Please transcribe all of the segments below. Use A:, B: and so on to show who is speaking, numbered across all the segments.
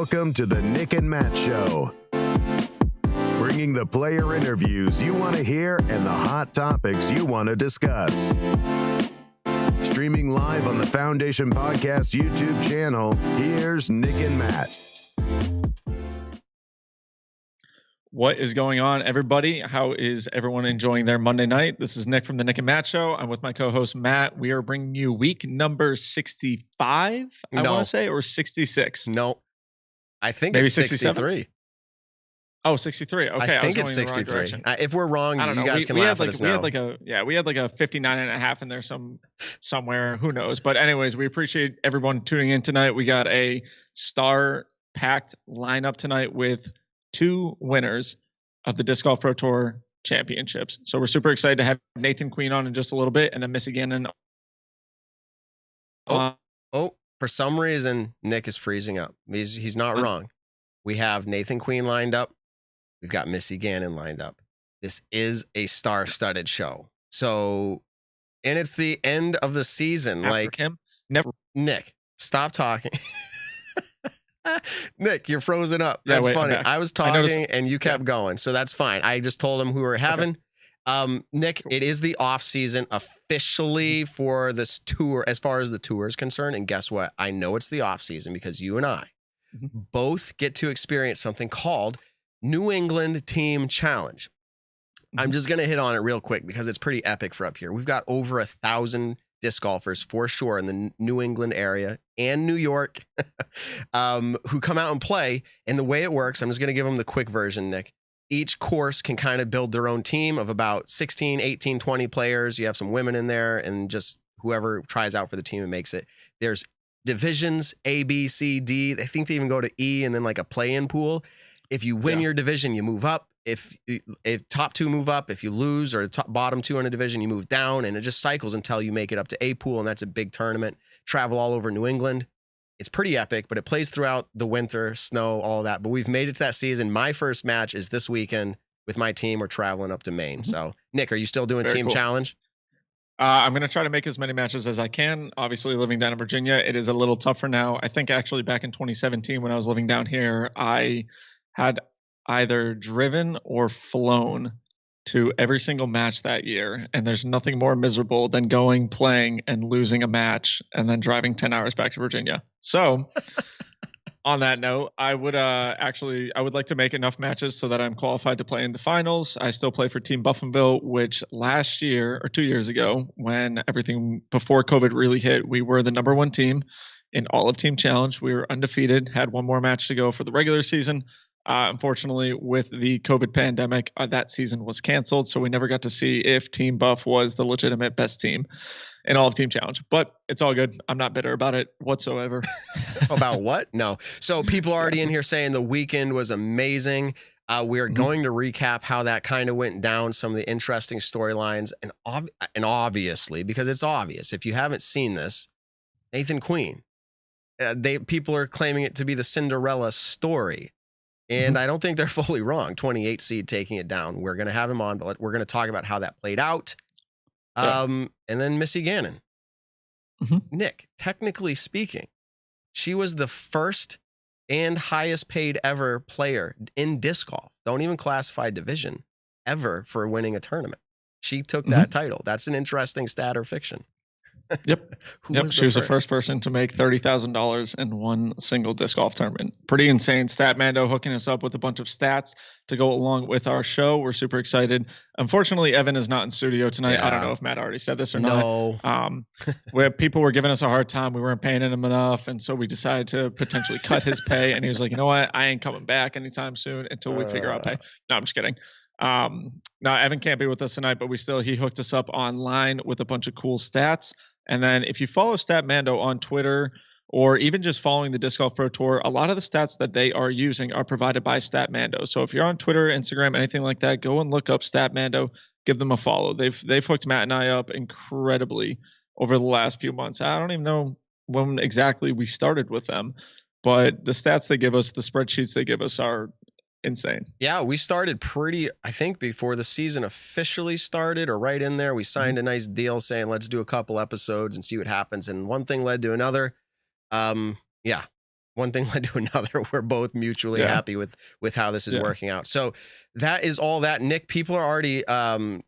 A: Welcome to the Nick and Matt Show. Bringing the player interviews you want to hear and the hot topics you want to discuss. Streaming live on the Foundation Podcast YouTube channel, here's Nick and Matt.
B: What is going on, everybody? How is everyone enjoying their Monday night? This is Nick from the Nick and Matt Show. I'm with my co-host, Matt. We are bringing you week number 65, I want to say, or 66.
C: No, I think maybe it's 63.
B: Oh, 63. Okay,
C: I think it's 63. If we're wrong, you guys can laugh at us now.
B: We had like a 59 and a half in there somewhere. Who knows? But anyways, we appreciate everyone tuning in tonight. We got a star-packed lineup tonight with two winners of the Disc Golf Pro Tour Championships. So we're super excited to have Nathan Queen on in just a little bit, and then Missy Gannon.
C: For some reason, Nick is freezing up. He's not wrong. We have Nathan Queen lined up. We've got Missy Gannon lined up. This is a star-studded show. So, and it's the end of the season. Nick, stop talking. Nick, you're frozen up. That's funny. I was talking and you kept going, so that's fine. I just told him who we're having. Okay. Nick, it is the off season officially for this tour, as far as the tour is concerned. And guess what? I know it's the off season because you and I both get to experience something called New England Team Challenge. I'm just going to hit on it real quick because it's pretty epic for up here. We've got over 1,000 disc golfers for sure in the New England area and New York who come out and play. And the way it works, I'm just going to give them the quick version, Nick. Each course can kind of build their own team of about 16, 18, 20 players. You have some women in there and just whoever tries out for the team and makes it. There's divisions, A, B, C, D. I think they even go to E and then like a play-in pool. If you win your division, you move up. If top two move up, if you lose or bottom two in a division, you move down, and it just cycles until you make it up to A pool, and that's a big tournament. Travel all over New England. It's pretty epic, but it plays throughout the winter, snow, all of that. But we've made it to that season. My first match is this weekend with my team. We're traveling up to Maine. So, Nick, are you still doing Team Challenge?
B: I'm going to try to make as many matches as I can. Obviously, living down in Virginia, it is a little tougher now. I think actually back in 2017 when I was living down here, I had either driven or flown to every single match that year. And there's nothing more miserable than going, playing, and losing a match and then driving 10 hours back to Virginia. So on that note, I would like to make enough matches so that I'm qualified to play in the finals. I still play for Team Buffinville, which last year or 2 years ago, when everything before COVID really hit, we were the number one team in all of Team Challenge. We were undefeated, had one more match to go for the regular season. Unfortunately, with the COVID pandemic, that season was canceled, so we never got to see if Team Buff was the legitimate best team in all of Team Challenge. But it's all good. I'm not bitter about it whatsoever.
C: About what? No. So people are already in here saying the weekend was amazing. We're going to recap how that kind of went down, some of the interesting storylines, and obviously, because it's obvious, if you haven't seen this, Nathan Queen, people are claiming it to be the Cinderella story. And I don't think they're fully wrong. 28 seed taking it down. We're going to have him on, but we're going to talk about how that played out. And then Missy Gannon. Nick, technically speaking, she was the first and highest paid ever player in disc golf. Don't even classify division ever for winning a tournament. She took that title. That's an interesting stat or fiction.
B: Yep. She was the first person to make $30,000 in one single disc golf tournament. Pretty insane. Statmando hooking us up with a bunch of stats to go along with our show. We're super excited. Unfortunately, Evan is not in studio tonight. I don't know if Matt already said this or not. Where people were giving us a hard time. We weren't paying him enough. And so we decided to potentially cut his pay. And he was like, you know what? I ain't coming back anytime soon until we figure out pay. No, I'm just kidding. Now Evan can't be with us tonight, but he hooked us up online with a bunch of cool stats. And then if you follow Statmando on Twitter or even just following the Disc Golf Pro Tour, a lot of the stats that they are using are provided by Statmando. So if you're on Twitter, Instagram, anything like that, go and look up Statmando, give them a follow. They've hooked Matt and I up incredibly over the last few months. I don't even know when exactly we started with them, but the stats they give us, the spreadsheets they give us are insane.
C: Yeah, we started I think before the season officially started or right in there, we signed a nice deal saying, let's do a couple episodes and see what happens. And one thing led to another. One one thing led to another. We're both mutually happy with how this is working out. So that is all that. Nick, people are already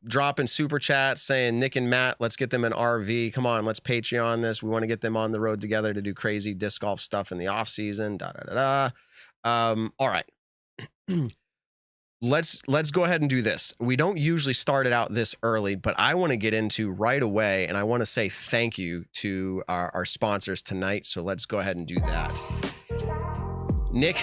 C: dropping super chats saying, Nick and Matt, let's get them an RV. Come on, let's Patreon this. We want to get them on the road together to do crazy disc golf stuff in the off season. All right. Let's go ahead and do this. We don't usually start it out this early, but I want to get into right away, and I want to say thank you to our sponsors tonight. So let's go ahead and do that. Nick,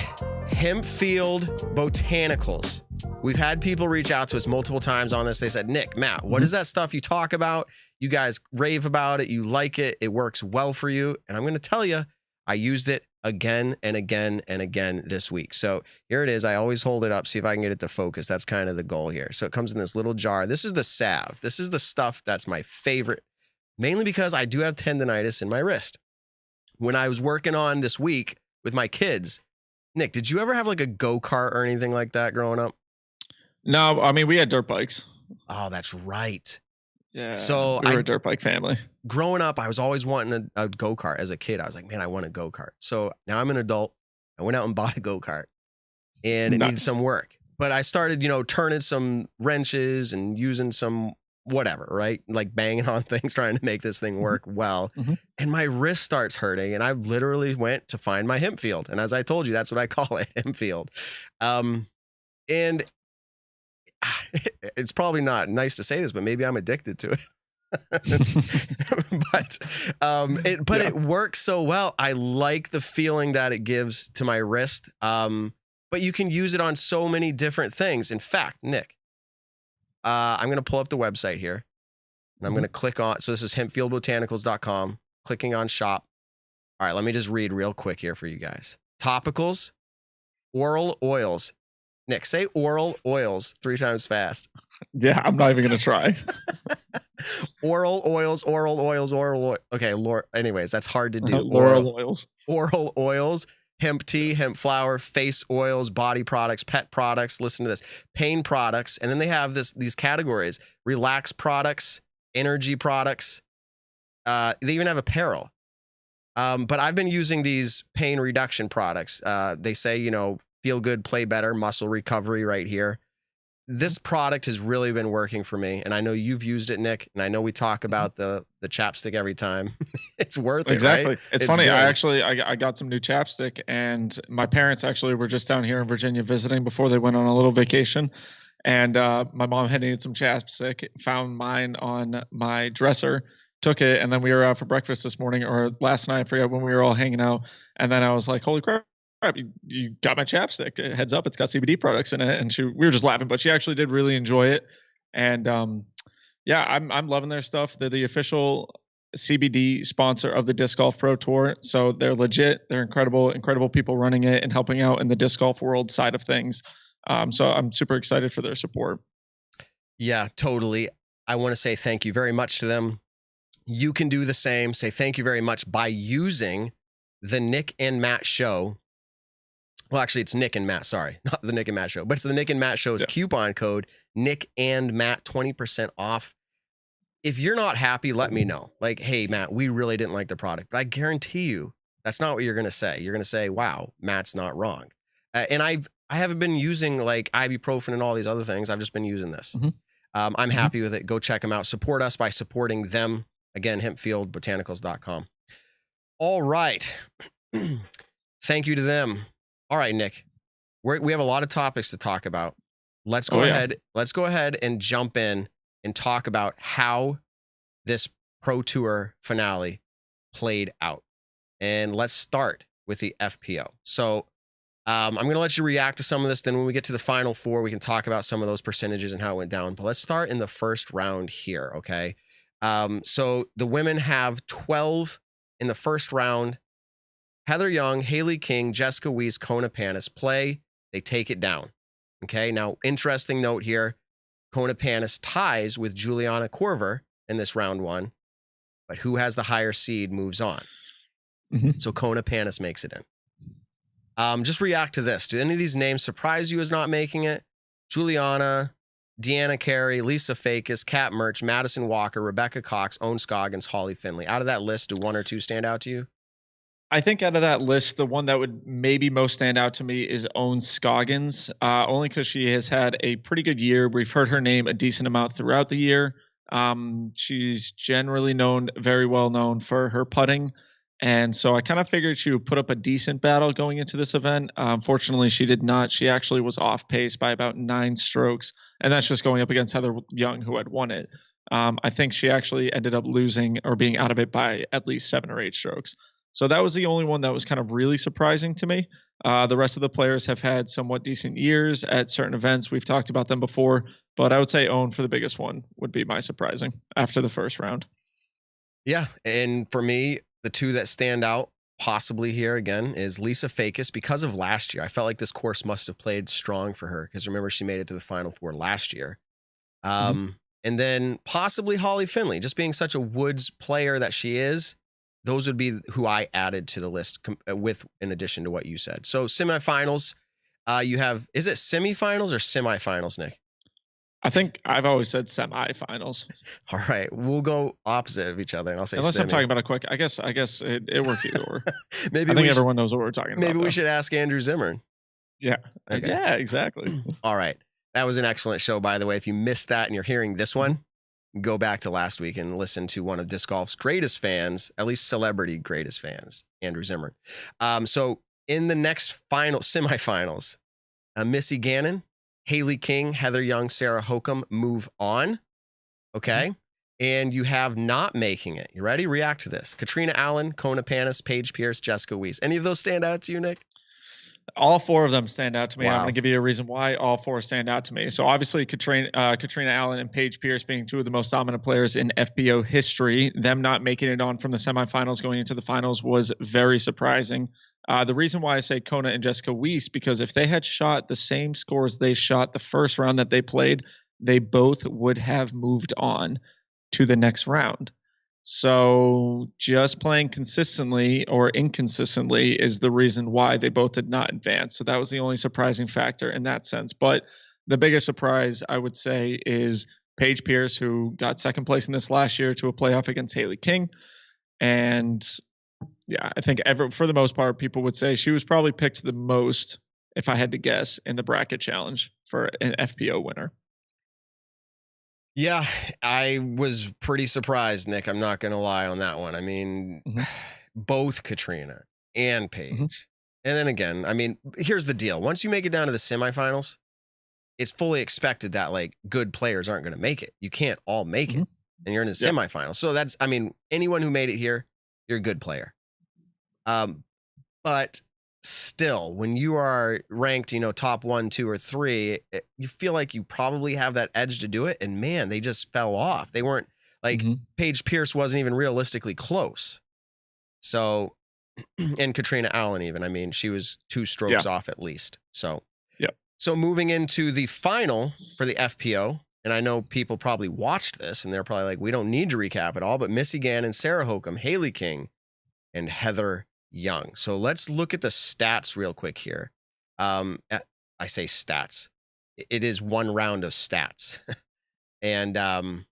C: Hempfield Botanicals. We've had people reach out to us multiple times on this. They said, Nick, Matt, what is that stuff you talk about? You guys rave about it. You like it. It works well for you. And I'm going to tell you, I used it again and again and again this week. So here it is. I always hold it up, see if I can get it to focus. That's kind of the goal here. So it comes in this little jar. This is the salve. This is the stuff that's my favorite, mainly because I do have tendonitis in my wrist. When I was working on this week with my kids, Nick, did you ever have like a go-kart or anything like that growing up?
B: No, I mean, we had dirt bikes.
C: Oh, that's right.
B: Yeah. So we were a dirt bike family.
C: Growing up, I was always wanting a go-kart as a kid. I was like, man, I want a go-kart. So now I'm an adult. I went out and bought a go-kart and it needed some work. But I started, turning some wrenches and using some whatever, right? Like banging on things, trying to make this thing work well. And my wrist starts hurting. And I literally went to find my Hempfield. And as I told you, that's what I call it, Hempfield. And it's probably not nice to say this, but maybe I'm addicted to it. but it works so well. I like the feeling that it gives to my wrist. But you can use it on so many different things. In fact, Nick, I'm going to pull up the website here and I'm going to click on. So this is hempfieldbotanicals.com, clicking on shop. All right, let me just read real quick here for you guys. Topicals, oral oils. Nick, say oral oils 3 times fast.
B: Yeah, I'm not even going to try.
C: Oral oils. Okay, anyways, that's hard to do. Oral oils, hemp tea, hemp flour, face oils, body products, pet products. Listen to this. Pain products. And then they have these categories. Relax products, energy products. They even have apparel. But I've been using these pain reduction products. They say, feel good, play better, muscle recovery right here. This product has really been working for me. And I know you've used it, Nick. And I know we talk about the chapstick every time. It's worth it.
B: Exactly.
C: Right?
B: It's funny. Good. I got some new chapstick and my parents actually were just down here in Virginia visiting before they went on a little vacation. And my mom had needed some chapstick, found mine on my dresser, took it. And then we were out for breakfast this morning or last night. I forget when we were all hanging out. And then I was like, holy crap. You got my chapstick. Heads up, it's got CBD products in it. And we were just laughing, but she actually did really enjoy it. And I'm loving their stuff. They're the official CBD sponsor of the Disc Golf Pro Tour. So they're legit. They're incredible people running it and helping out in the disc golf world side of things. So I'm super excited for their support. Yeah, totally. I want to say thank you very much to them. You can do the same. Say thank you very much by using the Nick and Matt Show. Well, actually, it's Nick and Matt. Sorry, not the Nick and Matt Show, but it's the Nick and Matt Show's coupon code, Nick and Matt, 20% off. If you're not happy, let me know. Like, hey, Matt, we really didn't like the product. But I guarantee you, that's not what you're going to say. You're going to say, wow, Matt's not wrong. And I haven't been using like ibuprofen and all these other things. I've just been using this. I'm happy with it. Go check them out. Support us by supporting them. Again, hempfieldbotanicals.com. All right. Thank you to them. All right, Nick, we have a lot of topics to talk about. Let's go ahead. Let's go ahead and jump in and talk about how this Pro Tour finale played out. And let's start with the FPO. So I'm going to let you react to some of this. Then when we get to the Final Four, we can talk about some of those percentages and how it went down. But let's start in the first round here, okay? So the women have 12 in the first round. Heather Young, Haley King, Jessica Weiss, Kona Panis play. They take it down. Okay, now interesting note here. Kona Panis ties with Juliana Korver in this round 1, but who has the higher seed moves on. So Kona Panis makes it in. Just react to this. Do any of these names surprise you as not making it? Juliana, Deanna Carey, Lisa Fakis, Kat Murch, Madison Walker, Rebecca Cox, Owen Scoggins, Holly Finley. Out of that list, do 1 or 2 stand out to you? I think out of that list, the one that would maybe most stand out to me is Owen Scoggins, only because she has had a pretty good year. We've heard her name a decent amount throughout the year. She's generally very well known for her putting. And so I kind of figured she would put up a decent battle going into this event. Unfortunately, she did not. She actually was off pace by about 9 strokes. And that's just going up against Heather Young, who had won it. I think she actually ended up losing or being out of it by at least 7 or 8 strokes. So that was the only one that was kind of really surprising to me. The rest of the players have had somewhat decent years at certain events. We've talked about them before, but I would say Owen for the biggest one would be my surprising after the first round.
C: Yeah, and for me, the two that stand out possibly here again is Lisa Fakis because of last year. I felt like this course must have played strong for her because remember she made it to the Final Four last year. And then possibly Holly Finley, just being such a Woods player that she is. Those would be who I added to the list with in addition to what you said. So semifinals, you have, is it semifinals or semifinals, Nick?
B: I think I've always said semifinals.
C: All right, we'll go opposite of each other, and I'll say
B: unless
C: semi.
B: I'm talking about a quick. I guess it works either or.
C: Maybe
B: I think everyone knows what we're talking about.
C: Maybe we should ask Andrew Zimmern.
B: Yeah.
C: Okay.
B: Yeah. Exactly.
C: All right, that was an excellent show, by the way. If you missed that and you're hearing this one, go back to last week and listen to one of disc golf's greatest fans, at least celebrity greatest fans, Andrew Zimmern. So in the next semifinals, Missy Gannon, Haley King, Heather Young, Sarah Hokum move on. Okay. And you have not making it. You ready? React to this. Katrina Allen, Kona Panis, Paige Pierce, Jessica Weiss. Any of those stand out to you, Nick?
B: All 4 of them stand out to me.
C: Wow.
B: I'm going to give you a reason why all 4 stand out to me. So obviously Katrina Allen and Paige Pierce being 2 of the most dominant players in FPO history, them not making it on from the semifinals going into the finals was very surprising. The reason why I say Kona and Jessica Weiss, because if they had shot the same scores they shot the first round that they played, they both would have moved on to the next round. So just playing consistently or inconsistently is the reason why they both did not advance. So that was the only surprising factor in that sense. But the biggest surprise, I would say, is Paige Pierce, who got second place in this last year to a playoff against Haley King. And yeah, I think for the most part, people would say she was probably picked the most, if I had to guess, in the bracket challenge for an FPO winner.
C: Yeah, I was pretty surprised, Nick. I'm not going to lie on that one. I mean, both Katrina and Paige. And then again, I mean, here's the deal. Once you make it down to the semifinals, it's fully expected that like good players aren't going to make it. You can't all make it. And you're in the semifinals. So that's, I mean, anyone who made it here, you're a good player. But still, when you are ranked, top 1, 2, or 3, you feel like you probably have that edge to do it. And man, they just fell off. They weren't like Paige Pierce wasn't even realistically close. So, and Katrina Allen even, I mean, she was 2 strokes off at least. So, so moving into the final for the FPO, and I know people probably watched this and they're probably like, we don't need to recap it all, but Missy Gannon, Sarah Hokum, Haley King, and Heather Young. So let's look at the stats real quick here. I say stats. It is one round of stats. And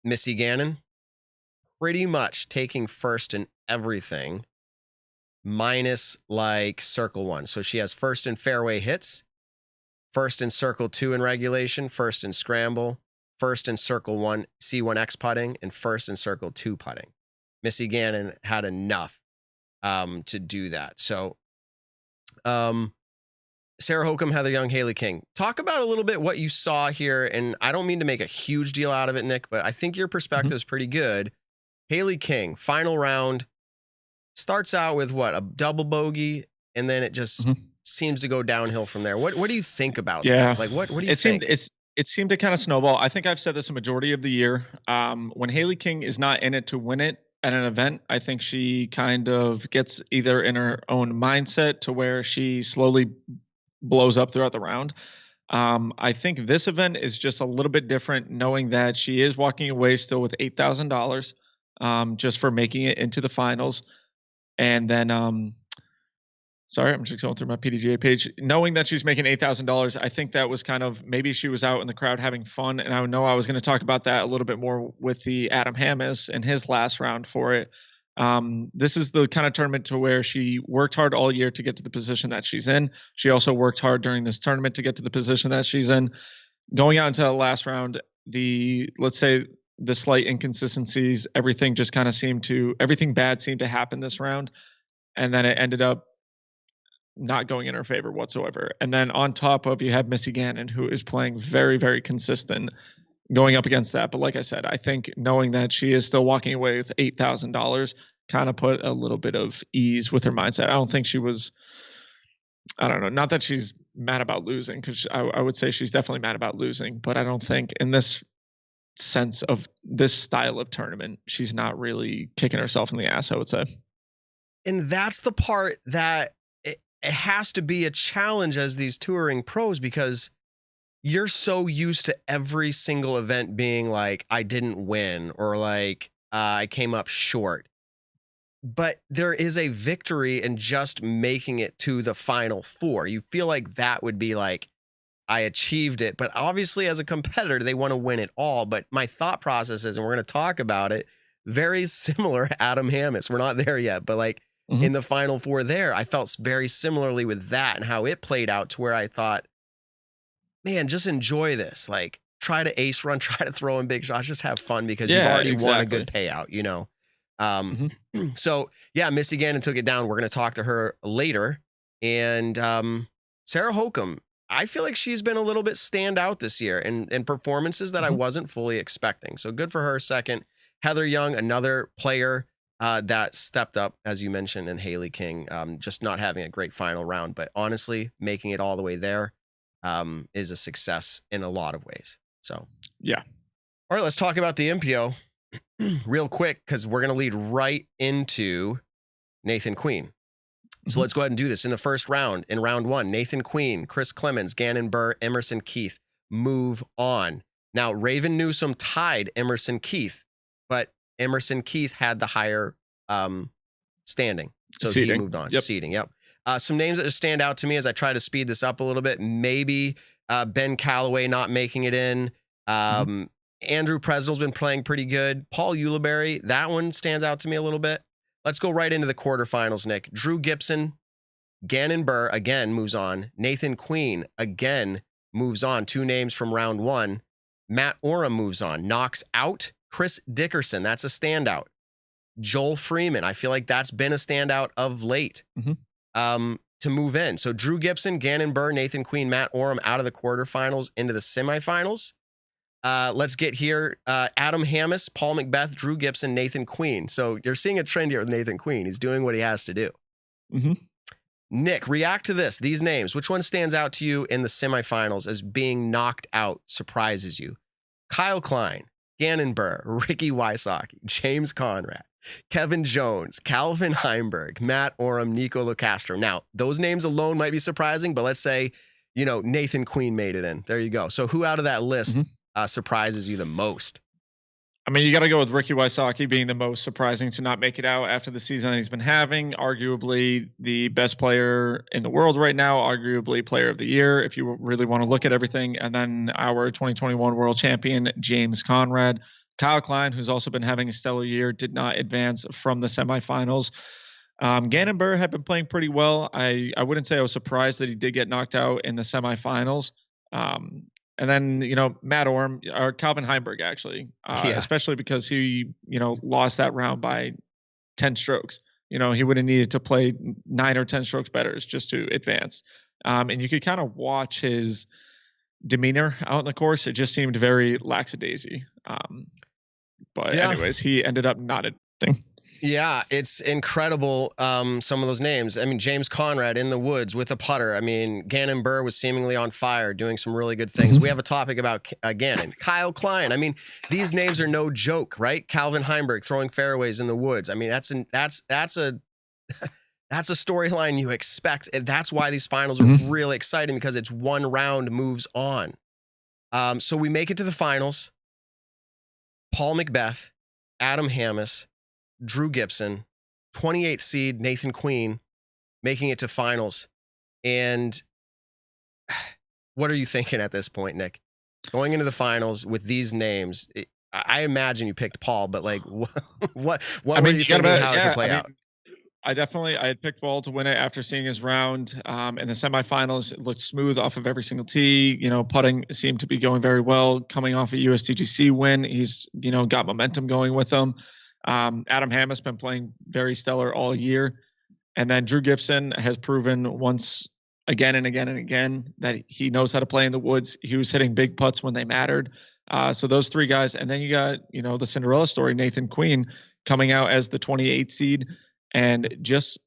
C: Missy Gannon, pretty much taking first in everything, minus like circle 1. So she has first in fairway hits, first in circle 2 in regulation, first in scramble, first in circle 1 C1X putting, and first in circle 2 putting. Missy Gannon had enough to do that. So Sarah Hokum, Heather Young, Haley King. Talk about a little bit what you saw here. And I don't mean to make a huge deal out of it, Nick, but I think your perspective is pretty good. Haley King, final round, starts out with what, a double bogey, and then it just seems to go downhill from there. What do you think about that? Like what do you think?
B: It seemed to kind of snowball. I think I've said this a majority of the year. When Haley King is not in it to win it at an event, I think she kind of gets either in her own mindset to where she slowly blows up throughout the round. I think this event is just a little bit different, knowing that she is walking away still with $8,000 just for making it into the finals. And then, sorry, I'm just going through my PDGA page. Knowing that she's making $8,000, I think that was kind of, maybe she was out in the crowd having fun. And I know I was going to talk about that a little bit more with the Adam Hammes in his last round for it. This is the kind of tournament to where she worked hard all year to get to the position that she's in. She also worked hard during this tournament to get to the position that she's in. Going out into the last round, let's say the slight inconsistencies, everything bad seemed to happen this round. And then it ended up not going in her favor whatsoever. And then on top of, you have Missy Gannon, who is playing very, very consistent going up against that. But like I said, I think knowing that she is still walking away with $8,000 kind of put a little bit of ease with her mindset. I don't think she was, I don't know, not that she's mad about losing, because I would say she's definitely mad about losing, but I don't think in this sense of this style of tournament, she's not really kicking herself in the ass, I would say.
C: And that's the part that it has to be a challenge as these touring pros, because you're so used to every single event being like, I didn't win, or like, I came up short. But there is a victory in just making it to the final four. You feel like that would be like, I achieved it. But obviously, as a competitor, they want to win it all. But my thought process is, and we're going to talk about it, very similar Adam Hammis. We're not there yet, but like in the final four there, I felt very similarly with that and how it played out, to where I thought, man, just enjoy this. Like, try to ace run, try to throw in big shots, just have fun, because you've already won a good payout, you know? So yeah, Missy Gannon took it down. We're going to talk to her later. And Sarah Hokum, I feel like she's been a little bit stand out this year in performances that I wasn't fully expecting. So good for her. Second, Heather Young, another player that stepped up, as you mentioned, and Haley King, just not having a great final round, but honestly, making it all the way there is a success in a lot of ways. So
B: yeah.
C: All right, let's talk about the MPO real quick, because we're going to lead right into Nathan Queen. So let's go ahead and do this. In the first round, in round one, Nathan Queen, Chris Clemens, Gannon Burr, Emerson Keith move on. Now, Raven Newsom tied Emerson Keith, but Emerson Keith had the higher standing. So seating. He moved on. Yep. Seating, yep. Some names that just stand out to me as I try to speed this up a little bit. Maybe Ben Calloway not making it in. Andrew Presnell's been playing pretty good. Paul Ulibarri, that one stands out to me a little bit. Let's go right into the quarterfinals, Nick. Drew Gibson, Gannon Burr again moves on. Nathan Queen again moves on. Two names from round one. Matt Oram moves on. Knocks out Chris Dickerson. That's a standout. Joel Freeman, I feel like that's been a standout of late to move in. So Drew Gibson, Gannon Burr, Nathan Queen, Matt Oram out of the quarterfinals into the semifinals. Let's get here. Adam Hammis, Paul Macbeth, Drew Gibson, Nathan Queen. So you're seeing a trend here with Nathan Queen. He's doing what he has to do. Nick, react to this. These names. Which one stands out to you in the semifinals as being knocked out, surprises you? Kyle Klein, Gannon Burr, Ricky Wysocki, James Conrad, Kevin Jones, Calvin Heimberg, Matt Oram, Nico Locastro. Now, those names alone might be surprising, but let's say, you know, Nathan Queen made it in. There you go. So who out of that list surprises you the most?
B: I mean, you got to go with Ricky Wysocki being the most surprising to not make it out after the season that he's been having. Arguably the best player in the world right now, arguably player of the year, if you really want to look at everything. And then our 2021 world champion, James Conrad. Kyle Klein, who's also been having a stellar year, did not advance from the semifinals. Gannon Burr had been playing pretty well. I wouldn't say I was surprised that he did get knocked out in the semifinals. And then, you know, Matt Oram, or Calvin Heimberg, actually, especially because he, you know, lost that round by 10 strokes. You know, he would have needed to play 9 or 10 strokes better just to advance. And you could kind of watch his demeanor out in the course. It just seemed very lackadaisy. But anyways, he ended up not advancing.
C: Yeah, it's incredible. Some of those names. I mean, James Conrad in the woods with a putter. I mean, Gannon Burr was seemingly on fire, doing some really good things. We have a topic about Gannon. Kyle Klein. I mean, these names are no joke, right? Calvin Heimberg throwing fairways in the woods. I mean, that's a storyline you expect. And that's why these finals are really exciting, because it's one round moves on. So we make it to the finals. Paul Macbeth, Adam Hammis, Drew Gibson, 28th seed Nathan Queen, making it to finals. And what are you thinking at this point, Nick? Going into the finals with these names, I imagine you picked Paul, but like, what were you thinking how it could play out?
B: I had picked Paul to win it after seeing his round in the semifinals. It looked smooth off of every single tee. Putting seemed to be going very well. Coming off a USDGC win, he's got momentum going with him. Adam Ham has been playing very stellar all year, and then Drew Gibson has proven once again and again and again that he knows how to play in the woods. He was hitting big putts when they mattered. So those three guys, and then you got the Cinderella story, Nathan Queen coming out as the 28 seed. And just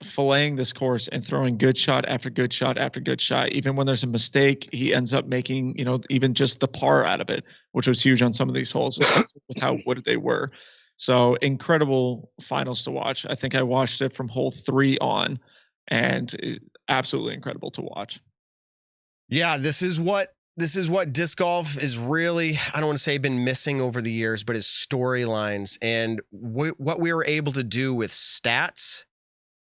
B: filleting this course and throwing good shot after good shot after good shot. Even when there's a mistake, he ends up making, even just the par out of it, which was huge on some of these holes with how wooded they were. So incredible finals to watch. I think I watched it from hole 3 on, and absolutely incredible to watch.
C: Yeah, this is what disc golf is really, I don't want to say been missing over the years, but is storylines. And what we were able to do with stats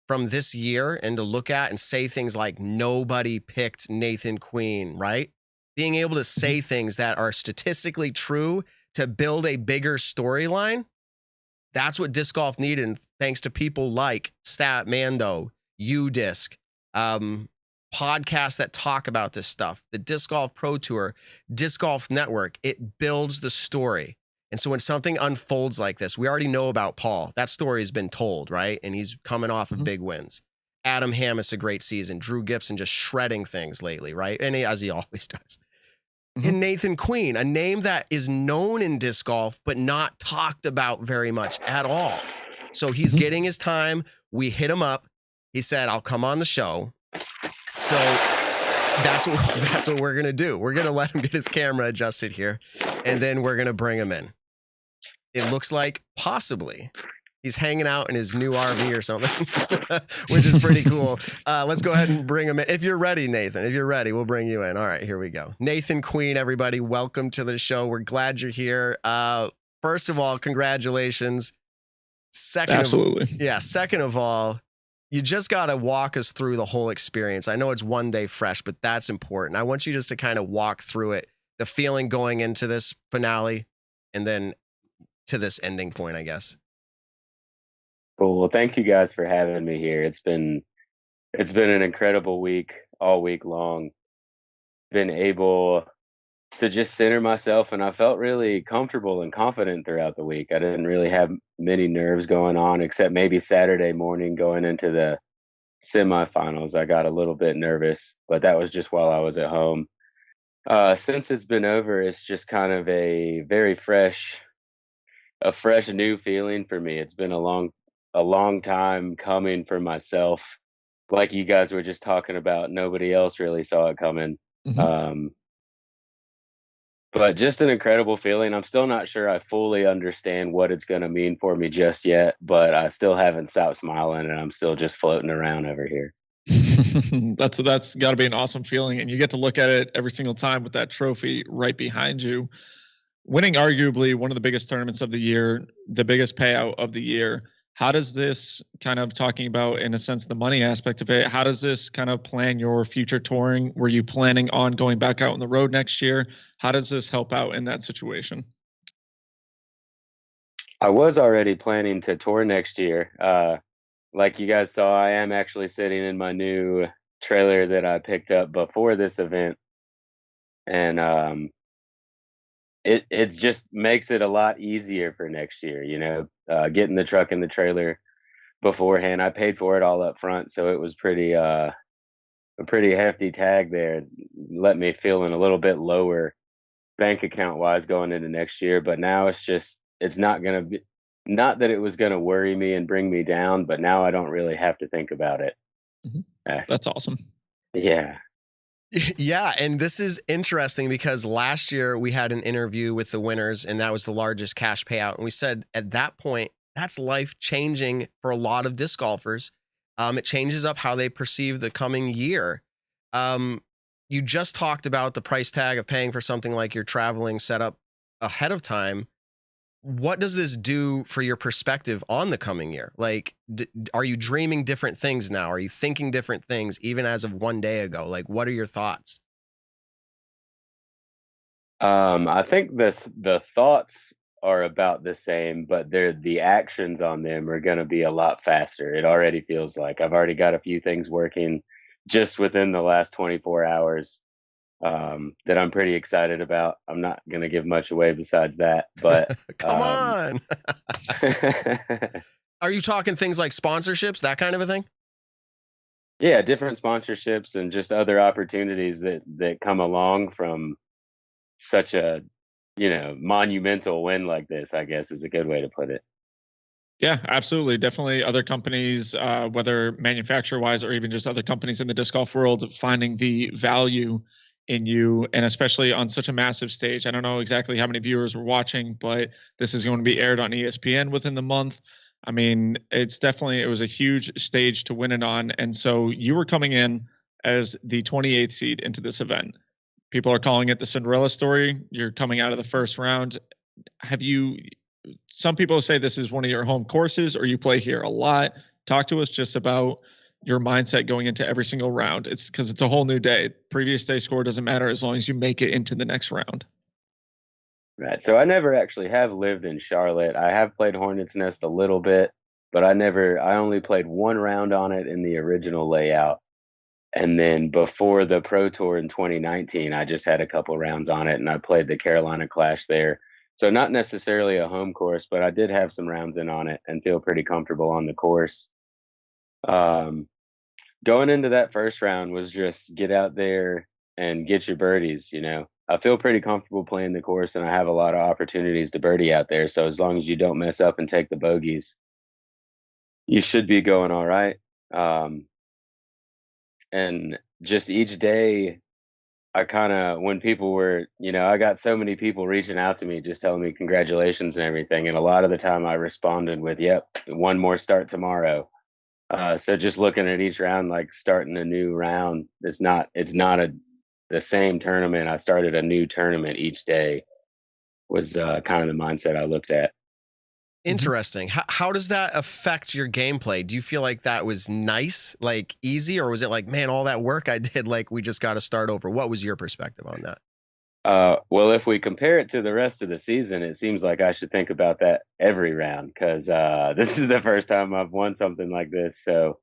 C: from this year and to look at and say things like nobody picked Nathan Queen, right? Being able to say things that are statistically true to build a bigger storyline. That's what disc golf needed. And thanks to people like Statmando, UDisc, podcasts that talk about this stuff, the Disc Golf Pro Tour, Disc Golf Network, it builds the story. And so when something unfolds like this, we already know about Paul. That story has been told, right? And he's coming off of big wins. Adam Hammis, a great season. Drew Gibson just shredding things lately, right? And as he always does. And Nathan Queen, a name that is known in disc golf, but not talked about very much at all. So he's getting his time. We hit him up. He said, I'll come on the show. So that's what we're going to do. We're going to let him get his camera adjusted here, and then we're going to bring him in. It looks like possibly he's hanging out in his new RV or something, which is pretty cool. Let's go ahead and bring him in. If you're ready, Nathan, if you're ready, we'll bring you in. All right, here we go. Nathan Queen, everybody, welcome to the show. We're glad you're here. First of all, congratulations. Second of all, you just got to walk us through the whole experience. I know it's one day fresh, but that's important. I want you just to kind of walk through it, the feeling going into this finale and then to this ending point, I guess.
D: Cool. Well, thank you guys for having me here. It's been an incredible week, all week long. Been able to just center myself, and I felt really comfortable and confident throughout the week. I didn't really have many nerves going on, except maybe Saturday morning going into the semifinals. I got a little bit nervous, but that was just while I was at home. Since it's been over, it's just kind of a very fresh new feeling for me. It's been a long time coming for myself. Like you guys were just talking about, nobody else really saw it coming. But just an incredible feeling. I'm still not sure I fully understand what it's going to mean for me just yet, but I still haven't stopped smiling, and I'm still just floating around over here.
B: That's got to be an awesome feeling, and you get to look at it every single time with that trophy right behind you. Winning arguably one of the biggest tournaments of the year, the biggest payout of the year. How does this kind of, talking about, in a sense, the money aspect of it, how does this kind of plan your future touring? Were you planning on going back out on the road next year? How does this help out in that situation?
D: I was already planning to tour next year. Like you guys saw, I am actually sitting in my new trailer that I picked up before this event. And it just makes it a lot easier for next year, getting the truck and the trailer beforehand. I paid for it all up front, so it was a pretty hefty tag there. Let me feel in a little bit lower bank account wise going into next year. But now it's not going to be, not that it was going to worry me and bring me down, but now I don't really have to think about it.
B: That's awesome.
D: Yeah.
C: Yeah, and this is interesting because last year we had an interview with the winners, and that was the largest cash payout. And we said at that point, that's life-changing for a lot of disc golfers. It changes up how they perceive the coming year. You just talked about the price tag of paying for something like your traveling setup ahead of time. What does this do for your perspective on the coming year? Like, are you dreaming different things now? Are you thinking different things even as of one day ago? Like, what are your thoughts?
D: I think the thoughts are about the same, but the actions on them are going to be a lot faster. It already feels like I've already got a few things working just within the last 24 hours that I'm pretty excited about. I'm not going to give much away besides that, but
C: come on. Are you talking things like sponsorships, that kind of a thing?
D: Yeah, different sponsorships and just other opportunities that come along from such a, monumental win like this, I guess is a good way to put it.
B: Yeah, absolutely. Definitely other companies, whether manufacturer wise or even just other companies in the disc golf world, finding the value in you, and especially on such a massive stage. I don't know exactly how many viewers were watching, but this is going to be aired on ESPN within the month. I mean, it was a huge stage to win it on. And so you were coming in as the 28th seed into this event. People are calling it the Cinderella story. You're coming out of the first round. Some people say this is one of your home courses or you play here a lot. Talk to us just about your mindset going into every single round. It's because it's a whole new day. Previous day score doesn't matter as long as you make it into the next round.
D: Right. So I never actually have lived in Charlotte. I have played Hornets Nest a little bit, but I only played one round on it in the original layout. And then before the Pro Tour in 2019, I just had a couple rounds on it and I played the Carolina Clash there. So not necessarily a home course, but I did have some rounds in on it and feel pretty comfortable on the course. Going into that first round was just get out there and get your birdies, I feel pretty comfortable playing the course and I have a lot of opportunities to birdie out there. So as long as you don't mess up and take the bogeys, you should be going all right. And just each day, when people were, I got so many people reaching out to me, just telling me congratulations and everything. And a lot of the time I responded with, yep, one more start tomorrow. So just looking at each round, like starting a new round, it's not the same tournament. I started a new tournament each day was kind of the mindset I looked at.
C: Interesting. How does that affect your gameplay? Do you feel like that was nice, like easy, or was it like, man, all that work I did, like we just got to start over? What was your perspective on that?
D: Well, if we compare it to the rest of the season, it seems like I should think about that every round because this is the first time I've won something like this. So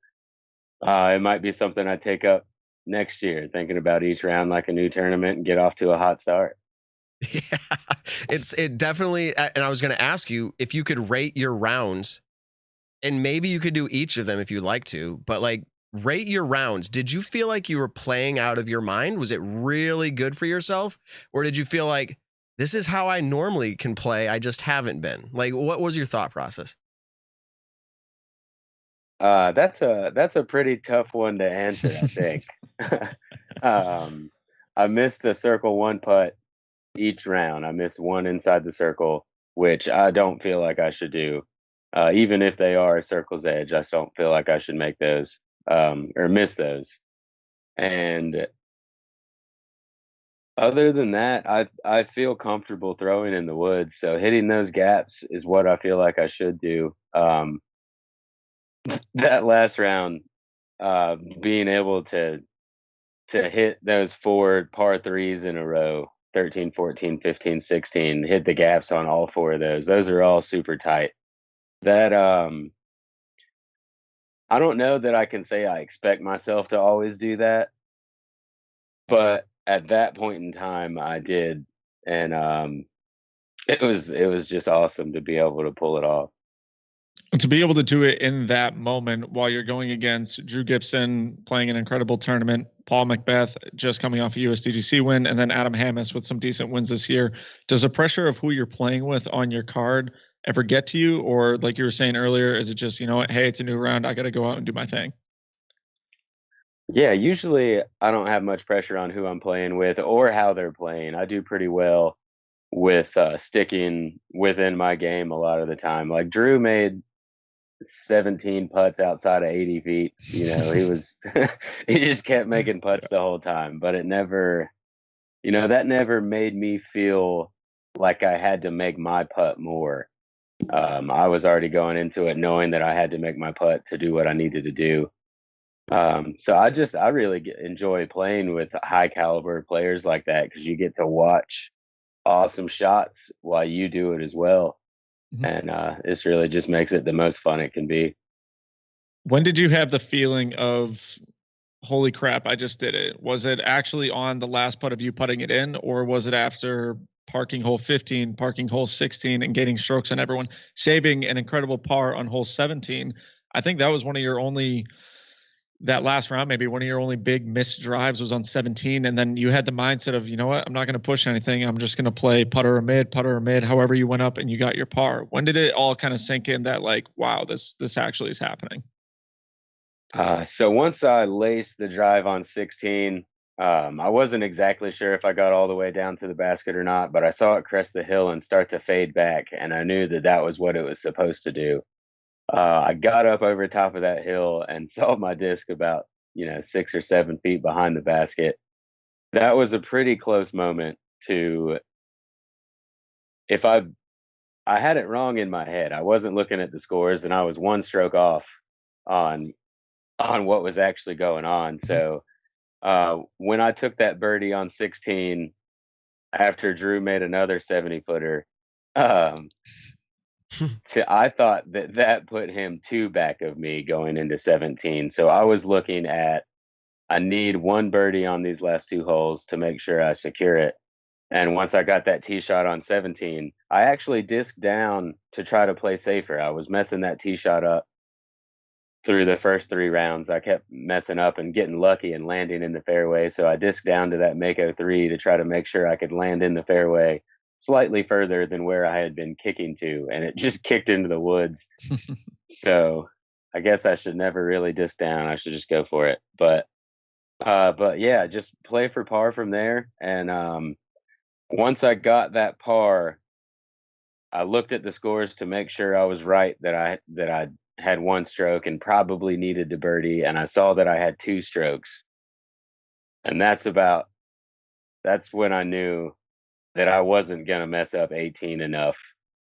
D: it might be something I take up next year, thinking about each round like a new tournament and get off to a hot start.
C: Yeah, it definitely. And I was going to ask you if you could rate your rounds, and maybe you could do each of them if you'd like to, but like rate your rounds. Did you feel like you were playing out of your mind? Was it really good for yourself? Or did you feel like this is how I normally can play? I just haven't been. Like, what was your thought process?
D: That's a pretty tough one to answer, I think. I missed a circle one putt each round. I missed one inside the circle, which I don't feel like I should do. Even if they are a circle's edge, I don't feel like I should make those or miss those. And other than that, I feel comfortable throwing in the woods. So hitting those gaps is what I feel like I should do. That last round, being able to hit those 4 par 3s in a row, 13, 14, 15, 16, hit the gaps on all 4 of those. Those are all super tight. That I don't know that I can say I expect myself to always do that, but at that point in time I did, and it was just awesome to be able to pull it off.
B: And to be able to do it in that moment while you're going against Drew Gibson playing an incredible tournament, Paul Macbeth just coming off a USDGC win, and then Adam Hammes with some decent wins this year. Does the pressure of who you're playing with on your card ever get to you? Or like you were saying earlier, is it just, hey, it's a new round, I got to go out and do my thing?
D: Yeah, usually I don't have much pressure on who I'm playing with or how they're playing. I do pretty well with sticking within my game a lot of the time. Like Drew made 17 putts outside of 80 feet. He was he just kept making putts the whole time, but it never, that never made me feel like I had to make my putt more. I was already going into it knowing that I had to make my putt to do what I needed to do. So I really enjoy playing with high caliber players like that because you get to watch awesome shots while you do it as well.
B: Mm-hmm.
D: And this really just makes it the most fun it can be.
B: When did you have the feeling of, holy crap, I just did it? Was it actually on the last putt of you putting it in, or was it after parking hole 15, parking hole 16, and getting strokes on everyone, saving an incredible par on hole 17? I think that was one of your only, that last round, maybe one of your only big missed drives was on 17. And then you had the mindset of, you know what, I'm not going to push anything. I'm just going to play putter or mid, however you went up and you got your par. When did it all kind of sink in that, like, wow, this actually is happening?
D: So once I laced the drive on 16, I wasn't exactly sure if I got all the way down to the basket or not, but I saw it crest the hill and start to fade back, and I knew that that was what it was supposed to do. I got up over top of that hill and saw my disc about 6 or 7 feet behind the basket. That was a pretty close moment to, if I had it wrong in my head. I wasn't looking at the scores, and I was one stroke off on what was actually going on. So when I took that birdie on 16 after Drew made another 70-footer, I thought that put him 2 back of me going into 17. So I was looking at, I need 1 birdie on these last 2 holes to make sure I secure it. And once I got that tee shot on 17, I actually disced down to try to play safer. I was messing that tee shot up through the first 3 rounds. I kept messing up and getting lucky and landing in the fairway. So I disced down to that Mako 3 to try to make sure I could land in the fairway slightly further than where I had been kicking to, and it just kicked into the woods. So I guess I should never really disc down. I should just go for it. But yeah, just play for par from there. And once I got that par, I looked at the scores to make sure I was right, that I had 1 stroke and probably needed to birdie, and I saw that I had 2 strokes. And that's when I knew that I wasn't going to mess up 18 enough.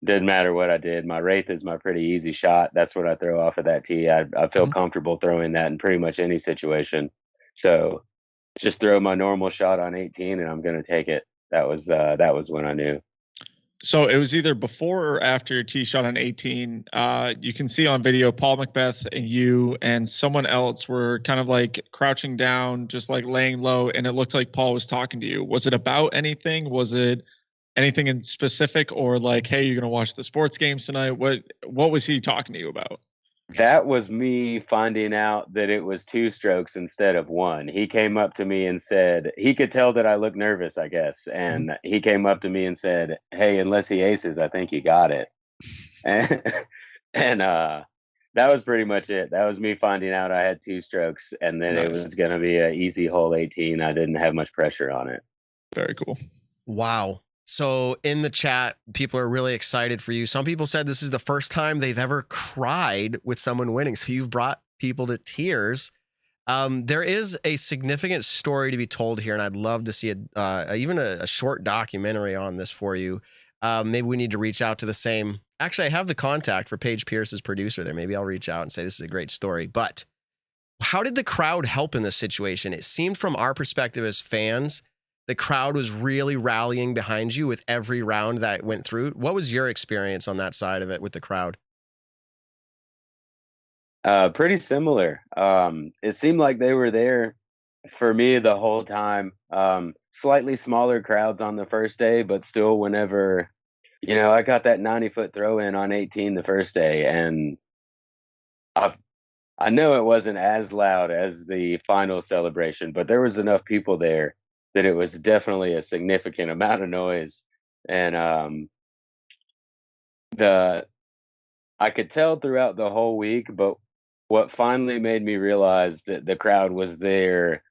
D: Didn't matter what I did. My Wraith is my pretty easy shot. That's what I throw off of that tee. I feel comfortable throwing that in pretty much any situation. So just throw my normal shot on 18 and I'm going to take it. That was when I knew.
B: So it was either before or after your tee shot on 18. You can see on video, Paul McBeth and you and someone else were kind of like crouching down, just like laying low, and it looked like Paul was talking to you. Was it about anything? Was it anything in specific, or like, hey, you're going to watch the sports games tonight? What was he talking to you about?
D: That was me finding out that it was 2 strokes instead of 1. He came up to me and said, he could tell that I looked nervous, I guess. And he came up to me and said, hey, unless he aces, I think he got it. And that was pretty much it. That was me finding out I had 2 strokes, and then Nice. It was going to be an easy hole 18. I didn't have much pressure on it.
B: Very cool.
C: Wow. So in the chat, people are really excited for you. Some people said this is the first time they've ever cried with someone winning. So you've brought people to tears. There is a significant story to be told here, and I'd love to see even a short documentary on this for you. Maybe we need to reach out to the same. Actually, I have the contact for Paige Pierce's producer there. Maybe I'll reach out and say this is a great story. But how did the crowd help in this situation? It seemed from our perspective as fans, the crowd was really rallying behind you with every round that went through. What was your experience on that side of it with the crowd?
D: Pretty similar. It seemed like they were there for me the whole time. Slightly smaller crowds on the first day, but still whenever, I got that 90-foot throw in on 18 the first day, and I know it wasn't as loud as the final celebration, but there was enough people there that it was definitely a significant amount of noise. And I could tell throughout the whole week, but what finally made me realize that the crowd was there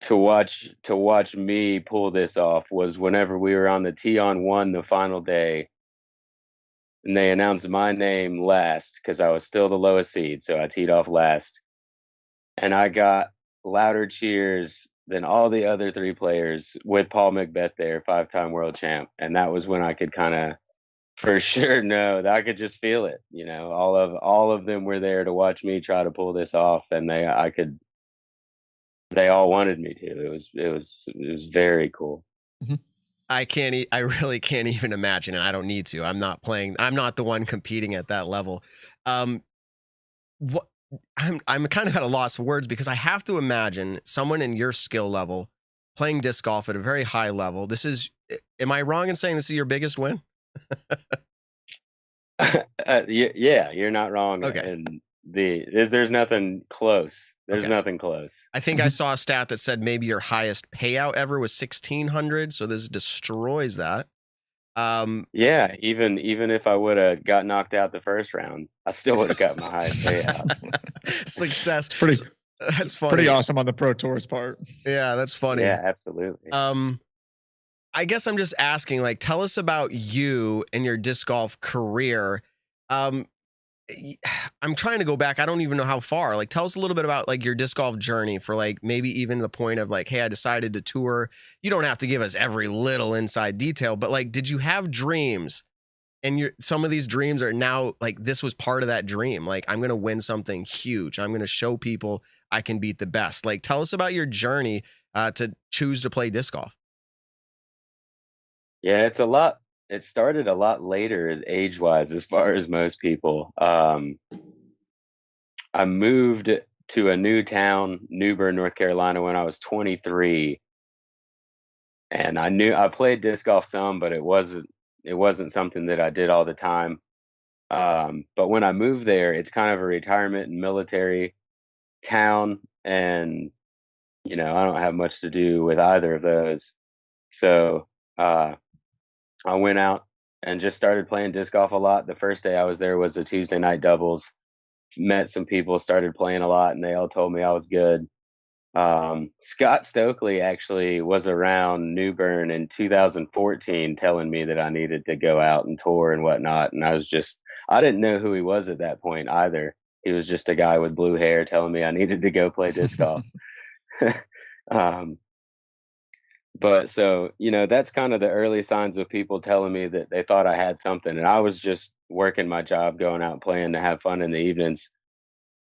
D: to watch me pull this off was whenever we were on the tee on 1 the final day, and they announced my name last because I was still the lowest seed, so I teed off last, and I got louder cheers than all the other 3 players with Paul McBeth there, 5-time world champ. And that was when I could kind of for sure know that I could just feel it. All of them were there to watch me try to pull this off, and they all wanted me to. It was very cool.
B: Mm-hmm.
C: I really can't even imagine, and I don't need to. I'm not the one competing at that level. What I'm kind of at a loss of words, because I have to imagine someone in your skill level playing disc golf at a very high level. Am I wrong in saying this is your biggest win?
D: Yeah, you're not wrong.
C: Okay.
D: And there's nothing close. There's nothing close.
C: I think I saw a stat that said maybe your highest payout ever was 1,600. So this destroys that.
D: Yeah, even if I would have got knocked out the first round, I still would have got my highest payout.
C: Success. That's funny.
B: Pretty awesome on the Pro Tour's part.
C: Yeah, that's funny.
D: Yeah, absolutely.
C: I guess I'm just asking, like, tell us about you and your disc golf career. I'm trying to go back. I don't even know how far. Like, tell us a little bit about like your disc golf journey, for like maybe even the point of like, hey, I decided to tour. You don't have to give us every little inside detail, but like, did you have dreams? And some of these dreams are now like, this was part of that dream. Like, I'm going to win something huge. I'm going to show people I can beat the best. Like, tell us about your journey to choose to play disc golf.
D: Yeah, it started a lot later age-wise as far as most people. I moved to a new town, Newbern, North Carolina, when I was 23. And I played disc golf some, but it wasn't something that I did all the time. But when I moved there, it's kind of a retirement and military town, and I don't have much to do with either of those. So I went out and just started playing disc golf a lot. The first day I was there was a Tuesday night doubles. Met some people, started playing a lot, and they all told me I was good. Scott Stokely actually was around Newbern in 2014 telling me that I needed to go out and tour and whatnot. And I didn't know who he was at that point either. He was just a guy with blue hair telling me I needed to go play disc golf. But so, that's kind of the early signs of people telling me that they thought I had something. And I was just working my job, going out and playing to have fun in the evenings.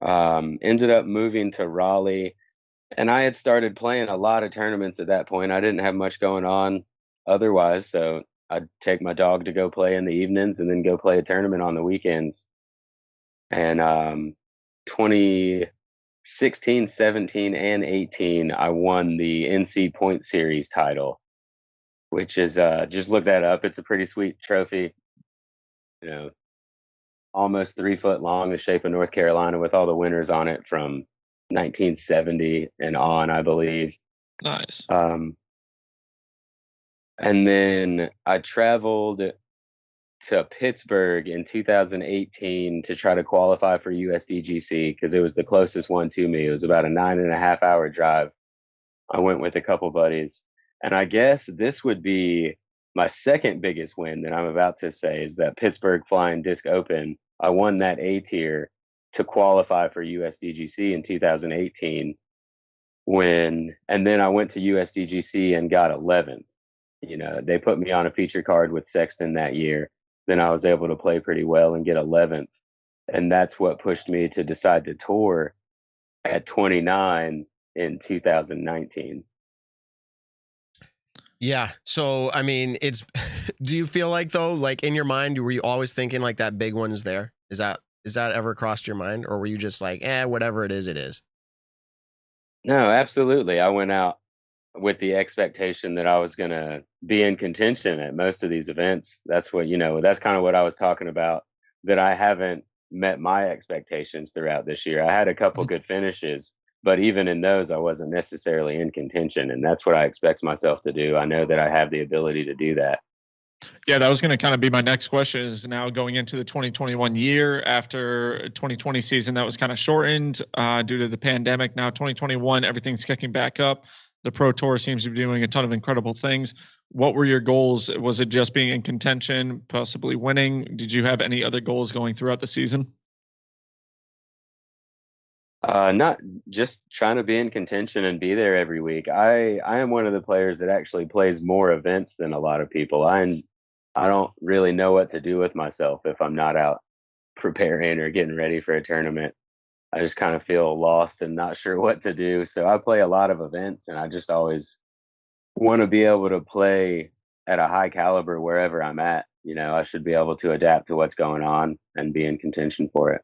D: Ended up moving to Raleigh, and I had started playing a lot of tournaments at that point. I didn't have much going on otherwise. So I'd take my dog to go play in the evenings and then go play a tournament on the weekends. And 2016, 17, and 18, I won the NC Point Series title, which is, just look that up. It's a pretty sweet trophy, almost 3 foot long, the shape of North Carolina, with all the winners on it from 1970 and on, I believe.
B: Nice.
D: And then I traveled to Pittsburgh in 2018 to try to qualify for USDGC, because it was the closest one to me. It was about a 9.5 hour drive. I went with a couple buddies, and I guess this would be my second biggest win that I'm about to say, is that Pittsburgh Flying Disc Open. I won that A tier to qualify for USDGC in 2018. And then I went to USDGC and got 11th. They put me on a feature card with Sexton that year. Then I was able to play pretty well and get 11th. And that's what pushed me to decide to tour at 29 in 2019.
C: Yeah. So, I mean, do you feel like, though, like in your mind, were you always thinking like that big one's there? Is that ever crossed your mind? Or were you just like, whatever it is, it is?
D: No, absolutely. I went out with the expectation that I was going to be in contention at most of these events. That's what, that's kind of what I was talking about, that I haven't met my expectations throughout this year. I had a couple good finishes, but even in those, I wasn't necessarily in contention. And that's what I expect myself to do. I know that I have the ability to do that.
B: Yeah, that was going to kind of be my next question, is now going into the 2021 year after 2020 season that was kind of shortened due to the pandemic. Now 2021, everything's kicking back up. The Pro Tour seems to be doing a ton of incredible things. What were your goals? Was it just being in contention, possibly winning? Did you have any other goals going throughout the season?
D: Not just trying to be in contention and be there every week. I am one of the players that actually plays more events than a lot of people. I don't really know what to do with myself if I'm not out preparing or getting ready for a tournament. I just kind of feel lost and not sure what to do. So I play a lot of events, and I just always want to be able to play at a high caliber wherever I'm at. I should be able to adapt to what's going on and be in contention for it.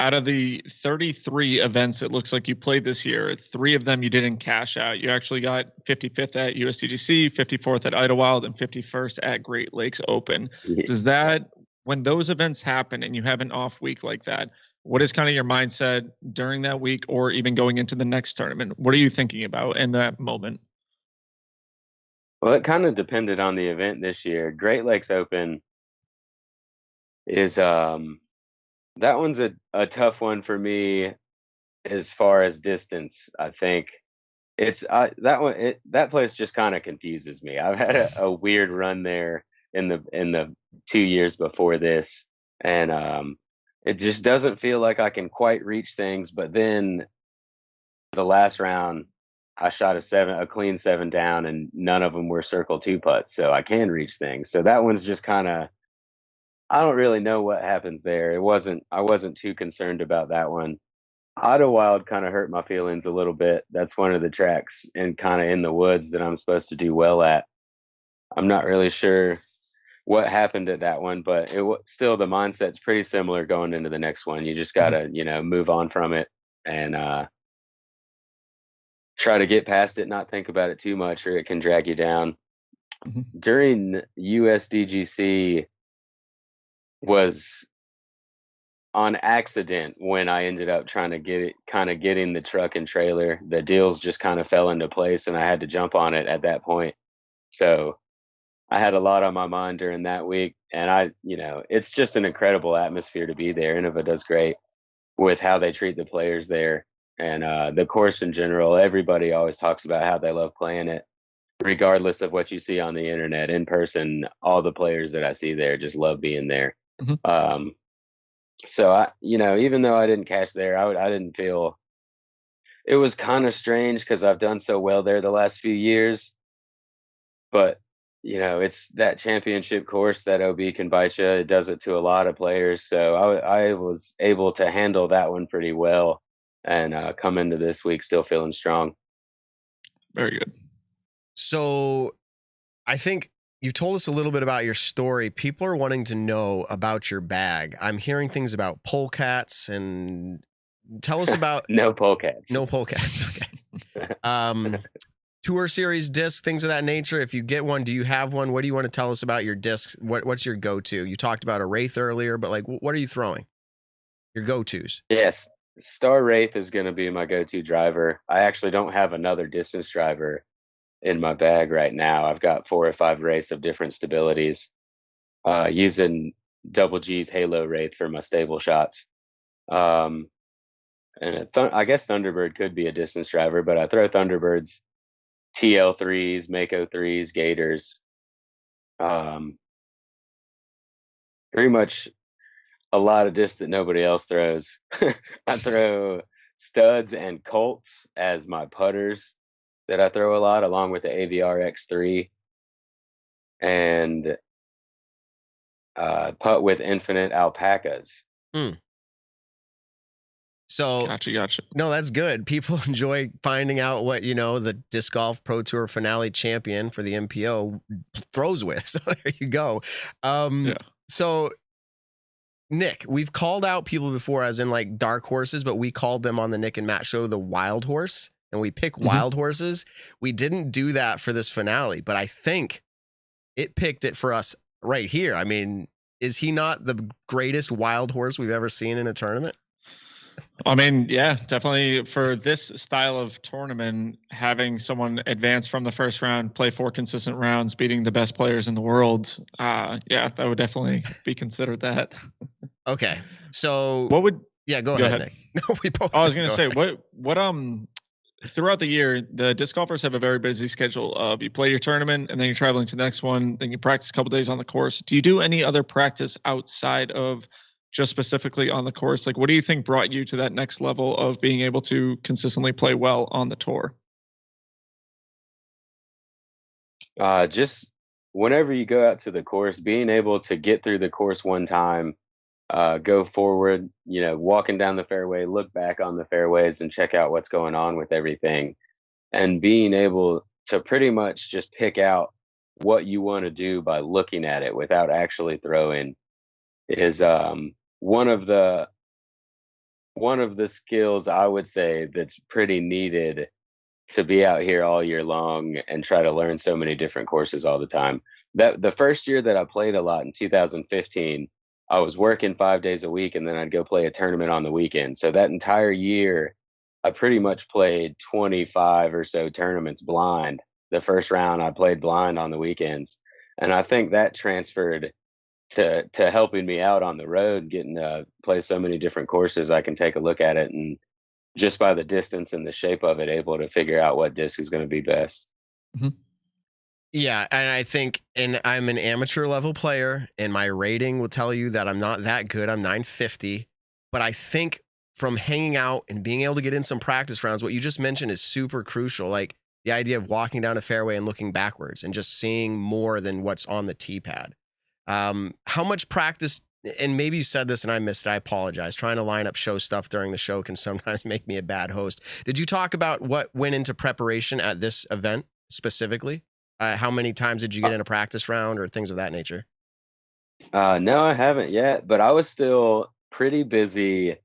B: Out of the 33 events it looks like you played this year, 3 of them you didn't cash out. You actually got 55th at USDGC, 54th at Idlewild, and 51st at Great Lakes Open.
D: Yeah.
B: Does that, when those events happen and you have an off week like that, what is kind of your mindset during that week or even going into the next tournament? What are you thinking about in that moment?
D: Well, it kind of depended on the event this year. Great Lakes Open is that one's a tough one for me as far as distance. I think it's that place just kind of confuses me. I've had a weird run there in the 2 years before this, and it just doesn't feel like I can quite reach things. But then the last round, I shot a clean 7 down, and none of them were circle 2 putts, so I can reach things. So that one's just kind of, I don't really know what happens there. I wasn't too concerned about that one. Idlewild kind of hurt my feelings a little bit. That's one of the tracks and kind of in the woods that I'm supposed to do well at. I'm not really sure what happened at that one, but still the mindset's pretty similar going into the next one. You just gotta, move on from it and try to get past it, not think about it too much, or it can drag you down. Mm-hmm. During USDGC was on accident when I ended up trying to getting the truck and trailer. The deals just kind of fell into place, and I had to jump on it at that point. So I had a lot on my mind during that week, and it's just an incredible atmosphere to be there. Innova does great with how they treat the players there, and the course in general. Everybody always talks about how they love playing it, regardless of what you see on the internet. In person, all the players that I see there just love being there. Mm-hmm. So I, even though I didn't cash there, I didn't feel, it was kind of strange because I've done so well there the last few years, but it's that championship course that OB can bite you. It does it to a lot of players. So I was able to handle that one pretty well and come into this week still feeling strong.
B: Very good.
C: So I think you told us a little bit about your story. People are wanting to know about your bag. I'm hearing things about polecats, and tell us about
D: no polecats.
C: No polecats. Okay. Tour series discs, things of that nature. If you get one, do you have one? What do you want to tell us about your discs? What's your go-to? You talked about a Wraith earlier, but what are you throwing? Your go-tos.
D: Yes. Star Wraith is going to be my go-to driver. I actually don't have another distance driver in my bag right now. I've got 4 or 5 Wraiths of different stabilities, using Double G's Halo Wraith for my stable shots. And I guess Thunderbird could be a distance driver, but I throw Thunderbirds, TL3s, Mako 3s, Gators. Pretty much a lot of discs that nobody else throws. I throw studs and Colts as my putters that I throw a lot, along with the AVR X3, and putt with infinite alpacas.
C: So
B: gotcha.
C: No, that's good. People enjoy finding out what, the Disc Golf Pro Tour Finale champion for the MPO throws with. So there you go. Yeah. So Nick, we've called out people before as in like dark horses, but we called them on the Nick and Matt show the wild horse, and we pick wild horses. We didn't do that for this finale, but I think it picked it for us right here. I mean, is he not the greatest wild horse we've ever seen in a tournament?
B: I mean, yeah, definitely for this style of tournament, having someone advance from the first round, play 4 consistent rounds, beating the best players in the world. Yeah, that would definitely be considered that.
C: Okay. So
B: what would,
C: go ahead, Nick. No, we both.
B: I was going to say, what, throughout the year, the disc golfers have a very busy schedule of you play your tournament and then you're traveling to the next one, then you practice a couple days on the course. Do you do any other practice outside of just specifically on the course? Like, what do you think brought you to that next level of being able to consistently play well on the tour?
D: Just whenever you go out to the course, being able to get through the course one time, go forward, walking down the fairway, look back on the fairways and check out what's going on with everything, and being able to pretty much just pick out what you want to do by looking at it without actually throwing is one of the skills I would say that's pretty needed to be out here all year long and try to learn so many different courses all the time. That the first year that I played a lot in 2015, I was working 5 days a week and then I'd go play a tournament on the weekend. So that entire year, I pretty much played 25 or so tournaments blind. The first round I played blind on the weekends. And I think that transferred to helping me out on the road, getting to play so many different courses. I can take a look at it and just by the distance and the shape of it, able to figure out what disc is going to be best.
C: Mm-hmm. Yeah, and I think, and I'm an amateur level player, and my rating will tell you that I'm not that good. I'm 950, but I think from hanging out and being able to get in some practice rounds, what you just mentioned is super crucial. Like the idea of walking down a fairway and looking backwards and just seeing more than what's on the tee pad. How much practice, and maybe you said this and I missed it, I apologize. Trying to line up show stuff during the show can sometimes make me a bad host. Did you talk about what went into preparation at this event specifically? How many times did you get in a practice round or things of that nature?
D: No, I haven't yet, but I was still pretty busy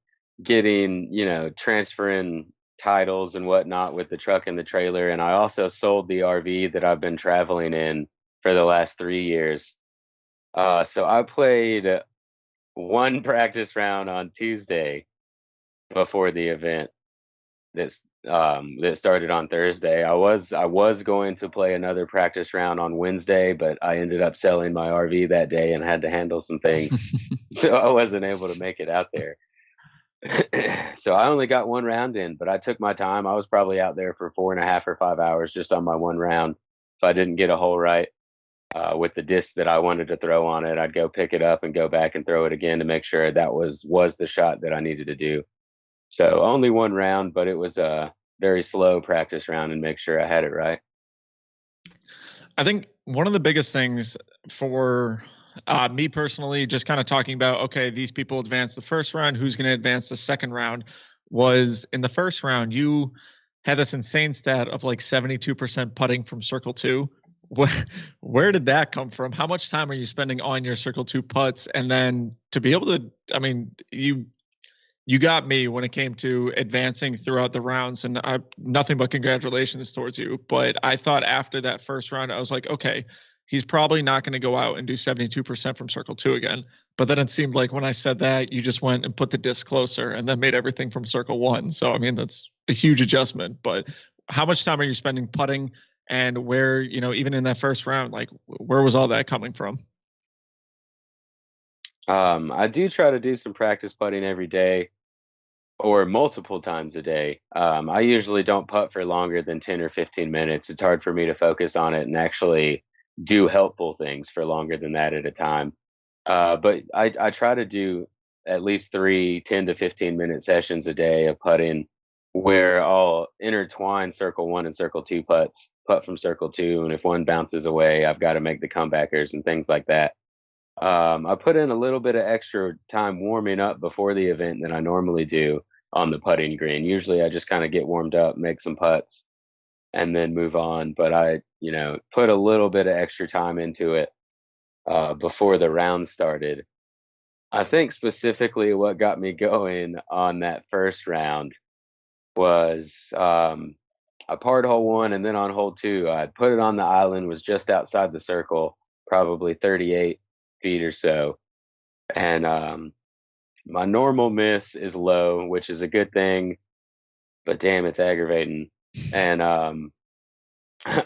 D: getting, transferring titles and whatnot with the truck and the trailer. And I also sold the RV that I've been traveling in for the last 3 years. So I played one practice round on Tuesday before the event that started on Thursday. I was going to play another practice round on Wednesday, but I ended up selling my RV that day and had to handle some things, so I wasn't able to make it out there. So I only got one round in, but I took my time. I was probably out there for 4.5 or 5 hours just on my one round. If I didn't get a hole right with the disc that I wanted to throw on it, I'd go pick it up and go back and throw it again to make sure that was the shot that I needed to do. So only one round, but it was a very slow practice round and make sure I had it right.
B: I think one of the biggest things for me personally, just kind of talking about, okay, these people advanced the first round, who's going to advance the second round, was in the first round, you had this insane stat of like 72% putting from circle two. Where did that come from? How much time are you spending on your circle two putts? And then to be able to, I mean, you got me when it came to advancing throughout the rounds, and nothing but congratulations towards you. But I thought after that first round, I was like, okay, he's probably not going to go out and do 72% from circle two again. But then it seemed like when I said that, you just went and put the disc closer and then made everything from circle one. So, I mean, that's a huge adjustment. But how much time are you spending putting, and where, even in that first round, like where was all that coming from?
D: I do try to do some practice putting every day or multiple times a day. I usually don't putt for longer than 10 or 15 minutes. It's hard for me to focus on it and actually do helpful things for longer than that at a time. But I try to do at least 3 10 to 15 minute sessions a day of putting where I'll intertwine circle one and circle two putts, putt from circle two. And if one bounces away, I've got to make the comebackers and things like that. I put in a little bit of extra time warming up before the event than I normally do on the putting green. Usually I just kind of get warmed up, make some putts, and then move on. But I, put a little bit of extra time into it before the round started. I think specifically what got me going on that first round was I parred hole one, and then on hole two, I put it on the island, was just outside the circle, probably 38 feet or so. And my normal miss is low, which is a good thing, but damn, it's aggravating. And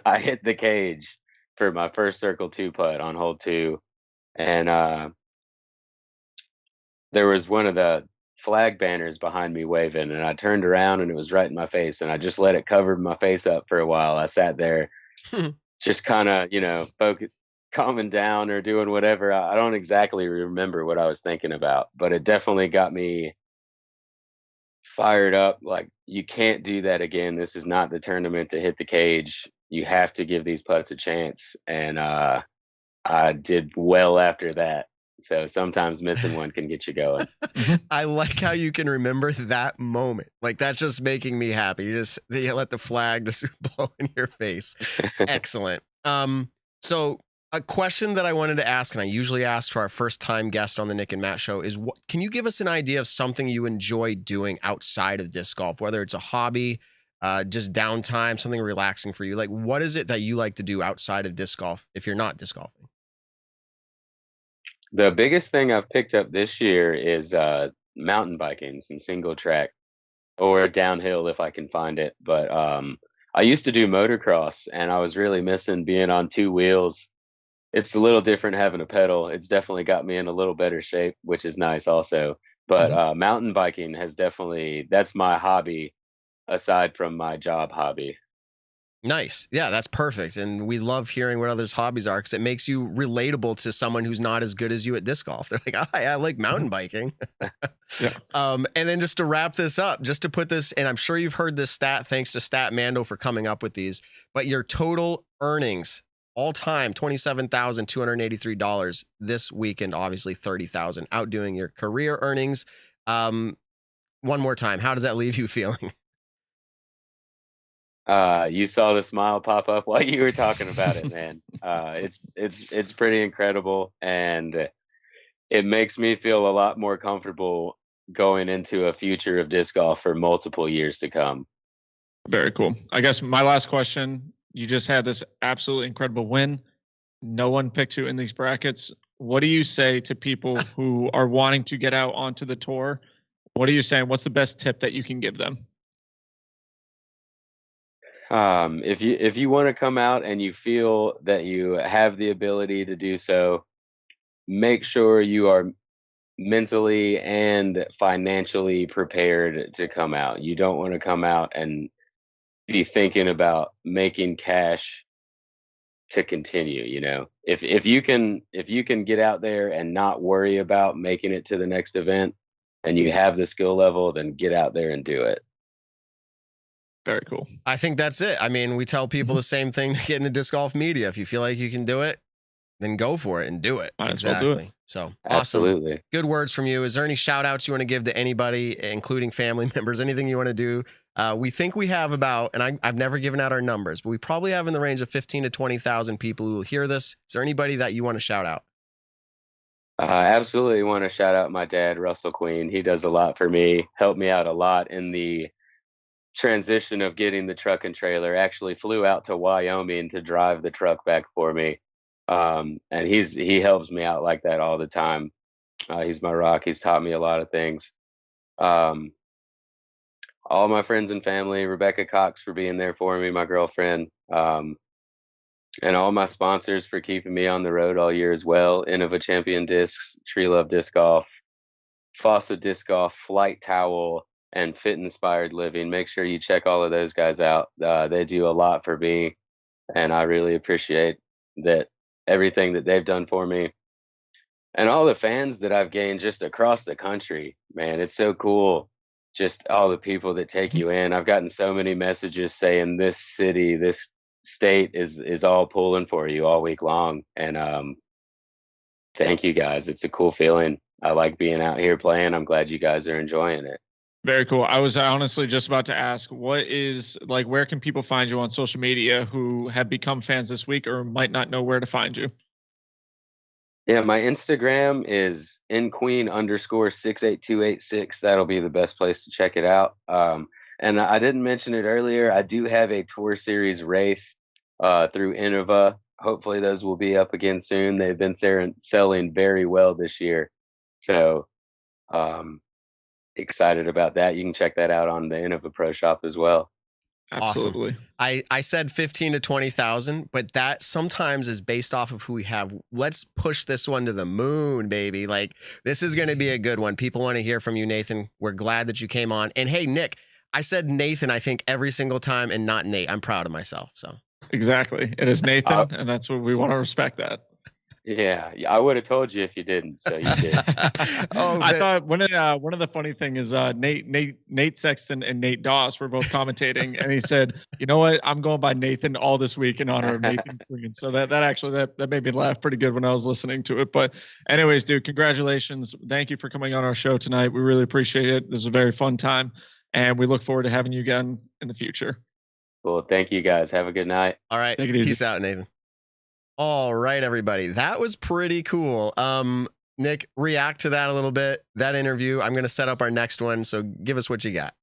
D: I hit the cage for my first circle two putt on hole two. And there was one of the flag banners behind me waving, and I turned around and it was right in my face, and I just let it cover my face up for a while. I sat there just kind of, calming down or doing whatever. I don't exactly remember what I was thinking about, but it definitely got me fired up. Like, you can't do that again. This is not the tournament to hit the cage. You have to give these putts a chance. And I did well after that. So sometimes missing one can get you going.
C: I like how you can remember that moment. Like, that's just making me happy. You let the flag just blow in your face. Excellent. So a question that I wanted to ask, and I usually ask for our first time guest on the Nick and Matt show, is can you give us an idea of something you enjoy doing outside of disc golf, whether it's a hobby, just downtime, something relaxing for you? Like, what is it that you like to do outside of disc golf if you're not disc golfing?
D: The biggest thing I've picked up this year is mountain biking, some single track or downhill if I can find it. But I used to do motocross, and I was really missing being on two wheels. It's a little different having a pedal. It's definitely got me in a little better shape, which is nice also. But mountain biking that's my hobby aside from my job hobby.
C: Nice. Yeah, that's perfect. And we love hearing what others' hobbies are because it makes you relatable to someone who's not as good as you at disc golf. They're like, I like mountain biking.
B: Yeah.
C: And then just to wrap this up, just to put this, and I'm sure you've heard this stat, thanks to Stat Mando for coming up with these, but your total earnings all time, $27,283 this weekend, obviously $30,000, outdoing your career earnings. One more time, how does that leave you feeling?
D: You saw the smile pop up while you were talking about it, man. It's pretty incredible, and it makes me feel a lot more comfortable going into a future of disc golf for multiple years to come.
B: Very cool. I guess my last question, you just had this absolutely incredible win. No one picked you in these brackets. What do you say to people who are wanting to get out onto the tour? What are you saying? What's the best tip that you can give them?
D: If you want to come out and you feel that you have the ability to do so, make sure you are mentally and financially prepared to come out. You don't want to come out and be thinking about making cash to continue. You know, if you can get out there and not worry about making it to the next event, and you have the skill level, then get out there and do it.
B: Very cool.
C: I think that's it. I mean, we tell people the same thing to get into disc golf media. If you feel like you can do it, then go for it and do it.
B: Exactly.
C: Well do it. So awesome.
D: Absolutely.
C: Good words from you. Is there any shout outs you want to give to anybody, including family members, anything you want to do? We think we have about, and I've never given out our numbers, but we probably have in the range of 15 to 20,000 people who will hear this. Is there anybody that you want to shout out?
D: I absolutely want to shout out my dad, Russell Queen. He does a lot for me, helped me out a lot in the transition of getting the truck and trailer. Actually flew out to Wyoming to drive the truck back for me. And he helps me out like that all the time. He's my rock. He's taught me a lot of things. All my friends and family, Rebecca Cox for being there for me, my girlfriend, and all my sponsors for keeping me on the road all year as well. Innova Champion Discs, Tree Love Disc Golf, Fossa Disc Golf, Flight Towel, and Fit Inspired Living. Make sure you check all of those guys out. They do a lot for me, and I really appreciate that, everything that they've done for me. And all the fans that I've gained just across the country, man, it's so cool. Just all the people that take you in. I've gotten so many messages saying this city, this state is all pulling for you all week long. And thank you guys. It's a cool feeling. I like being out here playing. I'm glad you guys are enjoying it.
B: Very cool. I was honestly just about to ask, where can people find you on social media who have become fans this week or might not know where to find you?
D: Yeah, my Instagram is nqueen_68286. That'll be the best place to check it out. And I didn't mention it earlier. I do have a Tour Series Wraith through Innova. Hopefully those will be up again soon. They've been selling very well this year. So excited about that. You can check that out on the Innova Pro Shop as well.
B: Absolutely.
C: Awesome. I said 15 to 20,000, but that sometimes is based off of who we have. Let's push this one to the moon, baby. Like, this is going to be a good one. People want to hear from you, Nathan. We're glad that you came on. And hey, Nick, I said Nathan, I think, every single time and not Nate. I'm proud of myself. So
B: exactly. It is Nathan, and that's what we want to respect that.
D: Yeah, I would have told you if you didn't, so you did.
B: I thought one of the funny thing is Nate Sexton and Nate Doss were both commentating, and he said, "You know what? I'm going by Nathan all this week in honor of Nathan Queen." So that actually made me laugh pretty good when I was listening to it. But anyways, dude, congratulations! Thank you for coming on our show tonight. We really appreciate it. This was a very fun time, and we look forward to having you again in the future.
D: Cool. Thank you guys. Have a good night.
C: All right.
B: Take it easy.
C: Peace out, Nathan. All right, everybody. That was pretty cool. Nick, react to that a little bit. That interview. I'm going to set up our next one. So give us what you got.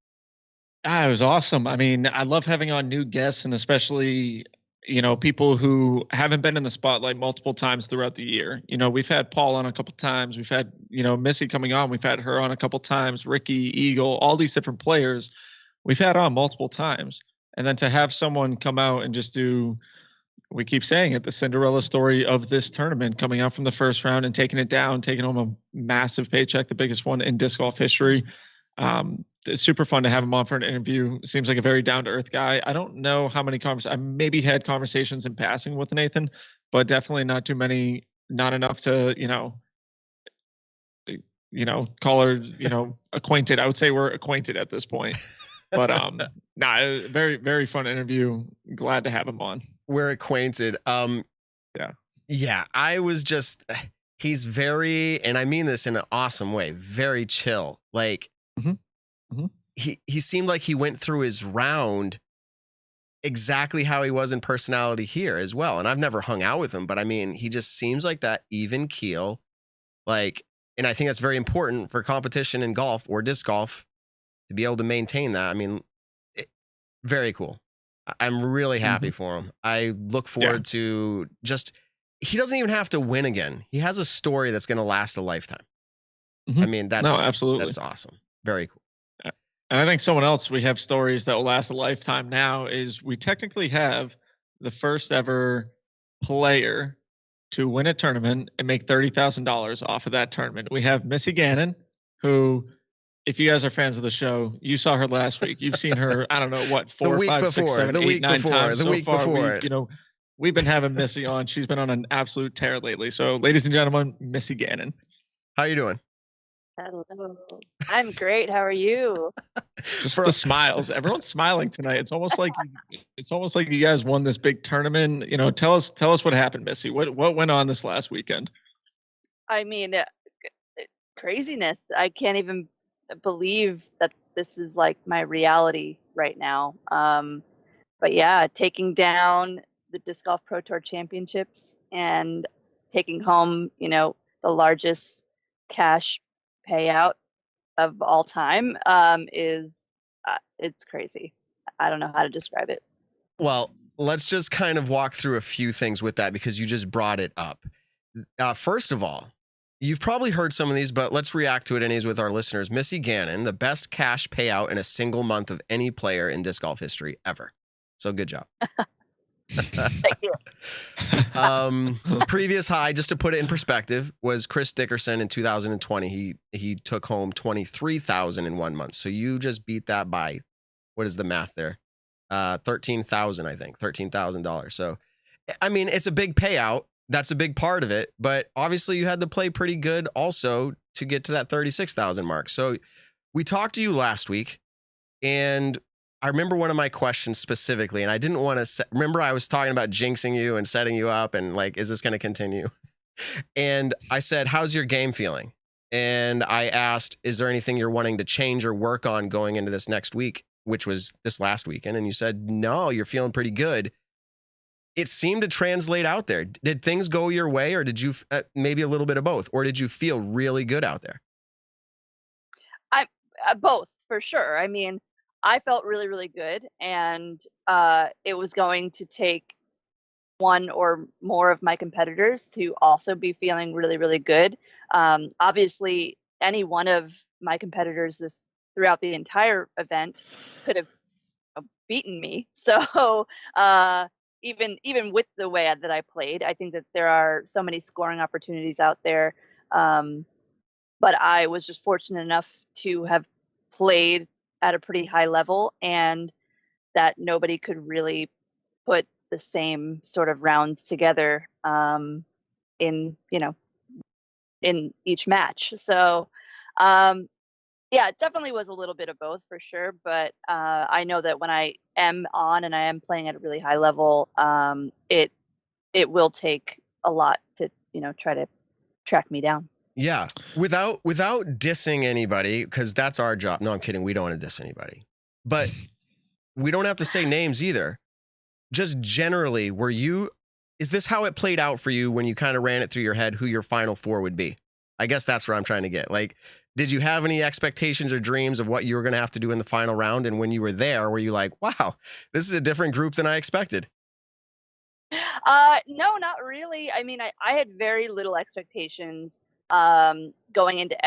B: It was awesome. I mean, I love having on new guests, and especially, people who haven't been in the spotlight multiple times throughout the year. We've had Paul on a couple times. We've had, Missy coming on. We've had her on a couple times. Ricky, Eagle, all these different players we've had on multiple times. And then to have someone come out and just do, we keep saying it, the Cinderella story of this tournament, coming out from the first round and taking it down, taking home a massive paycheck, the biggest one in disc golf history. It's super fun to have him on for an interview. Seems like a very down-to-earth guy. I don't know how many I maybe had conversations in passing with Nathan, but definitely not too many, not enough to, call her, acquainted. I would say we're acquainted at this point. But very, very fun interview. Glad to have him on.
C: We're acquainted. Yeah. I was just, he's very, and I mean this in an awesome way, very chill. Like, he seemed like he went through his round exactly how he was in personality here as well. And I've never hung out with him, but I mean, he just seems like that even keel. Like, and I think that's very important for competition in golf or disc golf to be able to maintain that. I mean, very cool. I'm really happy for him. I look forward to he doesn't even have to win again. He has a story that's going to last a lifetime. I mean, absolutely. That's awesome. Very cool.
B: And I think someone else, we have stories that will last a lifetime now, is we technically have the first ever player to win a tournament and make $30,000 off of that tournament. We have Missy Gannon, who, if you guys are fans of the show, you saw her last week. You've seen her, I don't know what, 4, 5, 6, 7, 8, 9 times so far. We've been having Missy on. She's been on an absolute tear lately. So, ladies and gentlemen, Missy Gannon.
C: How you doing?
E: Hello. I'm great. How are you?
B: Just the smiles. Everyone's smiling tonight. It's almost like you guys won this big tournament. Tell us what happened, Missy. What went on this last weekend?
E: I mean, craziness. I can't even believe that this is like my reality right now. But yeah, taking down the Disc Golf Pro Tour Championships and taking home, the largest cash payout of all time is it's crazy. I don't know how to describe it.
C: Well, let's just kind of walk through a few things with that because you just brought it up. First of all, you've probably heard some of these, but let's react to it anyways with our listeners. Missy Gannon, the best cash payout in a single month of any player in disc golf history ever. So good job.
E: Thank you.
C: Previous high, just to put it in perspective, was Chris Dickerson in 2020. He took home $23,000 in 1 month. So you just beat that by, what is the math there? $13,000, I think, $13,000. So, I mean, it's a big payout. That's a big part of it. But obviously, you had to play pretty good also to get to that 36,000 mark. So we talked to you last week, and I remember one of my questions specifically, and I didn't want to remember I was talking about jinxing you and setting you up and like, is this going to continue? And I said, how's your game feeling? And I asked, is there anything you're wanting to change or work on going into this next week, which was this last weekend? And you said, no, you're feeling pretty good. It seemed to translate out there. Did things go your way, or did you maybe a little bit of both, or did you feel really good out there?
E: Both, for sure. I mean, I felt really, really good, and it was going to take one or more of my competitors to also be feeling really, really good. Obviously, any one of my competitors throughout the entire event could have beaten me. So even with the way that I played, I think that there are so many scoring opportunities out there. But I was just fortunate enough to have played at a pretty high level, and that nobody could really put the same sort of rounds together in each match. So yeah, it definitely was a little bit of both for sure. But I know that when I am on and I am playing at a really high level, it will take a lot to try to track me down.
C: Yeah, without dissing anybody, because that's our job. No, I'm kidding. We don't want to diss anybody, but we don't have to say names either. Just generally, were you is this how it played out for you when you kind of ran it through your head who your final four would be? I guess that's where I'm trying to get. Like, did you have any expectations or dreams of what you were going to have to do in the final round? And when you were there, were you like, wow, this is a different group than I expected?
E: No, not really. I mean, I had very little expectations going into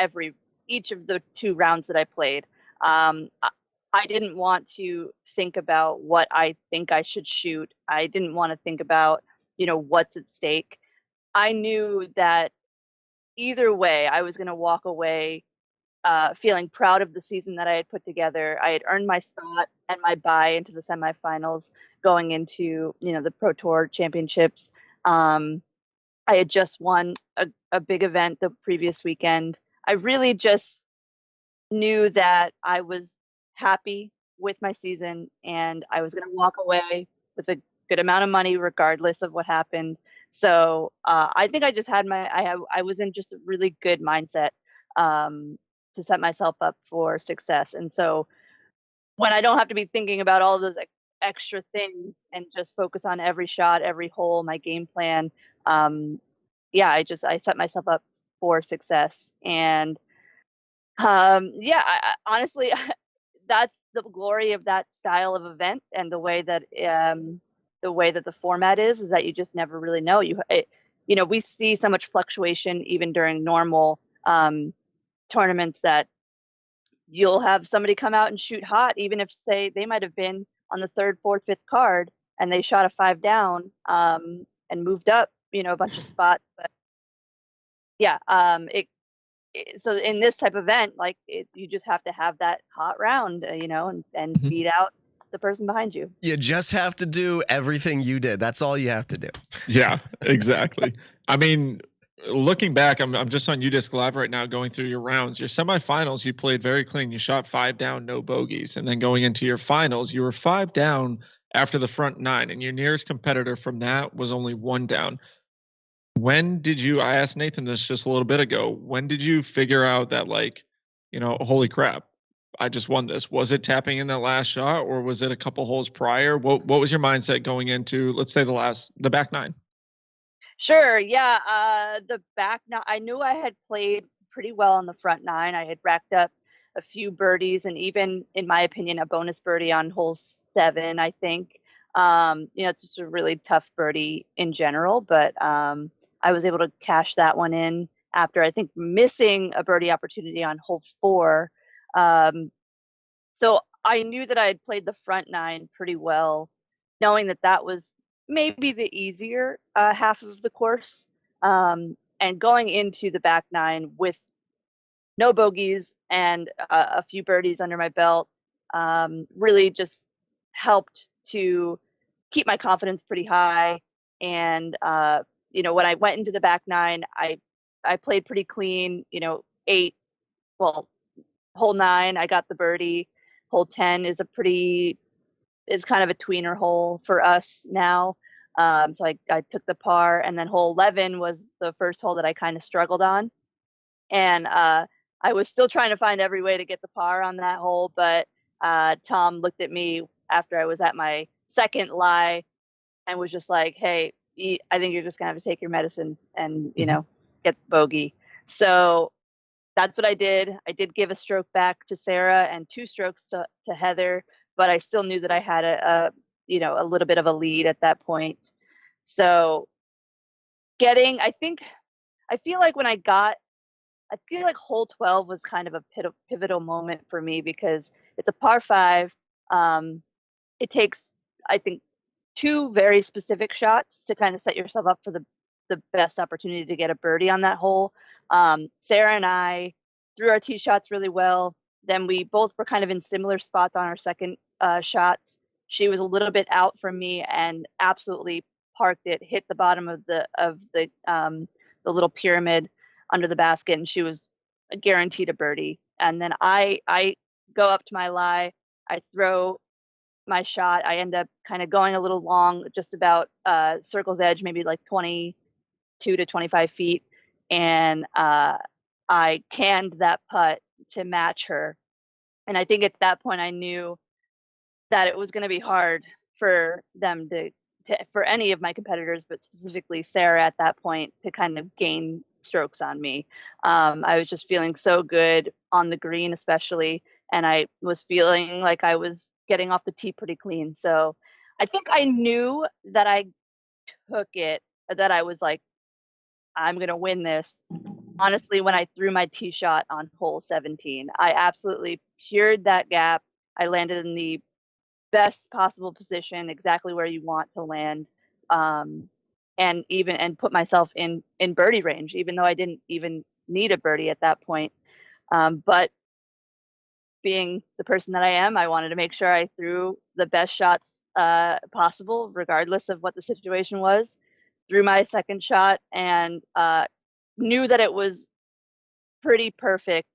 E: each of the 2 rounds that I played. I didn't want to think about what I think I should shoot. I didn't want to think about, what's at stake. I knew that either way, I was going to walk away feeling proud of the season that I had put together. I had earned my spot and my bye into the semifinals going into, the Pro Tour Championships. I had just won a big event the previous weekend. I really just knew that I was happy with my season and I was going to walk away with a good amount of money regardless of what happened. So I think I just had I was in just a really good mindset to set myself up for success. And so when I don't have to be thinking about all those extra things and just focus on every shot, every hole, my game plan, I set myself up for success. And honestly, that's the glory of that style of event and the way that the format is that you just never really know. We see so much fluctuation even during normal tournaments that you'll have somebody come out and shoot hot, even if, say, they might have been on the 3rd, 4th, 5th card and they shot a 5 down and moved up, a bunch of spots. But yeah, so in this type of event, you just have to have that hot round, and beat out the person behind you.
C: You just have to do everything you did. That's all you have to do.
B: Yeah, exactly. I mean, looking back, I'm just on UDisc Live right now going through your rounds. Your semifinals, you played very clean. You shot 5 down, no bogeys. And then going into your finals, you were 5 down after the front 9. And your nearest competitor from that was only 1 down. When did you, I asked Nathan this just a little bit ago, when did you figure out that, holy crap, I just won this? Was it tapping in that last shot or was it a couple holes prior? What was your mindset going into, let's say, the back 9?
E: Sure. Yeah. The back 9, I knew I had played pretty well on the front 9. I had racked up a few birdies and even, in my opinion, a bonus birdie on hole 7, I think. It's just a really tough birdie in general, but I was able to cash that one in after, I think, missing a birdie opportunity on hole 4. So I knew that I had played the front 9 pretty well, knowing that was maybe the easier half of the course. And going into the back 9 with no bogeys and a few birdies under my belt really just helped to keep my confidence pretty high. And when I went into the back 9, I played pretty clean. Hole 9 I got the birdie. Hole 10 is it's kind of a tweener hole for us now. So I took the par, and then hole 11 was the first hole that I kind of struggled on. And I was still trying to find every way to get the par on that hole, but Tom looked at me after I was at my second lie and was just like, hey, I think you're just going to have to take your medicine and, get the bogey. So that's what I did. I did give a stroke back to Sarah and 2 strokes to Heather, but I still knew that I had a little bit of a lead at that point. So I feel like hole 12 was kind of a pivotal moment for me because it's a par 5. It takes, I think, 2 very specific shots to kind of set yourself up for the best opportunity to get a birdie on that hole. Sarah and I threw our tee shots really well. Then we both were kind of in similar spots on our second shots. She was a little bit out from me and absolutely parked it, hit the bottom of the little pyramid under the basket, and she was guaranteed a birdie. And then I go up to my lie, I throw my shot, I end up kind of going a little long, just about circle's edge, maybe like 22 to 25 feet, and I canned that putt to match her. And I think at that point I knew that it was going to be hard for them to for any of my competitors, but specifically Sarah at that point, to kind of gain strokes on me. I was just feeling so good on the green, especially, and I was feeling like I was getting off the tee pretty clean. So I think I knew that I took it, that I was like, I'm going to win this. Honestly, when I threw my tee shot on hole 17, I absolutely cured that gap. I landed in the best possible position, exactly where you want to land, and put myself in birdie range, even though I didn't even need a birdie at that point. But being the person that I am, I wanted to make sure I threw the best shots possible, regardless of what the situation was. Threw my second shot and knew that it was pretty perfect,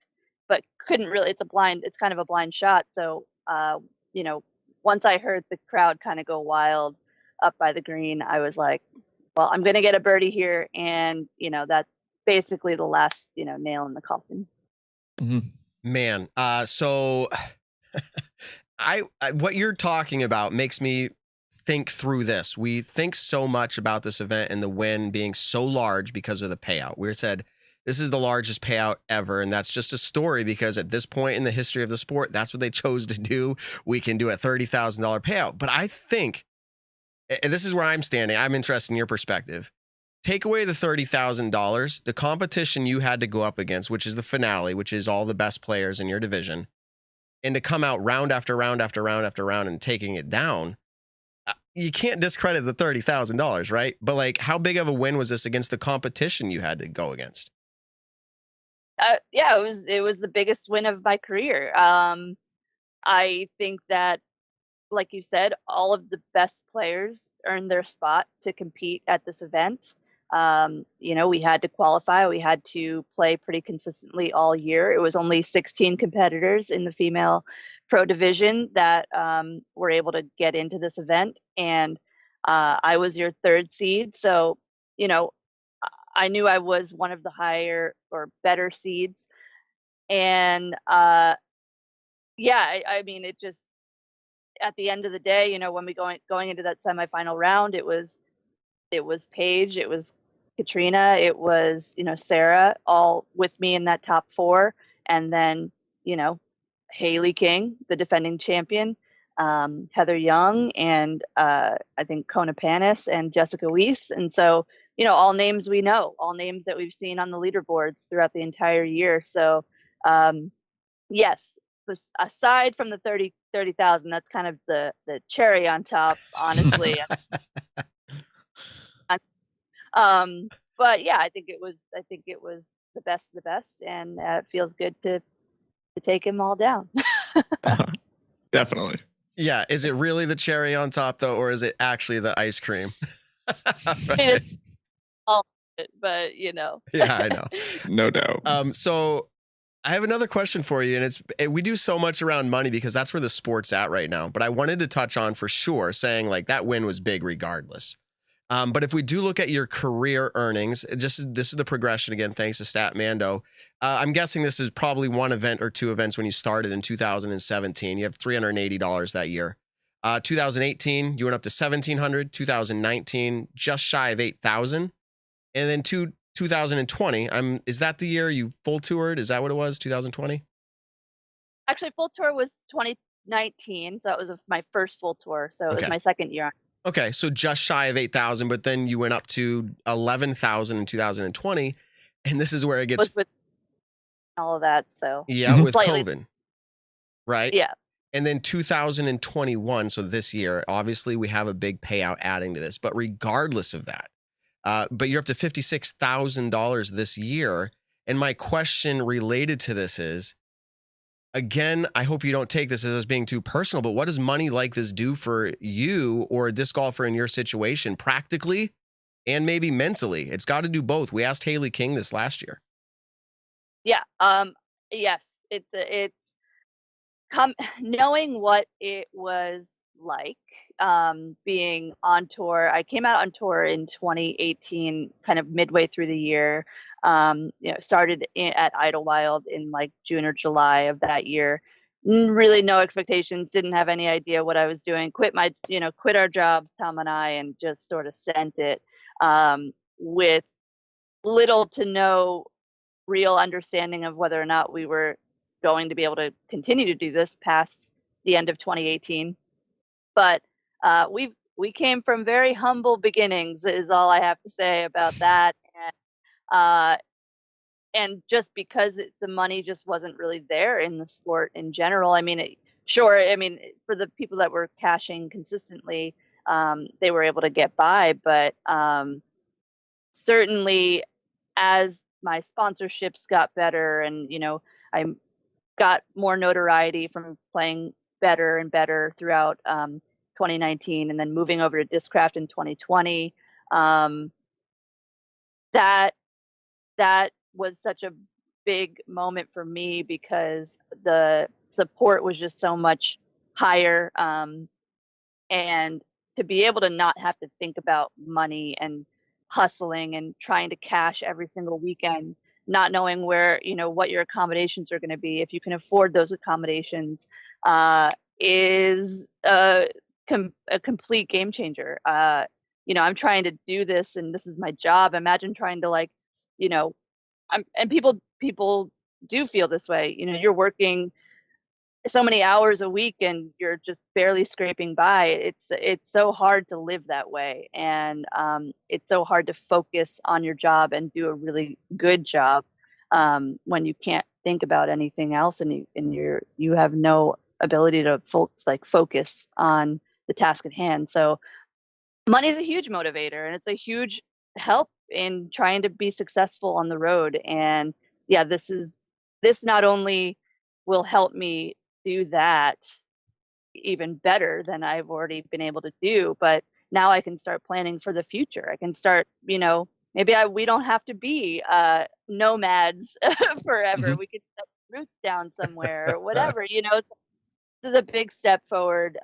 E: but couldn't really. It's kind of a blind shot. So once I heard the crowd kind of go wild up by the green, I was like, well, I'm going to get a birdie here. And, that's basically the last, nail in the coffin.
B: Mm-hmm.
C: Man. So what you're talking about makes me think through this. We think so much about this event and the win being so large because of the payout. We said, this is the largest payout ever. And that's just a story because at this point in the history of the sport, that's what they chose to do. We can do a $30,000 payout. But I think, and this is where I'm standing, I'm interested in your perspective. Take away the $30,000, the competition you had to go up against, which is the finale, which is all the best players in your division, and to come out round after round after round after round and taking it down, you can't discredit the $30,000, right? But like, how big of a win was this against the competition you had to go against?
E: Yeah, it was the biggest win of my career. I think that, like you said, all of the best players earned their spot to compete at this event. We had to qualify. We had to play pretty consistently all year. It was only 16 competitors in the female pro division that were able to get into this event. And I was your third seed. So, I knew I was one of the higher or better seeds. And I mean, it just, at the end of the day, when we going into that semifinal round, it was Paige, it was Katrina, it was, Sarah, all with me in that top four. And then, Haley King, the defending champion, Heather Young, and I think Kona Panis and Jessica Weiss. And so, all names we know, all names that we've seen on the leaderboards throughout the entire year. So, yes, aside from the 30,000, that's kind of the cherry on top, honestly. But yeah, I think it was the best of the best, and it feels good to take them all down.
B: Definitely.
C: Yeah. Is it really the cherry on top though, or is it actually the ice cream?
E: Right. All of it, but
C: Yeah, I know.
B: No doubt.
C: So I have another question for you, and we do so much around money because that's where the sport's at right now. But I wanted to touch on for sure, saying like that win was big regardless. But if we do look at your career earnings, this is the progression again, thanks to Statmando. I'm guessing this is probably one event or two events when you started in 2017. You have $380 that year. 2018, you went up to $1,700. 2019, just shy of $8,000. And then 2020, is that the year you full toured? Is that what it was? 2020?
E: Actually, full tour was 2019, so that was my first full tour. So it was my second year.
C: Okay, so just shy of 8,000, but then you went up to 11,000 in 2020, and this is where it gets
E: with all of that. So
C: yeah, with COVID, right?
E: Yeah.
C: And then 2021, so this year, obviously we have a big payout adding to this, but regardless of that, but you're up to $56,000 this year. And my question related to this is, again, I hope you don't take this as being too personal, but what does money like this do for you or a disc golfer in your situation, practically and maybe mentally? It's got to do both. We asked Haley King this last year.
E: Yeah. Yes. It's knowing what it was like, being on tour. I came out on tour in 2018, kind of midway through the year. Started at Idlewild in like June or July of that year. really no expectations, didn't have any idea what I was doing, quit our jobs, Tom and I, and just sort of sent it with little to no real understanding of whether or not we were going to be able to continue to do this past the end of 2018. But we came from very humble beginnings, is all I have to say about that. And just because the money just wasn't really there in the sport in general. I mean, for the people that were cashing consistently, they were able to get by. But certainly as my sponsorships got better and, I got more notoriety from playing better and better throughout 2019 and then moving over to Discraft in 2020, that was such a big moment for me because the support was just so much higher. And to be able to not have to think about money and hustling and trying to cash every single weekend, not knowing where, what your accommodations are going to be, if you can afford those accommodations, is a complete game changer. I'm trying to do this and this is my job. Imagine trying to and people do feel this way. You're working so many hours a week and you're just barely scraping by. It's so hard to live that way, and it's so hard to focus on your job and do a really good job when you can't think about anything else and you have no ability to focus on the task at hand. So money is a huge motivator and it's a huge help in trying to be successful on the road. And yeah, this not only will help me do that even better than I've already been able to do, but now I can start planning for the future. I can start, maybe we don't have to be nomads forever.
B: Mm-hmm.
E: We could set roots down somewhere or whatever. This is a big step forward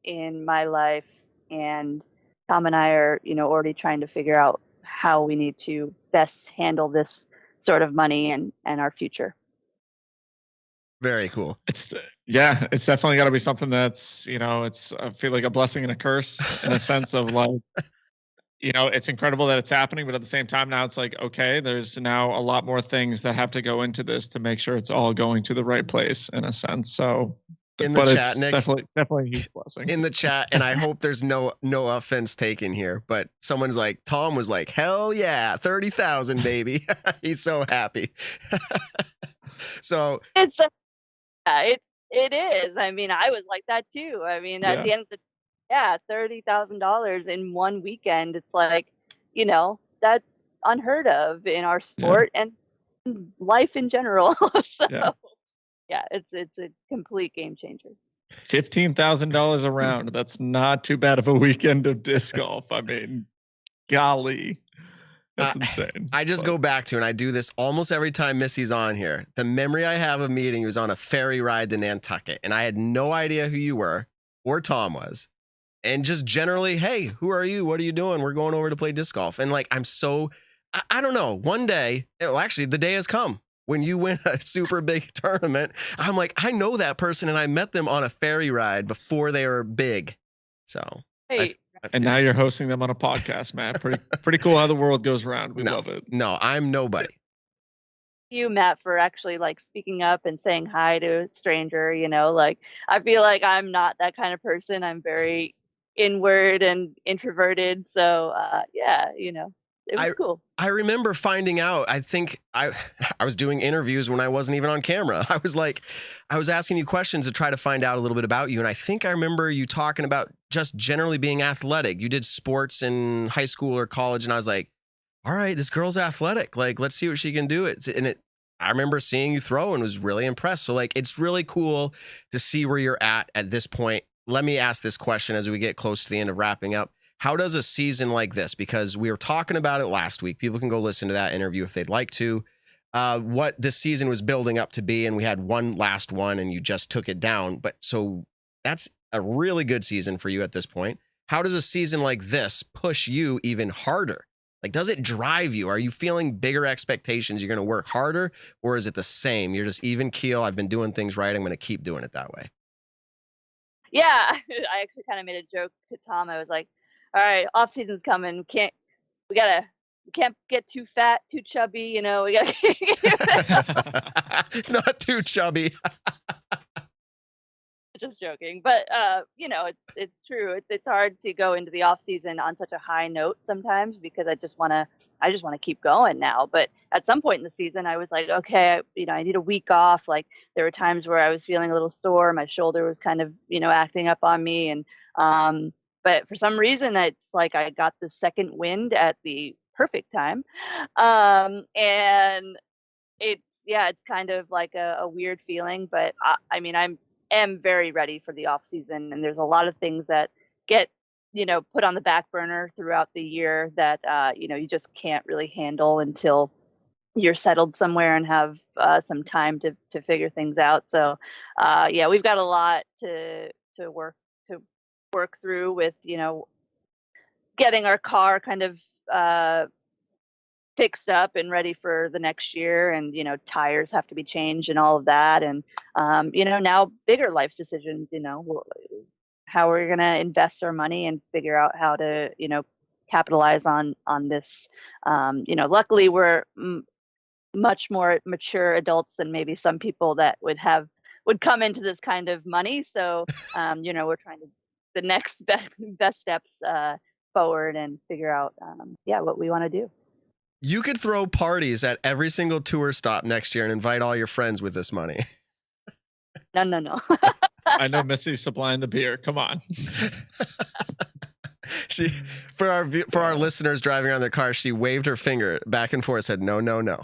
E: in my life, and Tom and I are, already trying to figure out how we need to best handle this sort of money and our future.
C: Very cool.
B: It's definitely got to be something that's, it's I feel like a blessing and a curse in a sense of it's incredible that it's happening, but at the same time now it's like, okay, there's now a lot more things that have to go into this to make sure it's all going to the right place in a sense. So
C: in the chat, Nick,
B: definitely a huge blessing
C: in the chat. And I hope there's no offense taken here, but someone's like, Tom was like, hell yeah, 30,000 baby. He's so happy. So
E: it is. I mean, I was like that too. I mean, at the end of the $30,000 in one weekend. It's like, that's unheard of in our sport and life in general. So it's a complete game changer.
B: $15,000 a round. That's not too bad of a weekend of disc golf. I mean, golly. That's insane.
C: I just go back to, and I do this almost every time Missy's on here. The memory I have of meeting you was on a ferry ride to Nantucket, and I had no idea who you were or Tom was. And just generally, hey, who are you? What are you doing? We're going over to play disc golf. And I'm so, I don't know, one day, actually the day has come when you win a super big tournament. I'm like, I know that person and I met them on a ferry ride before they were big. So.
E: Hey.
B: And now you're hosting them on a podcast, Matt. Pretty cool how the world goes around. We love it.
C: No, I'm nobody.
E: You, Matt, for actually speaking up and saying hi to a stranger, I feel like I'm not that kind of person. I'm very inward and introverted. So it was cool.
C: I remember finding out, I think I was doing interviews when I wasn't even on camera. I was asking you questions to try to find out a little bit about you. And I think I remember you talking about just generally being athletic. You did sports in high school or college. And I was like, all right, this girl's athletic. Let's see what she can do. I remember seeing you throw and was really impressed. So it's really cool to see where you're at this point. Let me ask this question as we get close to the end of wrapping up. How does a season like this, because we were talking about it last week, people can go listen to that interview if they'd like to, what this season was building up to be, and we had one last one and you just took it down. But so that's a really good season for you at this point. How does a season like this push you even harder? Like, does it drive you? Are you feeling bigger expectations? You're going to work harder, or is it the same? You're just even keel. I've been doing things right. I'm going to keep doing it that way.
E: Yeah, I actually kind of made a joke to Tom. I was like, all right, off season's coming. We can't get too fat, too chubby, you know, we gotta
C: not too chubby.
E: Just joking. But you know, it's true. It's hard to go into the off season on such a high note sometimes, because I just wanna keep going now. But at some point in the season I was like, okay, I need a week off. Like, there were times where I was feeling a little sore, my shoulder was kind of, acting up on me, and but for some reason it's like I got the second wind at the perfect time. And it's kind of like a weird feeling, but I mean, am very ready for the off season, and there's a lot of things that get put on the back burner throughout the year that you just can't really handle until you're settled somewhere and have some time to figure things out. So we've got a lot to work through with getting our car kind of fixed up and ready for the next year, and tires have to be changed and all of that, and now bigger life decisions, how we're going to invest our money and figure out how to capitalize on this. Luckily we're much more mature adults than maybe some people that would come into this kind of money, so we're trying to the next best steps forward and figure out what we want to do.
C: You could throw parties at every single tour stop next year and invite all your friends with this money.
E: No.
B: I know Missy's supplying the beer. Come on.
C: She, for our listeners driving around their car, she waved her finger back and forth, said no.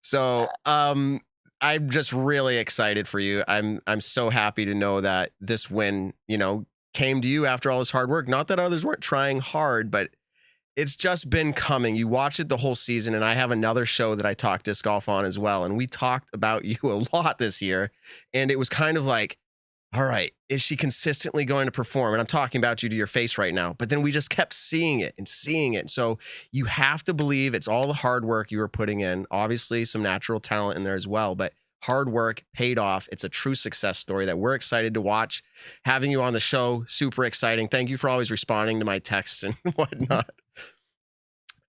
C: So I'm just really excited for you. I'm so happy to know that this win, came to you after all this hard work. Not that others weren't trying hard, but it's just been coming. You watch it the whole season, and I have another show that I talk disc golf on as well. And we talked about you a lot this year, and it was kind of like, all right, is she consistently going to perform? And I'm talking about you to your face right now, but then we just kept seeing it and seeing it. So you have to believe it's all the hard work you were putting in. Obviously some natural talent in there as well, but hard work paid off. It's a true success story that we're excited to watch. Having you on the show, super exciting. Thank you for always responding to my texts and whatnot.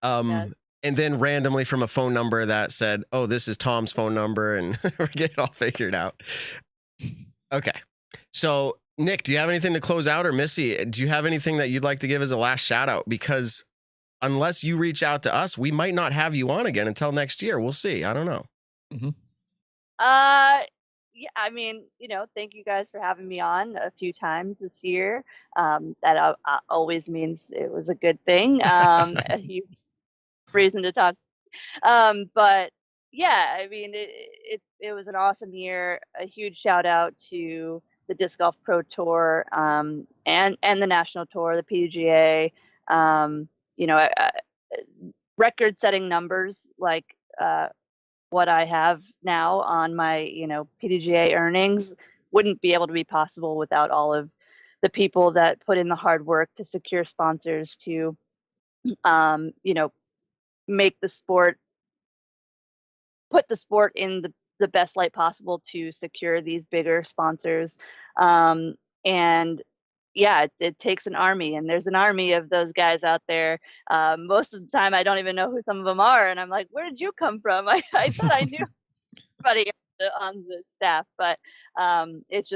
C: Yes. And then randomly from a phone number that said, oh, this is Tom's phone number, and we get it all figured out. Okay. So Nick, do you have anything to close out, or Missy, do you have anything that you'd like to give as a last shout out? Because unless you reach out to us, we might not have you on again until next year. We'll see. I don't know.
B: Mm-hmm.
E: Yeah, I mean, thank you guys for having me on a few times this year. That always means it was a good thing. A huge reason to talk. But yeah, I mean, it was an awesome year. A huge shout out to the Disc Golf Pro Tour, and the National Tour, the PGA. Record-setting numbers like what I have now on my PDGA earnings wouldn't be able to be possible without all of the people that put in the hard work to secure sponsors, to make the sport, put the sport in the best light possible to secure these bigger sponsors. And yeah, it takes an army, and there's an army of those guys out there. Most of the time I don't even know who some of them are, and I'm like, where did you come from? I thought I knew everybody on the staff, but it's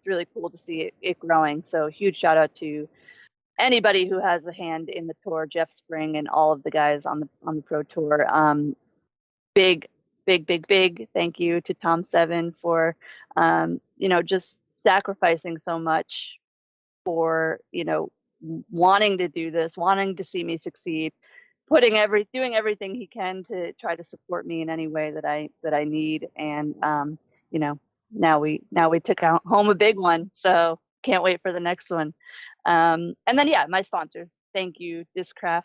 E: really cool to see it growing. So huge shout out to anybody who has a hand in the tour, Jeff Spring and all of the guys on the Pro Tour. Big thank you to Tom Seven for just sacrificing so much for wanting to do this, wanting to see me succeed, doing everything he can to try to support me in any way that I need. And now we took home a big one, so can't wait for the next one. And then my sponsors, thank you Discraft,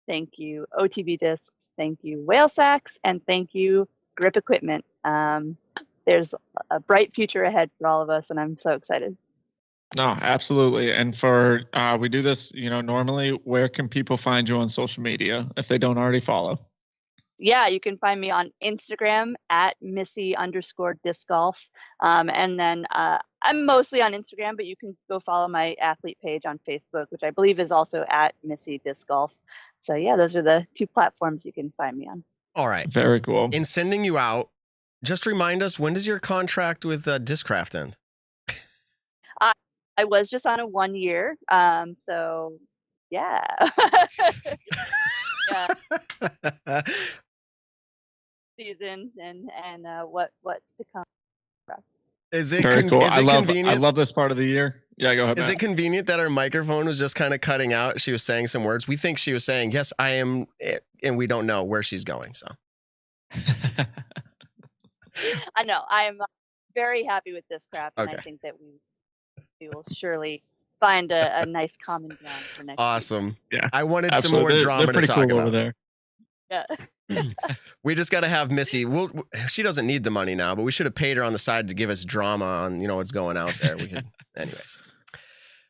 E: thank you OTB Discs, thank you Whale Sacks, and thank you Grip Equipment. There's a bright future ahead for all of us, and I'm so excited.
B: No, absolutely. And for we do this, normally. Where can people find you on social media if they don't already follow?
E: Yeah, you can find me on Instagram at Missy_disc golf. And then I'm mostly on Instagram, but you can go follow my athlete page on Facebook, which I believe is also at Missy Disc Golf. So yeah, those are the 2 platforms you can find me on.
C: All right.
B: Very cool.
C: In sending you out, just remind us, when does your contract with Discraft end?
E: I was just on a 1 year. So yeah. Yeah. Season and what to come.
C: Is it
B: very cool?
C: Convenient?
B: I love this part of the year. Yeah, go ahead.
C: Is it convenient that our microphone was just kind of cutting out? She was saying some words. We think she was saying, "Yes, I am," and we don't know where she's going. So
E: I know I am very happy with this craft, and
C: Okay.
E: I think that we will surely find a nice common ground for next.
C: awesome.
E: Week.
B: Yeah,
C: I wanted
B: absolutely.
C: some more drama
B: They're
C: to talk
B: cool
C: about.
B: over there.
E: Yeah.
C: We just got to have Missy. She doesn't need the money now, but we should have paid her on the side to give us drama on what's going out there. We could, anyways.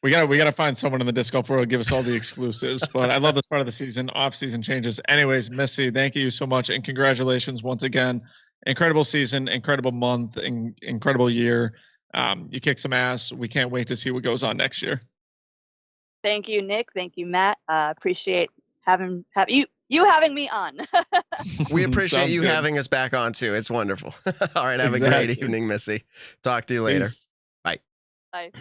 B: We gotta find someone in the disc golf world to give us all the exclusives. But I love this part of the season. Off-season changes. Anyways, Missy, thank you so much, and congratulations once again. Incredible season, incredible month, incredible year. You kicked some ass. We can't wait to see what goes on next year.
E: Thank you, Nick. Thank you, Matt. Appreciate having me on.
C: We appreciate
B: Sounds
C: you
B: good.
C: having us back on too. It's wonderful. All right, have a
B: Exactly.
C: great evening, Missy. Talk to you later.
B: Peace.
C: Bye.
E: Bye.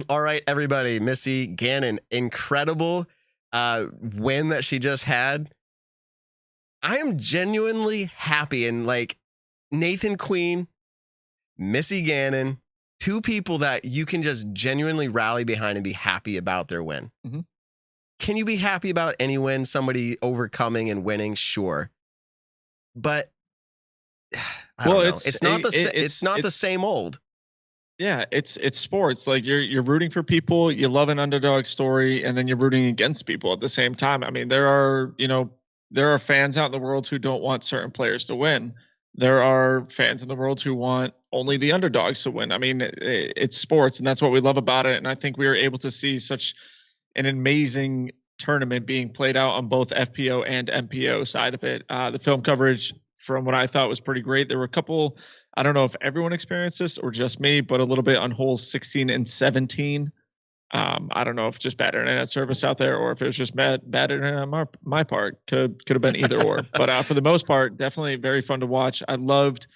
C: All right, everybody. Missy Gannon, incredible win that she just had. I am genuinely happy, and like Nathan Queen, Missy Gannon, 2 people that you can just genuinely rally behind and be happy about their win.
B: Mm-hmm.
C: Can you be happy about any win? Somebody overcoming and winning, sure, but I don't know. It's not the same old.
B: Yeah, it's sports. Like you're rooting for people, you love an underdog story, and then you're rooting against people at the same time. I mean, there are fans out in the world who don't want certain players to win. There are fans in the world who want only the underdogs to win. I mean, it's sports, and that's what we love about it. And I think we were able to see such an amazing tournament being played out on both FPO and MPO side of it. The film coverage, from what I thought, was pretty great. There were a couple, I don't know if everyone experienced this or just me, but a little bit on holes 16 and 17. I don't know if just bad internet service out there or if it was just bad internet on my part. Could have been either or. But for the most part, definitely very fun to watch. I loved,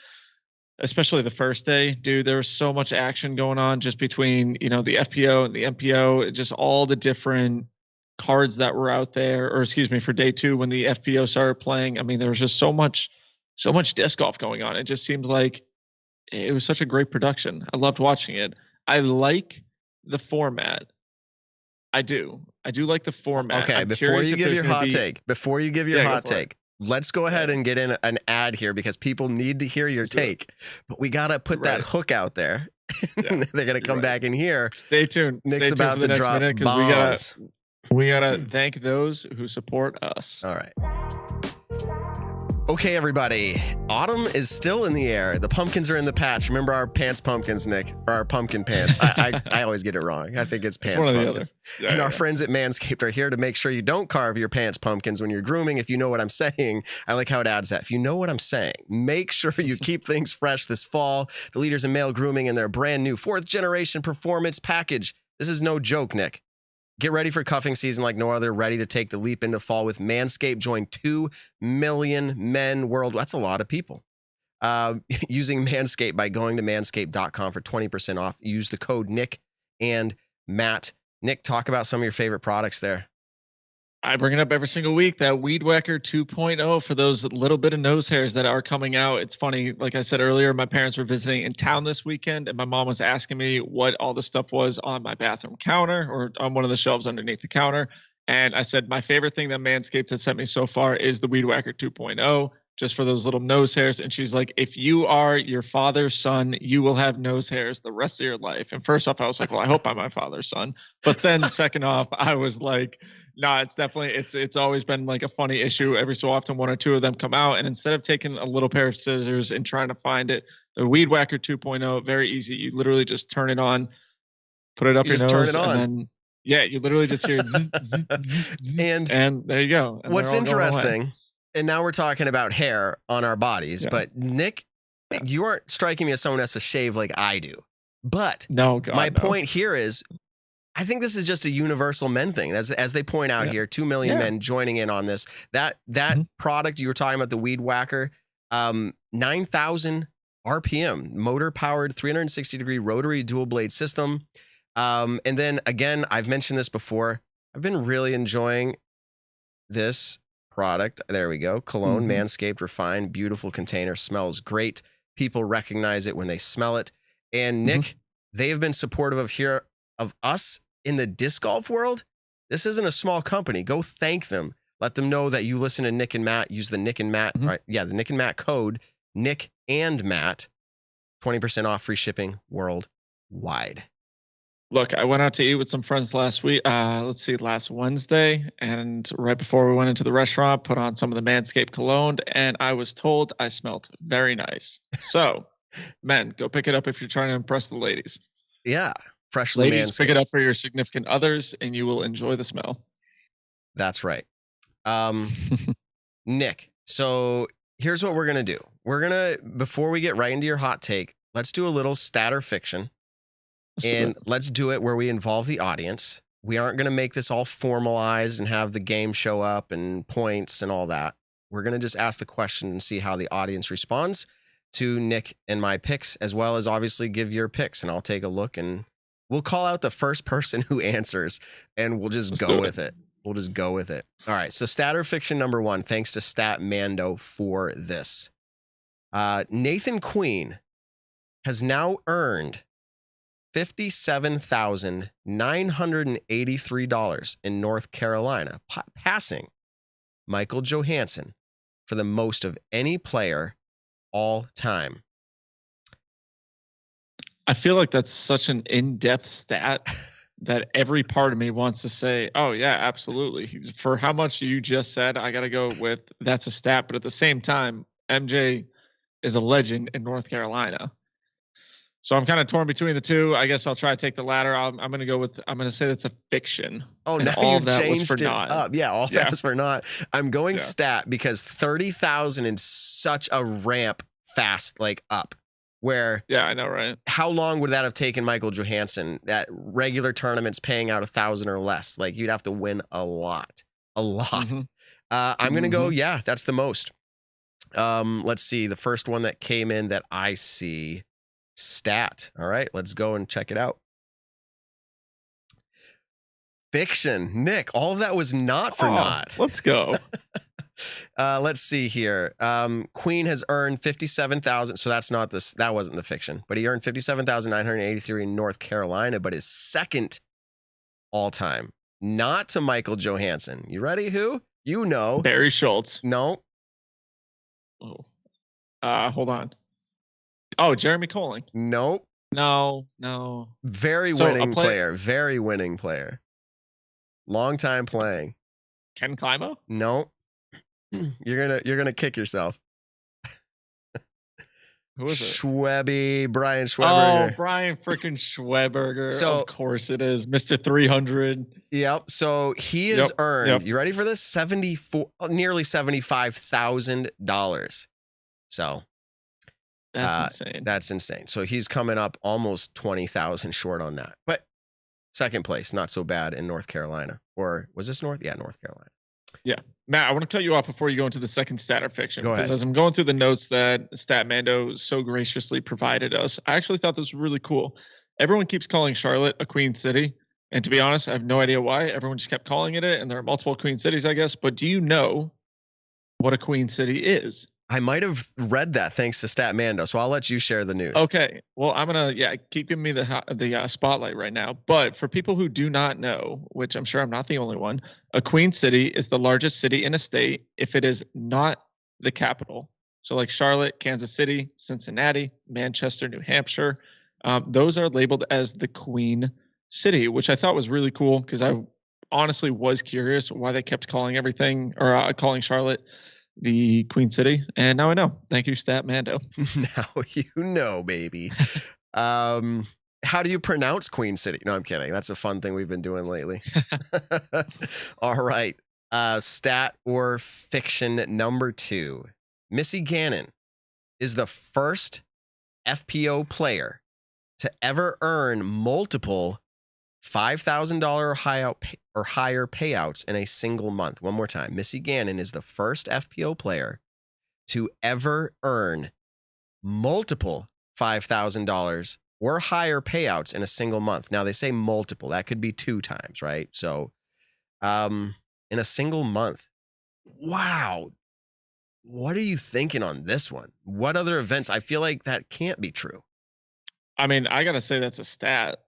B: especially the first day, dude. There was so much action going on just between the FPO and the MPO, just all the different cards that were out there. Or excuse me, for day 2 when the FPO started playing. I mean, there was just so much disc golf going on. It just seemed like it was such a great production. I loved watching it. I like the format. I do like the format.
C: Okay, before you give your hot take, let's go ahead and get in an ad here because people need to hear your take. But we got to put that hook out there. Yeah, they're going to come back in here.
B: Stay tuned.
C: Nick's about to drop bombs.
B: We got to thank those who support us.
C: All right. Okay, everybody. Autumn is still in the air. The pumpkins are in the patch. Remember our pants pumpkins, Nick? Or our pumpkin pants. I always get it wrong. I think it's pants pumpkins. And our friends at Manscaped are here to make sure you don't carve your pants pumpkins when you're grooming, if you know what I'm saying. I like how it adds that. If you know what I'm saying, make sure you keep things fresh this fall. The leaders in male grooming and their brand new 4th generation performance package. This is no joke, Nick. Get ready for cuffing season like no other. Ready to take the leap into fall with Manscaped. Join 2 million men worldwide. That's a lot of people. Using Manscaped by going to manscaped.com for 20% off. Use the code Nick and Matt. Nick, talk about some of your favorite products there.
B: I bring it up every single week, that Weed Whacker 2.0 for those little bit of nose hairs that are coming out. It's funny, like I said earlier, my parents were visiting in town this weekend, and my mom was asking me what all the stuff was on my bathroom counter or on one of the shelves underneath the counter. And I said, my favorite thing that Manscaped has sent me so far is the Weed Whacker 2.0, just for those little nose hairs. And she's like, if you are your father's son, you will have nose hairs the rest of your life. And first off, I was like, well, I hope I'm my father's son. But then second off, I was like, no, it's definitely, it's always been like a funny issue. Every so often, 1 or 2 of them come out. And instead of taking a little pair of scissors and trying to find it, the Weed Whacker 2.0, very easy. You literally just turn it on, put it up your nose,
C: turn it on.
B: and then you literally just hear zzz, zzz, zzz, and there you go. And
C: what's interesting, and now we're talking about hair on our bodies, but Nick, you aren't striking me as someone who has to shave like I do. But my point here is, I think this is just a universal men thing. As they point out here, 2 million men joining in on this. That product you were talking about, the Weed Whacker, 9,000 RPM, motor powered 360-degree rotary dual blade system. And then again, I've mentioned this before. I've been really enjoying this product. There we go. Cologne, Manscaped, refined, beautiful container, smells great. People recognize it when they smell it. And Nick, they have been supportive of us in the disc golf world. This isn't a small company. Go thank them. Let them know that you listen to Nick and Matt. Use the Nick and Matt, right? Yeah, the Nick and Matt code, Nick and Matt, 20% off, free shipping worldwide.
B: Look, I went out to eat with some friends last Wednesday, and right before we went into the restaurant, put on some of the Manscaped cologne, and I was told I smelled very nice. So, men, go pick it up if you're trying to impress the ladies.
C: Yeah, freshly
B: ladies,
C: Manscaped.
B: Pick it up for your significant others, and you will enjoy the smell.
C: That's right. Nick, so here's what we're going to do. We're going to, before we get right into your hot take, let's do a little stat or fiction. Let's do it where we involve the audience. We aren't going to make this all formalized and have the game show up and points and all that. We're going to just ask the question and see how the audience responds to Nick and my picks, as well as obviously give your picks. And I'll take a look and we'll call out the first person who answers and we'll just go with it. We'll just go with it. All right. So stat or fiction number 1, thanks to Stat Mando for this. Nathan Queen has now earned $57,983 in North Carolina, passing Michael Johansson for the most of any player all time.
B: I feel like that's such an in-depth stat that every part of me wants to say, oh yeah, absolutely. For how much you just said, I got to go with that's a stat. But at the same time, MJ is a legend in North Carolina. So I'm kind of torn between the two. I guess I'll try to take the latter. I'm going to say that's a fiction.
C: Oh, now you changed it up. Yeah, all that was for not. I'm going stat because 30,000 is such a ramp fast, like up. Where
B: I know, right? How
C: long would that have taken Michael Johansson at regular tournaments paying out 1,000 or less? Like you'd have to win a lot. I'm going to go, that's the most. Let's see. The first one that came in that I see, stat. All right, let's go and check it out. Fiction. Nick, all of that was not for naught.
B: Let's go.
C: Let's see here. Queen has earned 57,000. So that's not this. That wasn't the fiction, but he earned 57,983 in North Carolina, but his second all time, not to Michael Johansson. You ready? Who? You know,
B: Barry Schultz.
C: No.
B: Oh, hold on. Oh, Jeremy Colling.
C: Nope.
B: No.
C: Very winning player. Very winning player. Long time playing.
B: Ken Climo?
C: No. You're gonna kick yourself.
B: Who is it?
C: Brian Schweberger.
B: Oh, Brian freaking Schweberger. So, of course it is. Mr. 300.
C: Yep. So he has earned, you ready for this? Nearly $75,000. So
B: that's insane.
C: That's insane. So he's coming up almost 20,000 short on that. But second place, not so bad in North Carolina. Or was this North? Yeah, North Carolina.
B: Yeah. Matt, I want to cut you off before you go into the second stat or fiction.
C: Go ahead.
B: As I'm going through the notes that Stat Mando so graciously provided us, I actually thought this was really cool. Everyone keeps calling Charlotte a queen city. And to be honest, I have no idea why. Everyone just kept calling it. And there are multiple queen cities, I guess. But do you know what a queen city is?
C: I might have read that thanks to Stat Mando, so I'll let you share the news.
B: Okay. Well, I'm going to, keep giving me the spotlight right now. But for people who do not know, which I'm sure I'm not the only one, a queen city is the largest city in a state if it is not the capital. So like Charlotte, Kansas City, Cincinnati, Manchester, New Hampshire, those are labeled as the queen city, which I thought was really cool because I honestly was curious why they kept calling everything or calling Charlotte the queen city. And now I know. Thank you, Stat Mando.
C: Now you know, baby. How do you pronounce Queen City? No, I'm kidding. That's a fun thing we've been doing lately. All right. Stat or fiction number 2. Missy Gannon is the first FPO player to ever earn multiple $5,000 or higher payouts in a single month. One more time. Missy Gannon is the first FPO player to ever earn multiple $5,000 or higher payouts in a single month. Now, they say multiple. That could be 2 times, right? So, in a single month. Wow. What are you thinking on this one? What other events? I feel like that can't be true.
B: I mean, I got to say that's a stat.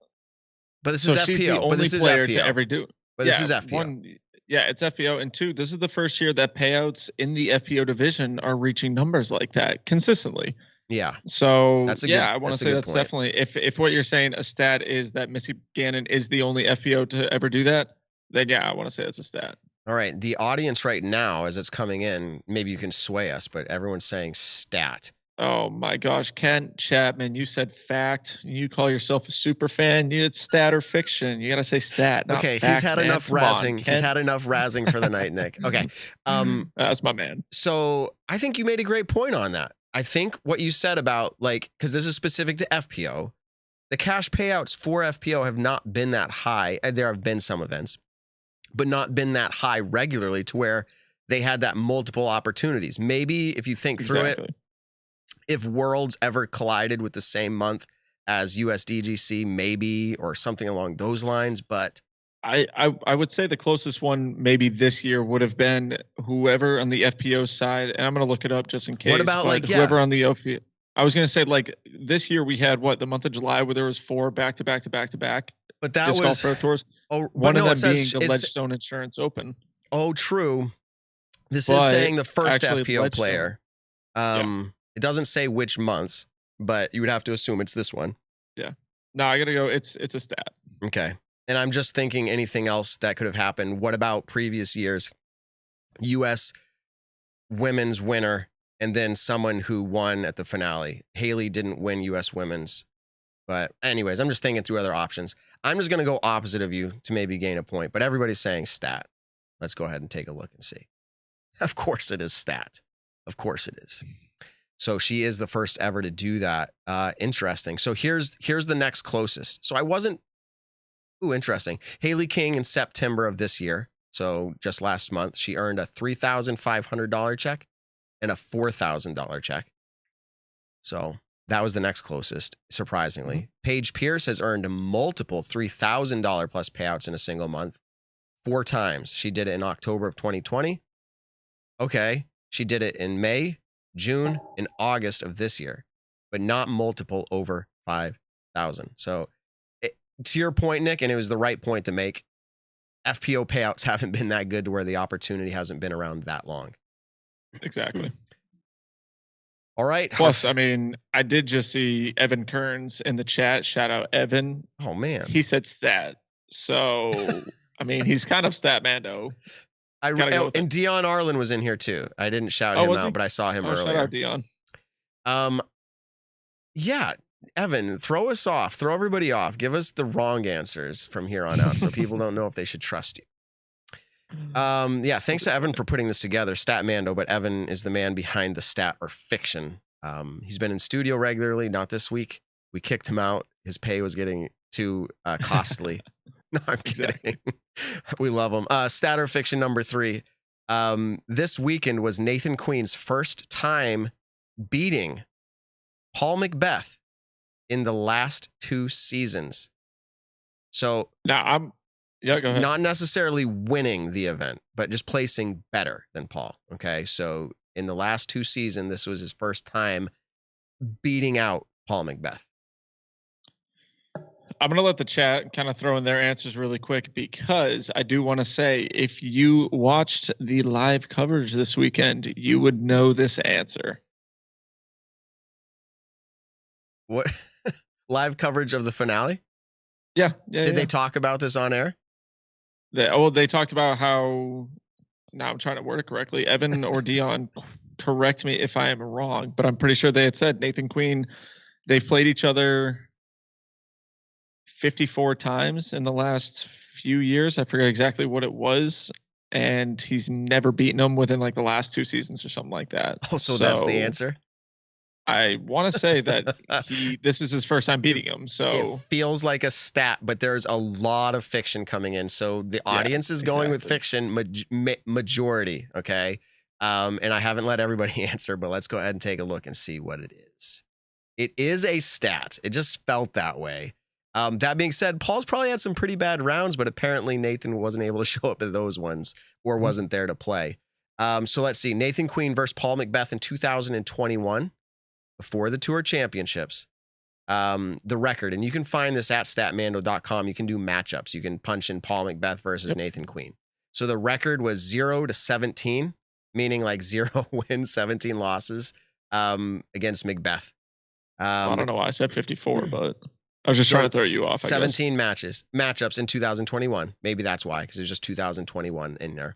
C: But this is FPO.
B: She's the only player to ever do it.
C: But this is FPO.
B: It's FPO. And 2, this is the first year that payouts in the FPO division are reaching numbers like that consistently.
C: Yeah.
B: So
C: that's
B: I want to say that's definitely, if what you're saying a stat is that Missy Gannon is the only FPO to ever do that, then I want to say that's a stat.
C: All right. The audience right now, as it's coming in, maybe you can sway us, but everyone's saying stat.
B: Oh my gosh, Kent Chapman, you said fact. You call yourself a super fan. It's stat or fiction. You got to say stat.
C: Okay,
B: fact,
C: he's had
B: man.
C: enough razzing. He's had enough razzing for the night, Nick. Okay.
B: That's my man.
C: So I think you made a great point on that. I think what you said about, like, because this is specific to FPO, the cash payouts for FPO have not been that high. There have been some events, but not been that high regularly to where they had that multiple opportunities. Maybe if you think through it, if Worlds ever collided with the same month as USDGC, maybe, or something along those lines, but
B: I would say the closest one maybe this year would have been whoever on the FPO side, and I'm going to look it up just in case.
C: What about
B: whoever on the OP? I was going to say this year we had the month of July where there was 4 back-to-back.
C: But that
B: Disc
C: was
B: Golf Pro Tours. One of them being the Ledgestone Insurance Open.
C: Oh, true. This is saying the first FPO player. It doesn't say which months, but you would have to assume it's this one.
B: Yeah. No, I got to go. It's a stat.
C: Okay. And I'm just thinking anything else that could have happened. What about previous years? U.S. women's winner and then someone who won at the finale. Haley didn't win U.S. women's. But anyways, I'm just thinking through other options. I'm just going to go opposite of you to maybe gain a point. But everybody's saying stat. Let's go ahead and take a look and see. Of course it is stat. Of course it is. So she is the first ever to do that. Interesting. So here's the next closest. So I wasn't. Ooh, interesting. Haley King in September of this year. So just last month, she earned a $3,500 check and a $4,000 check. So that was the next closest, surprisingly. Mm-hmm. Paige Pierce has earned multiple $3,000 plus payouts in a single month 4 times. She did it in October of 2020. Okay. She did it in May, June, and August of this year, but not multiple over 5,000. So to your point, Nick, and it was the right point to make, FPO payouts haven't been that good to where the opportunity hasn't been around that long.
B: Exactly.
C: All right.
B: Plus, I mean, I did just see Evan Kearns in the chat. Shout out, Evan.
C: Oh, man.
B: He said stat. So, I mean, he's kind of stat mando.
C: And Dion Arlen was in here too. I didn't shout him out, but I saw him earlier.
B: Shout out, Dion.
C: Yeah. Evan, throw us off. Throw everybody off. Give us the wrong answers from here on out so people don't know if they should trust you. Yeah, thanks to Evan for putting this together. Stat Mando, but Evan is the man behind the stat or fiction. He's been in studio regularly, not this week. We kicked him out. His pay was getting too costly. No, I'm kidding. Exactly. We love him. Stat or fiction number 3. This weekend was Nathan Queen's first time beating Paul Macbeth in the last 2 seasons. So
B: now go ahead.
C: Not necessarily winning the event, but just placing better than Paul. Okay. So in the last 2 seasons, this was his first time beating out Paul Macbeth.
B: I'm going to let the chat kind of throw in their answers really quick because I do want to say if you watched the live coverage this weekend, you would know this answer.
C: What? Live coverage of the finale?
B: Yeah.
C: Did they talk about this on air?
B: They talked about how, now I'm trying to word it correctly, Evan or Dion, correct me if I am wrong, but I'm pretty sure they had said Nathan Queen, they've played each other 54 times in the last few years. I forget exactly what it was. And he's never beaten him within like the last 2 seasons or something like that.
C: Oh, so that's the answer?
B: I want to say that this is his first time beating him. So
C: it feels like a stat, but there's a lot of fiction coming in. So the audience is going with fiction majority. Okay. And I haven't let everybody answer, but let's go ahead and take a look and see what it is. It is a stat. It just felt that way. That being said, Paul's probably had some pretty bad rounds, but apparently Nathan wasn't able to show up at those ones or wasn't there to play. So let's see. Nathan Queen versus Paul McBeth in 2021 before the Tour Championships. The record, and you can find this at statmando.com. You can do matchups. You can punch in Paul McBeth versus Nathan Queen. So the record was 0-17, meaning like 0 wins, 17 losses against McBeth.
B: I don't know why I said 54, but I was just trying to throw you off.
C: 17 matchups in 2021. Maybe that's why, because there's just 2021 in there.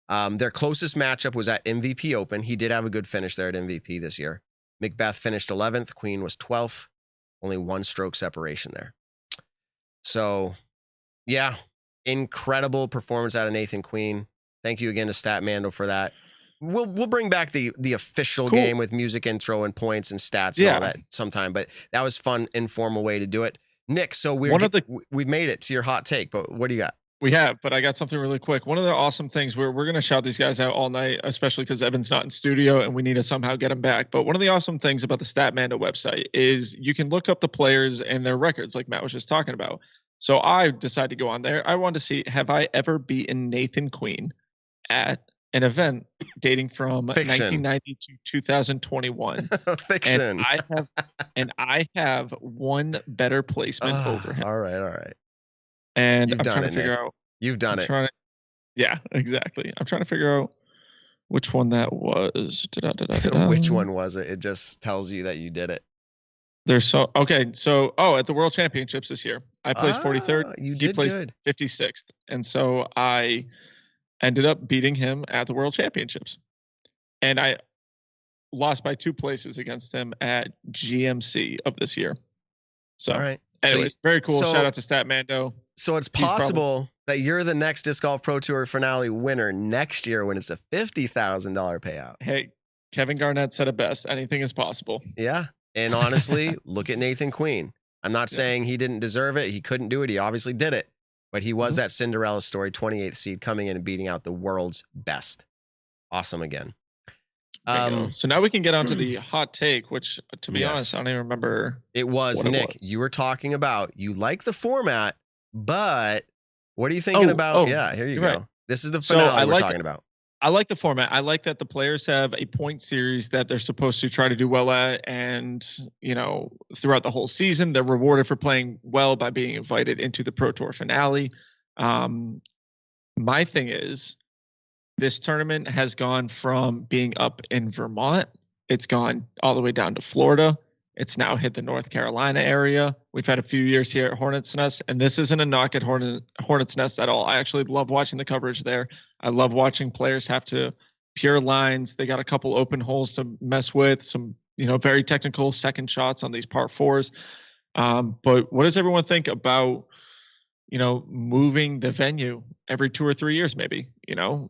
C: Their closest matchup was at MVP Open. He did have a good finish there at MVP this year. McBeth finished 11th. Queen was 12th. Only 1 stroke separation there. So, yeah, incredible performance out of Nathan Queen. Thank you again to Statmando for that. We'll bring back the official game with music intro and points and stats and all that sometime, but that was fun, informal way to do it. Nick, so we made it to your hot take, but what do you got?
B: We have, but I got something really quick. One of the awesome things, we're going to shout these guys out all night, especially because Evan's not in studio and we need to somehow get him back. But one of the awesome things about the Statmando website is you can look up the players and their records like Matt was just talking about. So I decided to go on there. I wanted to see, have I ever beaten Nathan Queen at an event dating from 1990 to 2021?
C: Fiction.
B: And I have one better placement over him.
C: All right.
B: And I'm trying to figure out.
C: You've done it.
B: Yeah, exactly. I'm trying to figure out which one that was.
C: Which one was it? It just tells you that you did it.
B: At the World Championships this year, I placed 43rd.
C: You did
B: placed
C: good.
B: 56th, and so I ended up beating him at the World Championships, and I lost by 2 places against him at GMC of this year. So,
C: all right.
B: Anyways, very cool. Shout out to Statmando.
C: So it's possible that you're the next Disc Golf Pro Tour finale winner next year when it's a $50,000 payout.
B: Hey, Kevin Garnett said it best. Anything is possible.
C: Yeah. And honestly, look at Nathan Queen. I'm not saying he didn't deserve it. He couldn't do it. He obviously did it. But he was that Cinderella story, 28th seed, coming in and beating out the world's best. Awesome again.
B: So now we can get onto the hot take, which, to be honest, I don't even remember.
C: It was Nick. You were talking about you like the format, but what are you thinking about? Yeah, here you go. Right. This is the finale we're talking about.
B: I like the format. I like that the players have a point series that they're supposed to try to do well at, and throughout the whole season, they're rewarded for playing well by being invited into the Pro Tour finale. My thing is, this tournament has gone from being up in Vermont. It's gone all the way down to Florida. It's now hit the North Carolina area. We've had a few years here at Hornets Nest, and this isn't a knock at Hornets Nest at all. I actually love watching the coverage there. I love watching players have to pure lines. They got a couple open holes to mess with, some very technical second shots on these par 4s. But what does everyone think about moving the venue every 2 or 3 years, maybe,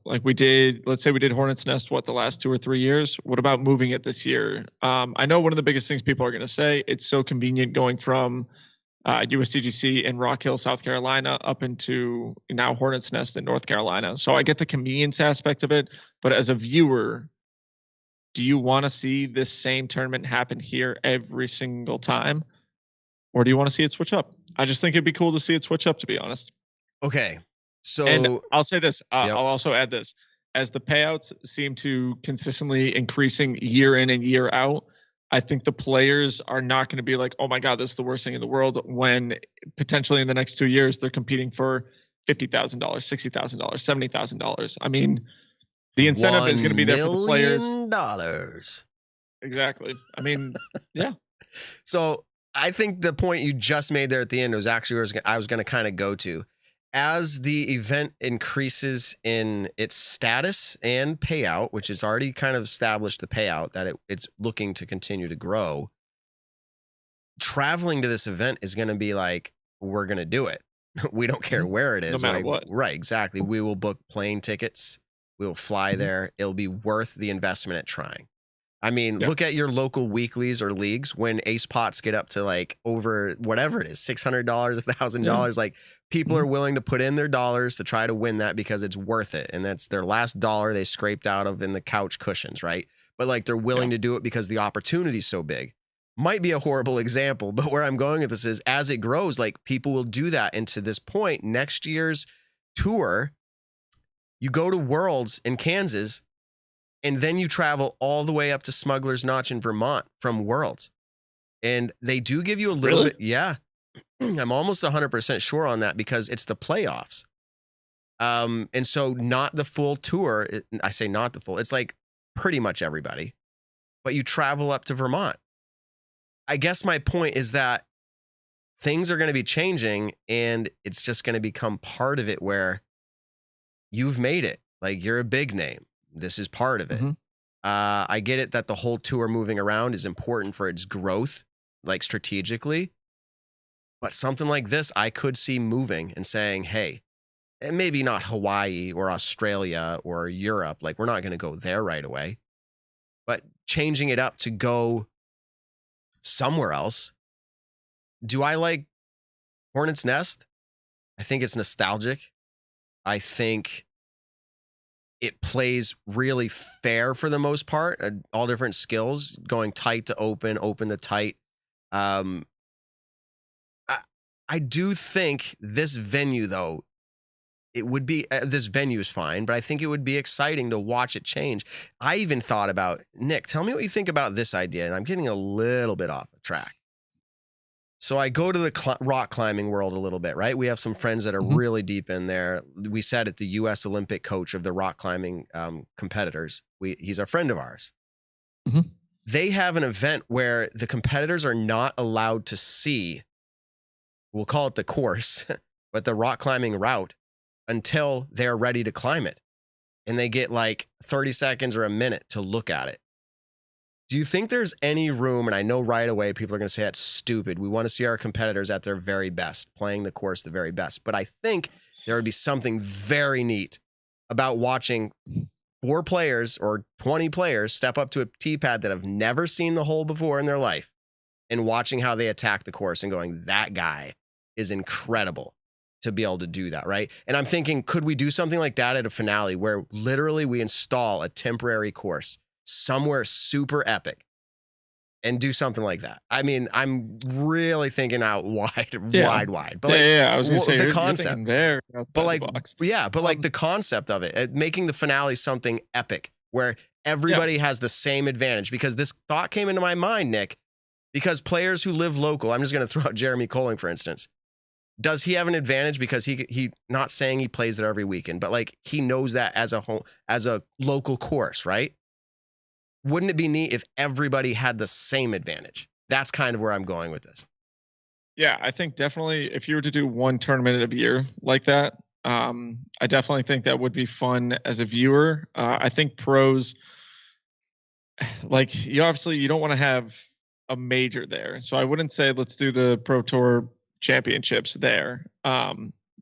B: like we did, let's say we did Hornets Nest, the last 2 or 3 years? What about moving it this year? I know one of the biggest things people are going to say, it's so convenient going from USDGC in Rock Hill, South Carolina, up into now Hornets Nest in North Carolina. So I get the convenience aspect of it, but as a viewer, do you want to see this same tournament happen here every single time? Or do you want to see it switch up? I just think it'd be cool to see it switch up, to be honest.
C: Okay. So,
B: and I'll say this. I'll also add this. As the payouts seem to consistently increasing year in and year out, I think the players are not going to be like, oh my God, this is the worst thing in the world, when potentially in the next 2 years, they're competing for $50,000, $60,000, $70,000. I mean, the incentive is going to be there for the players.
C: $1 million.
B: Exactly. I mean, yeah.
C: So I think the point you just made there at the end was actually where I was going to kind of go to. As the event increases in its status and payout, which it's already kind of established the payout that it's looking to continue to grow, traveling to this event is going to be like we're going to do it. We don't care where it is.
B: No matter what.
C: Right, exactly. We will book plane tickets. We will fly there. It'll be worth the investment at trying. I mean, look at your local weeklies or leagues when ace pots get up to like over whatever it is, $600, $1,000. Like people are willing to put in their dollars to try to win that because it's worth it. And that's their last dollar they scraped out of in the couch cushions, right? But like they're willing to do it because the opportunity's so big. Might be a horrible example, but where I'm going with this is as it grows, like people will do that. And to this point, next year's tour, you go to Worlds in Kansas, and then you travel all the way up to Smuggler's Notch in Vermont from Worlds. And they do give you a little bit. Yeah. I'm almost 100% sure on that because it's the playoffs. And so not the full tour. I say not the full. It's like pretty much everybody. But you travel up to Vermont. I guess my point is that things are going to be changing and it's just going to become part of it where you've made it. Like you're a big name. This is part of it. I get it that the whole tour moving around is important for its growth, like strategically. But something like this, I could see moving and saying, hey, and maybe not Hawaii or Australia or Europe. Like we're not going to go there right away. But changing it up to go somewhere else. Do I like Hornets Nest? I think it's nostalgic. I think it plays really fair for the most part. All different skills, going tight to open, open to tight. I do think this venue, though, it would be, this venue is fine, but I think it would be exciting to watch it change. I even thought about, Nick, tell me what you think about this idea. And I'm getting a little bit off the track. So I go to the rock climbing world a little bit, right? We have some friends that are really deep in there. We sat at the U.S. Olympic coach of the rock climbing competitors. He's a friend of ours. They have an event where the competitors are not allowed to see, we'll call it the course, but the rock climbing route until they're ready to climb it. And they get like 30 seconds or a minute to look at it. Do you think there's any room, and I know right away people are going to say that's stupid. We want to see our competitors at their very best, playing the course the very best. But I think there would be something very neat about watching 4 players or 20 players step up to a tee pad that have never seen the hole before in their life and watching how they attack the course and going, that guy is incredible to be able to do that, right? And I'm thinking, could we do something like that at a finale where literally we install a temporary course somewhere super epic and do something like that? I mean, I'm really thinking out wide. But like,
B: I was gonna say
C: the concept
B: there,
C: but like,
B: the box.
C: Like the concept of it, making the finale something epic where everybody has the same advantage. Because this thought came into my mind, Nick, because players who live local, I'm just going to throw out Jeremy Colling, for instance. Does he have an advantage because he not saying he plays there every weekend, but like he knows that as a local course, right? Wouldn't it be neat if everybody had the same advantage? That's kind of where I'm going with this.
B: Yeah, I think definitely if you were to do one tournament a year like that, I definitely think that would be fun as a viewer. I think pros, like you don't want to have a major there. So I wouldn't say let's do the Pro Tour championships there,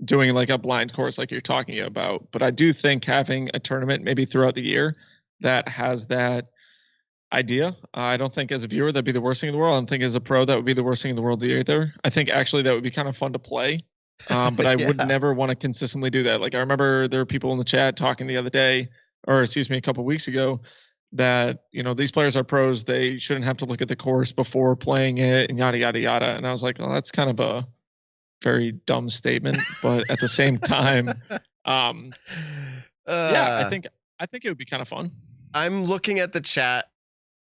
B: doing like a blind course like you're talking about. But I do think having a tournament maybe throughout the year that has that idea, I don't think as a viewer that'd be the worst thing in the world. I don't think as a pro that would be the worst thing in the world either. I think actually that would be kind of fun to play, but I would never want to consistently do that. Like I remember there were people in the chat talking the other day, or excuse me, a couple of weeks ago, that these players are pros, they shouldn't have to look at the course before playing it and yada yada yada. And I was like, oh, that's kind of a very dumb statement, but at the same time, I think it would be kind of fun.
C: I'm looking at the chat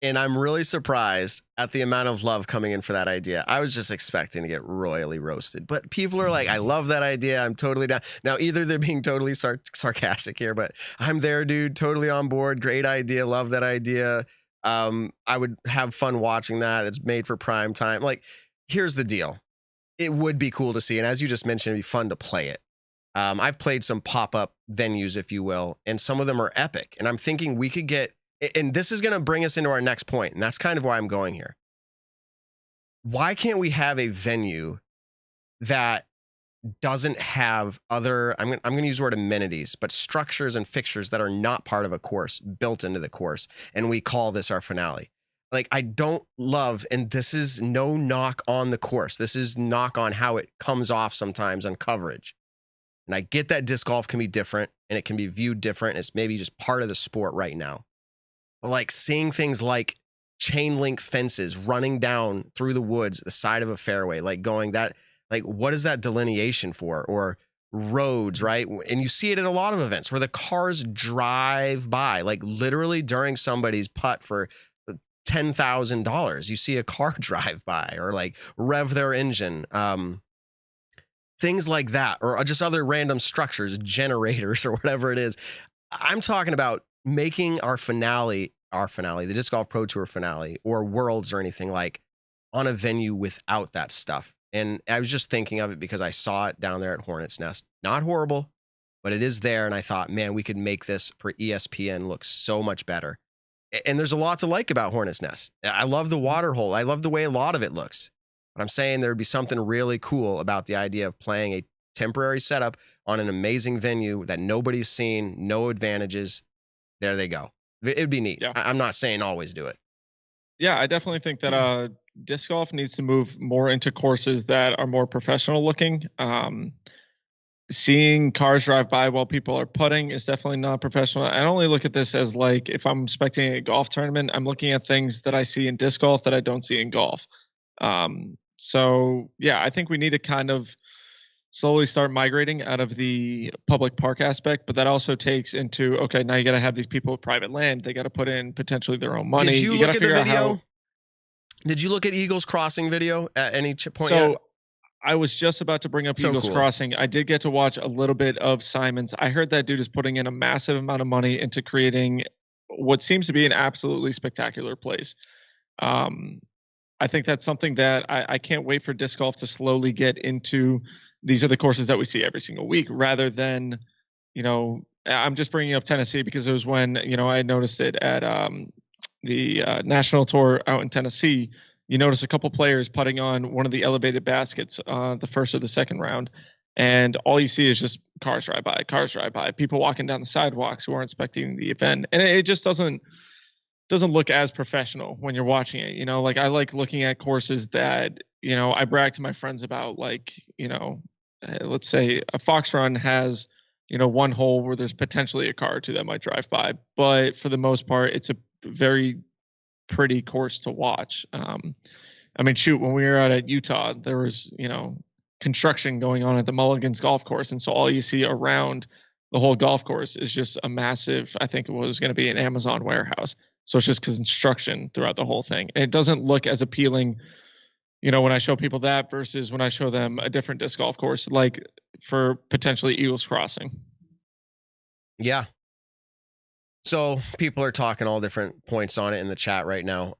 C: and I'm really surprised at the amount of love coming in for that idea. I was just expecting to get royally roasted, but people are like, I love that idea. I'm totally down. Now, either they're being totally sarcastic here, but I'm there, dude. Totally on board. Great idea. Love that idea. I would have fun watching that. It's made for prime time. Like, here's the deal. It would be cool to see. And as you just mentioned, it'd be fun to play it. I've played some pop-up venues, if you will, and some of them are epic. And I'm thinking we could get, and this is going to bring us into our next point, and that's kind of why I'm going here. Why can't we have a venue that doesn't have other, I'm going to use the word amenities, but structures and fixtures that are not part of a course built into the course. And we call this our finale. Like, I don't love, and this is no knock on the course. This is knock on how it comes off sometimes on coverage. And I get that disc golf can be different and it can be viewed different. It's maybe just part of the sport right now. But like seeing things like chain link fences running down through the woods, the side of a fairway, like going that, like, what is that delineation for? Or roads, right? And you see it at a lot of events where the cars drive by, like literally during somebody's putt for $10,000, you see a car drive by or like rev their engine. Things like that, or just other random structures, generators or whatever it is. I'm talking about making our finale, the Disc Golf Pro Tour finale or Worlds or anything, like on a venue without that stuff. And I was just thinking of it because I saw it down there at Hornets Nest. Not horrible, but it is there. And I thought, man, we could make this for ESPN look so much better. And there's a lot to like about Hornets Nest. I love the water hole. I love the way a lot of it looks. But I'm saying there would be something really cool about the idea of playing a temporary setup on an amazing venue that nobody's seen, no advantages. There they go. It'd be neat. Yeah. I'm not saying always do it.
B: Yeah, I definitely think that disc golf needs to move more into courses that are more professional looking. Seeing cars drive by while people are putting is definitely not professional. I only look at this as like, if I'm expecting a golf tournament, I'm looking at things that I see in disc golf that I don't see in golf. So yeah, I think we need to kind of slowly start migrating out of the public park aspect, but that also takes into, okay, now you got to have these people with private land. They got to put in potentially their own money.
C: Did you look at the video? Did you look at Eagles Crossing video at any point?
B: So I was just about to bring up Eagles Crossing. I did get to watch a little bit of Simon's. I heard that dude is putting in a massive amount of money into creating what seems to be an absolutely spectacular place. I think that's something that I can't wait for disc golf to slowly get into. These are the courses that we see every single week, rather than, I'm just bringing up Tennessee because it was when, I noticed it at the national tour out in Tennessee. You notice a couple players putting on one of the elevated baskets, the first or the second round, and all you see is just cars drive by, people walking down the sidewalks who aren't inspecting the event. And it just doesn't look as professional when you're watching it. Like I like looking at courses that, I brag to my friends about, like, let's say a Fox Run has, one hole where there's potentially a car or two that might drive by, but for the most part, it's a very pretty course to watch. I mean, shoot, when we were out at Utah, there was, construction going on at the Mulligan's golf course. And so all you see around the whole golf course is just a massive, I think it was going to be an Amazon warehouse. So it's just construction throughout the whole thing. And it doesn't look as appealing, when I show people that versus when I show them a different disc golf course, like for potentially Eagles Crossing.
C: Yeah. So people are talking all different points on it in the chat right now.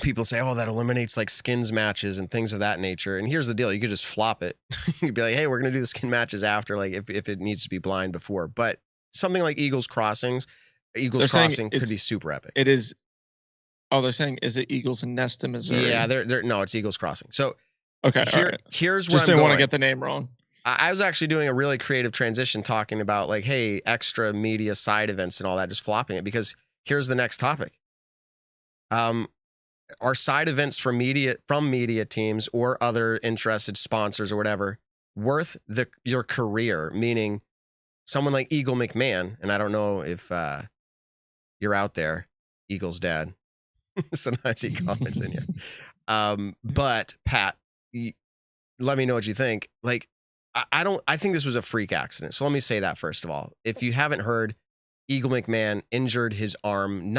C: People say, oh, that eliminates like skins matches and things of that nature. And here's the deal. You could just flop it. You'd be like, hey, we're going to do the skin matches after, like if it needs to be blind before. But something like Eagles Crossing could be super epic.
B: It is. Oh, they're saying, is it Eagles in Nesta, Missouri?
C: Yeah, no, it's Eagles Crossing. So
B: okay,
C: here's where
B: just
C: I'm
B: didn't
C: going.
B: want to get the name wrong.
C: I was actually doing a really creative transition talking about like, hey, extra media side events and all that, just flopping it, because here's the next topic. Are side events from media teams or other interested sponsors or whatever worth your career? Meaning someone like Eagle McMahon, and I don't know if you're out there, Eagle's dad. Sometimes he comments in here. But Pat, let me know what you think. Like, I think this was a freak accident. So let me say that first of all. If you haven't heard, Eagle McMahon injured his arm.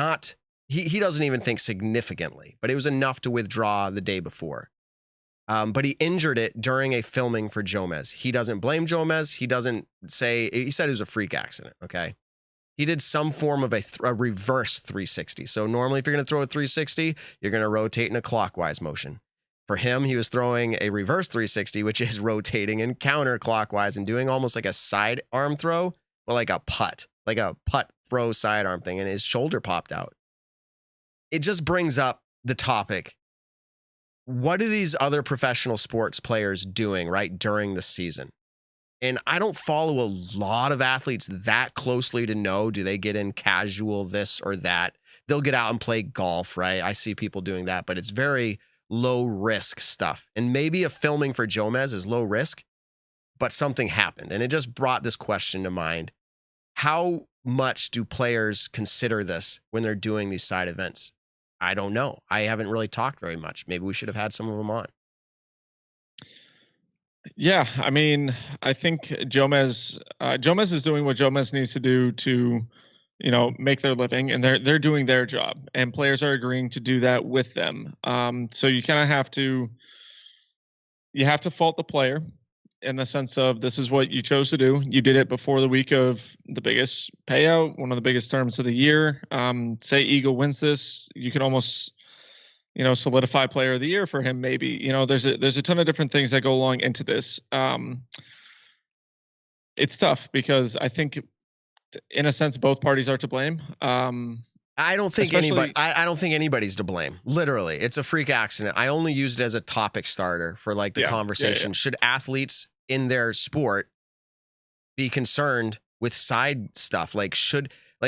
C: He doesn't even think significantly, but it was enough to withdraw the day before. But he injured it during a filming for Jomez. He doesn't blame Jomez. He said it was a freak accident. Okay. He did some form of a reverse 360. So normally if you're going to throw a 360, you're going to rotate in a clockwise motion. For him, he was throwing a reverse 360, which is rotating in counterclockwise and doing almost like a side arm throw, but like a putt throw sidearm thing. And his shoulder popped out. It just brings up the topic. what are these other professional sports players doing right during the season? And I don't follow a lot of athletes that closely to know, do they get in casual this or that? They'll get out and play golf, right? I see people doing that, but it's very low risk stuff. And maybe a filming for Jomez is low risk, but something happened. And it just brought this question to mind. How much do players consider this when they're doing these side events? I don't know. I haven't really talked very much. Maybe we should have had some of them on.
B: Yeah, I mean, I think Jomez is doing what Jomez needs to do to, make their living, and they're doing their job, and players are agreeing to do that with them. So you kind of have to fault the player in the sense of, this is what you chose to do. You did it before the week of the biggest payout, one of the biggest tournaments of the year. Say Eagle wins this, you can almost, solidify player of the year for him. Maybe, there's a ton of different things that go along into this. It's tough because I think, in a sense, both parties are to blame.
C: I don't think I don't think anybody's to blame. Literally, it's a freak accident. I only used it as a topic starter for like the conversation. Yeah. Should athletes in their sport be concerned with side stuff? Like,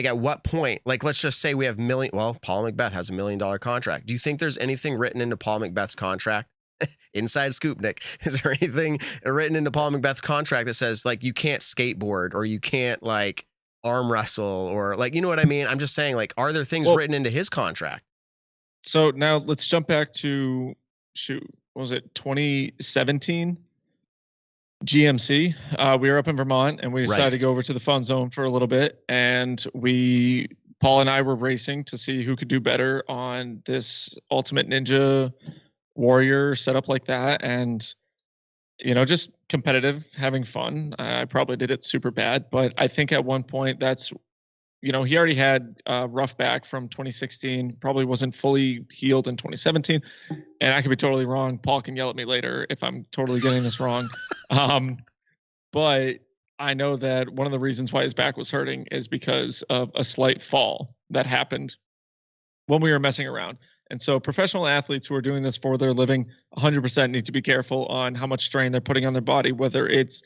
C: at what point? Like, let's just say we have Paul McBeth has $1 million contract. Do you think there's anything written into Paul McBeth's contract? Inside scoop, Nick. Is there anything written into Paul McBeth's contract that says like you can't skateboard or you can't like arm wrestle or like, you know what I mean? I'm just saying, like, are there things written into his contract?
B: So now let's jump back to what was it, 2017 GMC? We were up in Vermont and we decided to go over to the fun zone for a little bit, and Paul and I were racing to see who could do better on this Ultimate Ninja Warrior setup like that, and just competitive, having fun. I probably did it super bad, but I think at one point that's, he already had rough back from 2016, probably wasn't fully healed in 2017. And I could be totally wrong. Paul can yell at me later if I'm totally getting this wrong. But I know that one of the reasons why his back was hurting is because of a slight fall that happened when we were messing around. And so professional athletes who are doing this for their living 100% need to be careful on how much strain they're putting on their body, whether it's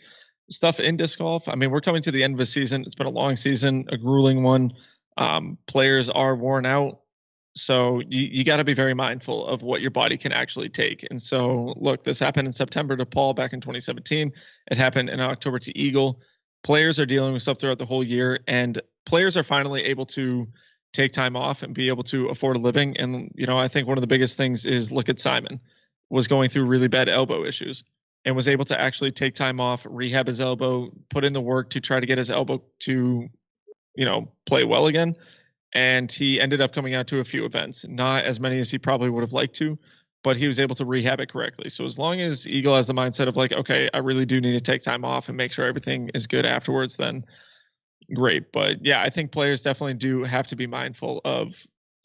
B: stuff in disc golf. I mean, we're coming to the end of a season. It's been a long season, a grueling one. Players are worn out. So you got to be very mindful of what your body can actually take. And so, look, this happened in September to Paul back in 2017. It happened in October to Eagle. Players are dealing with stuff throughout the whole year, and players are finally able to take time off and be able to afford a living. And, I think one of the biggest things is, look at Simon, was going through really bad elbow issues and was able to actually take time off, rehab his elbow, put in the work to try to get his elbow to, play well again. And he ended up coming out to a few events, not as many as he probably would have liked to, but he was able to rehab it correctly. So as long as Eagle has the mindset of like, okay, I really do need to take time off and make sure everything is good afterwards, then great. But yeah, I think players definitely do have to be mindful of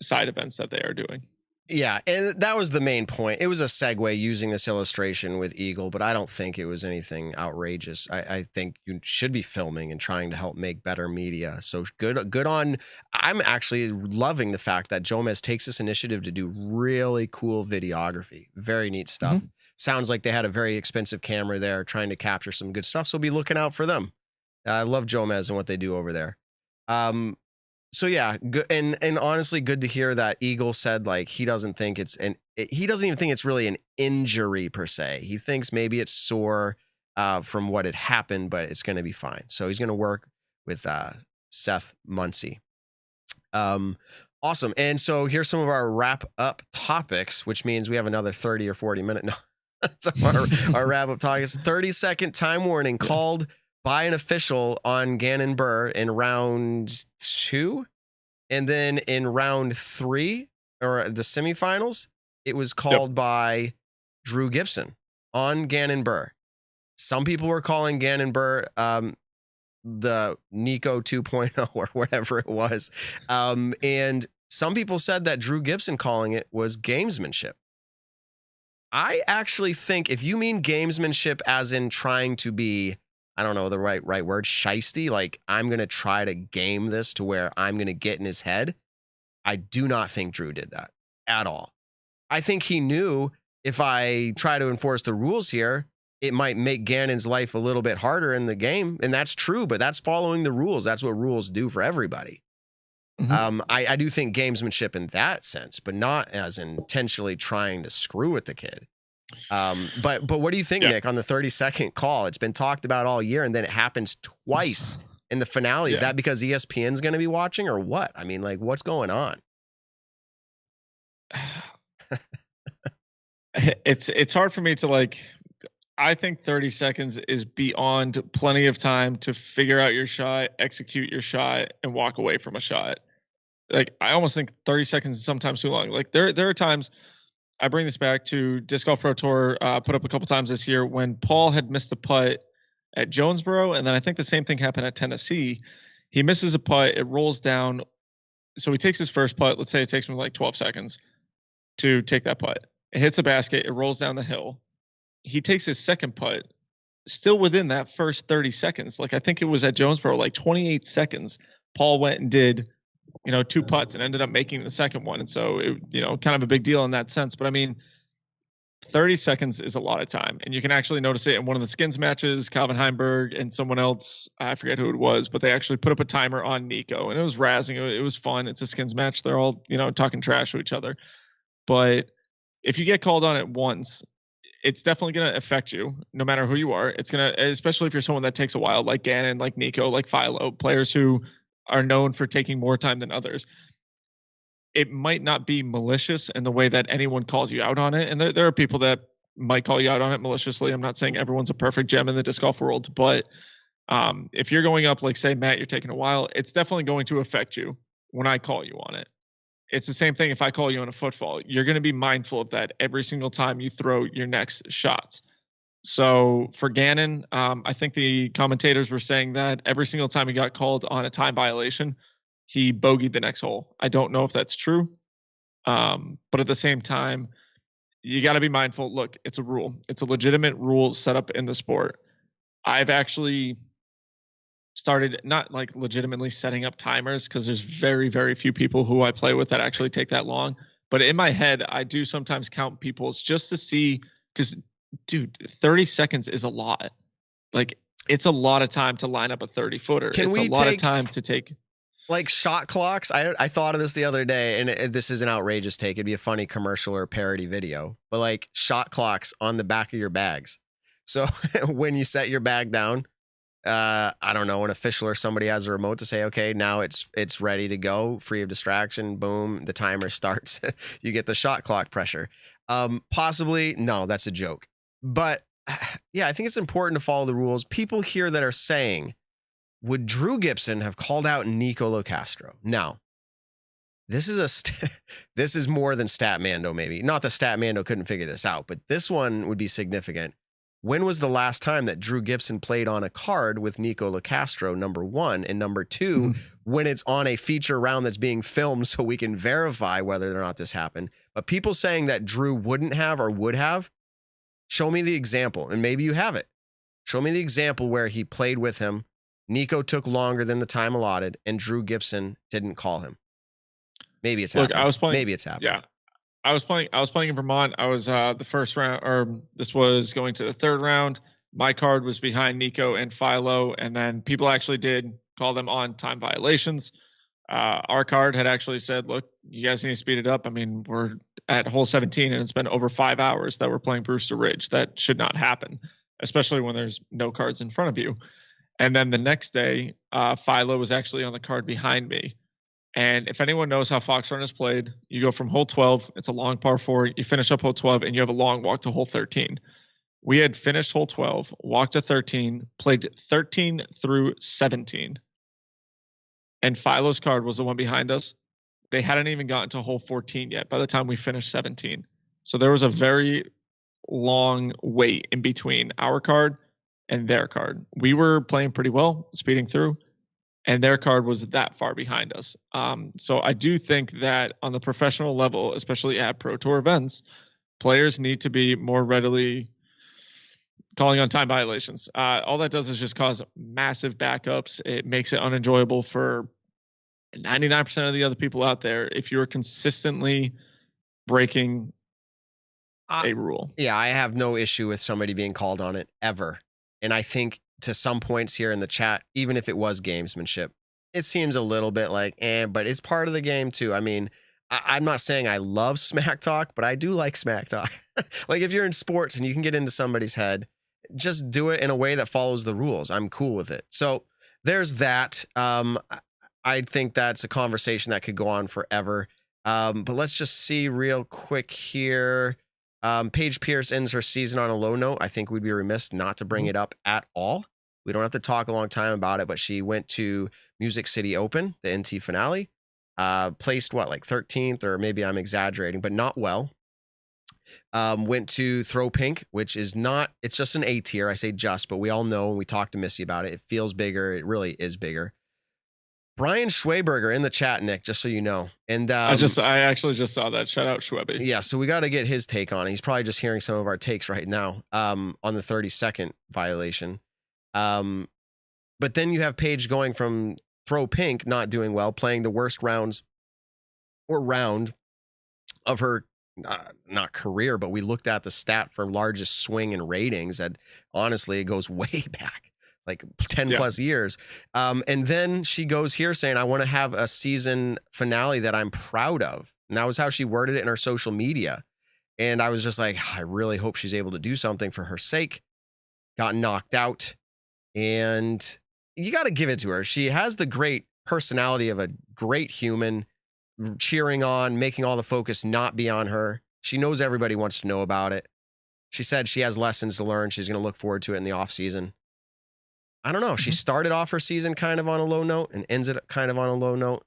B: side events that they are doing.
C: Yeah, and that was the main point. It was a segue using this illustration with Eagle, but I don't think it was anything outrageous. I think you should be filming and trying to help make better media. So good on. I'm actually loving the fact that Jomez takes this initiative to do really cool videography. Very neat stuff. Mm-hmm. Sounds like they had a very expensive camera there trying to capture some good stuff. So be looking out for them. I love Jomez and what they do over there. So yeah, good, and honestly, good to hear that Eagle said like he doesn't think he doesn't even think it's really an injury per se. He thinks maybe it's sore from what had happened, but it's going to be fine. So he's going to work with Seth Muncie. Awesome. And so here's some of our wrap up topics, which means we have another 30 or 40 minutes. No, so our wrap up talk is 30-second time warning called by an official on Gannon Burr in round 2. And then in round 3, or the semifinals, it was called by Drew Gibson on Gannon Burr. Some people were calling Gannon Burr the Nico 2.0 or whatever it was. And some people said that Drew Gibson calling it was gamesmanship. I actually think if you mean gamesmanship as in trying to be, I don't know the right word, shiesty, like I'm going to try to game this to where I'm going to get in his head, I do not think Drew did that at all. I think he knew if I try to enforce the rules here, it might make Gannon's life a little bit harder in the game. And that's true, but that's following the rules. That's what rules do for everybody. I do think gamesmanship in that sense, but not as intentionally trying to screw with the kid. But what do you think, Nick, on the 30-second call? It's been talked about all year, and then it happens twice in the finale. Is that because ESPN's going to be watching, or what? I mean, like, what's going on?
B: It's hard for me to, like, I think 30 seconds is beyond plenty of time to figure out your shot, execute your shot, and walk away from a shot. Like, I almost think 30 seconds is sometimes too long. Like, there are times, I bring this back to Disc Golf Pro Tour, put up a couple times this year when Paul had missed a putt at Jonesboro, and then I think the same thing happened at Tennessee. He misses a putt, it rolls down. So he takes his first putt. Let's say it takes him like 12 seconds to take that putt. It hits the basket, it rolls down the hill. He takes his second putt, still within that first 30 seconds. Like, I think it was at Jonesboro, like 28 seconds. Paul went and did, 2 putts and ended up making the second one. And so, kind of a big deal in that sense. But I mean, 30 seconds is a lot of time. And you can actually notice it in one of the skins matches, Calvin Heimberg and someone else, I forget who it was, but they actually put up a timer on Nico. And it was razzing. It was fun. It's a skins match. They're all, talking trash to each other. But if you get called on it once, it's definitely going to affect you no matter who you are. It's going to, especially if you're someone that takes a while, like Gannon, like Nico, like Philo, players who are known for taking more time than others. It might not be malicious in the way that anyone calls you out on it. And there are people that might call you out on it maliciously. I'm not saying everyone's a perfect gem in the disc golf world, but if you're going up, like say, Matt, you're taking a while, it's definitely going to affect you when I call you on it. It's the same thing if I call you on a football. You're going to be mindful of that every single time you throw your next shots. So for Gannon, I think the commentators were saying that every single time he got called on a time violation, he bogeyed the next hole. I don't know if that's true. But at the same time, you got to be mindful. Look, it's a rule. It's a legitimate rule set up in the sport. I've actually started not like legitimately setting up timers because there's very, very few people who I play with that actually take that long. But in my head, I do sometimes count people's just to see, because dude, 30 seconds is a lot. Like, it's a lot of time to line up a 30-footer. It's a lot of time to take.
C: Like shot clocks. I thought of this the other day, and this is an outrageous take. It'd be a funny commercial or a parody video, but like shot clocks on the back of your bags. So when you set your bag down, I don't know, an official or somebody has a remote to say, okay, now it's ready to go, free of distraction. Boom, the timer starts. You get the shot clock pressure. Possibly, no, that's a joke. But yeah, I think it's important to follow the rules. People here that are saying, would Drew Gibson have called out Nico Locastro? Now, this is more than Statmando, maybe. Not that Statmando couldn't figure this out, but this one would be significant. When was the last time that Drew Gibson played on a card with Nico Locastro, number one? And number two, when it's on a feature round that's being filmed so we can verify whether or not this happened. But people saying that Drew wouldn't have or would have, show me the example. And maybe you have it. Show me the example where he played with him. Nico took longer than the time allotted, and Drew Gibson didn't call him. Maybe it's happening.
B: I was playing.
C: Maybe it's happening.
B: Yeah, I was playing in Vermont. I was the first round, or this was going to the third round. My card was behind Nico and Philo, and then people actually did call them on time violations. Our card had actually said, "Look, you guys need to speed it up." I mean, we're at hole 17, and it's been over 5 hours that we're playing Brewster Ridge. That should not happen, especially when there's no cards in front of you. And then the next day, Philo was actually on the card behind me. And if anyone knows how Fox Run is played, you go from hole 12, it's a long par 4, you finish up hole 12, and you have a long walk to hole 13. We had finished hole 12, walked to 13, played 13 through 17. And Philo's card was the one behind us. They hadn't even gotten to hole 14 yet by the time we finished 17. So there was a very long wait in between our card and their card. We were playing pretty well, speeding through, and their card was that far behind us. So I do think that on the professional level, especially at Pro Tour events, players need to be more readily calling on time violations. All that does is just cause massive backups. It makes it unenjoyable for 99% of the other people out there. If you're consistently breaking a rule.
C: Yeah, I have no issue with somebody being called on it ever. And I think to some points here in the chat, even if it was gamesmanship, it seems a little bit like, but it's part of the game too. I mean, I'm not saying I love smack talk, but I do like smack talk. Like if you're in sports and you can get into somebody's head, just do it in a way that follows the rules. I'm cool with it. So there's that. I think that's a conversation that could go on forever. But let's just see real quick here. Paige Pierce ends her season on a low note. I think we'd be remiss not to bring it up at all. We don't have to talk a long time about it, but she went to Music City Open, the NT finale, placed like 13th, or maybe I'm exaggerating, but not well. Went to Throw Pink, which is not, it's just an A tier. I say just, but we all know when we talked to Missy about it, it feels bigger. It really is bigger. Brian Schweberger in the chat, Nick, just so you know. And I
B: actually just saw that. Shout out Schwebby.
C: Yeah, so we got to get his take on it. He's probably just hearing some of our takes right now on the 30-second violation. But then you have Paige going from Throw Pink, not doing well, playing the worst round of her not career, but we looked at the stat for largest swing in ratings, and honestly, it goes way back. Like 10 plus years. And then she goes here saying, I want to have a season finale that I'm proud of. And that was how she worded it in her social media. And I was just like, I really hope she's able to do something for her sake. Got knocked out. And you got to give it to her. She has the great personality of a great human, cheering on, making all the focus not be on her. She knows everybody wants to know about it. She said she has lessons to learn. She's going to look forward to it in the off season. I don't know. She started off her season kind of on a low note and ends it kind of on a low note.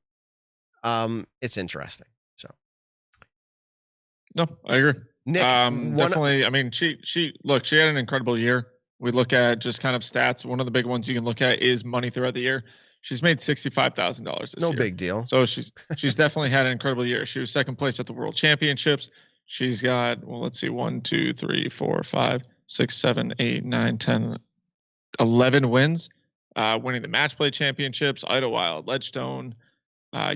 C: It's interesting. So,
B: no, I agree.
C: Nick,
B: definitely. I mean, she had an incredible year. We look at just kind of stats. One of the big ones you can look at is money throughout the year. She's made $65,000 this year.
C: No big deal.
B: So she's definitely had an incredible year. She was second place at the World Championships. She's got, 1, 2, 3, 4, 5, 6, 7, 8, 9, 10. 11 wins, winning the match play championships, Idlewild, Ledgestone,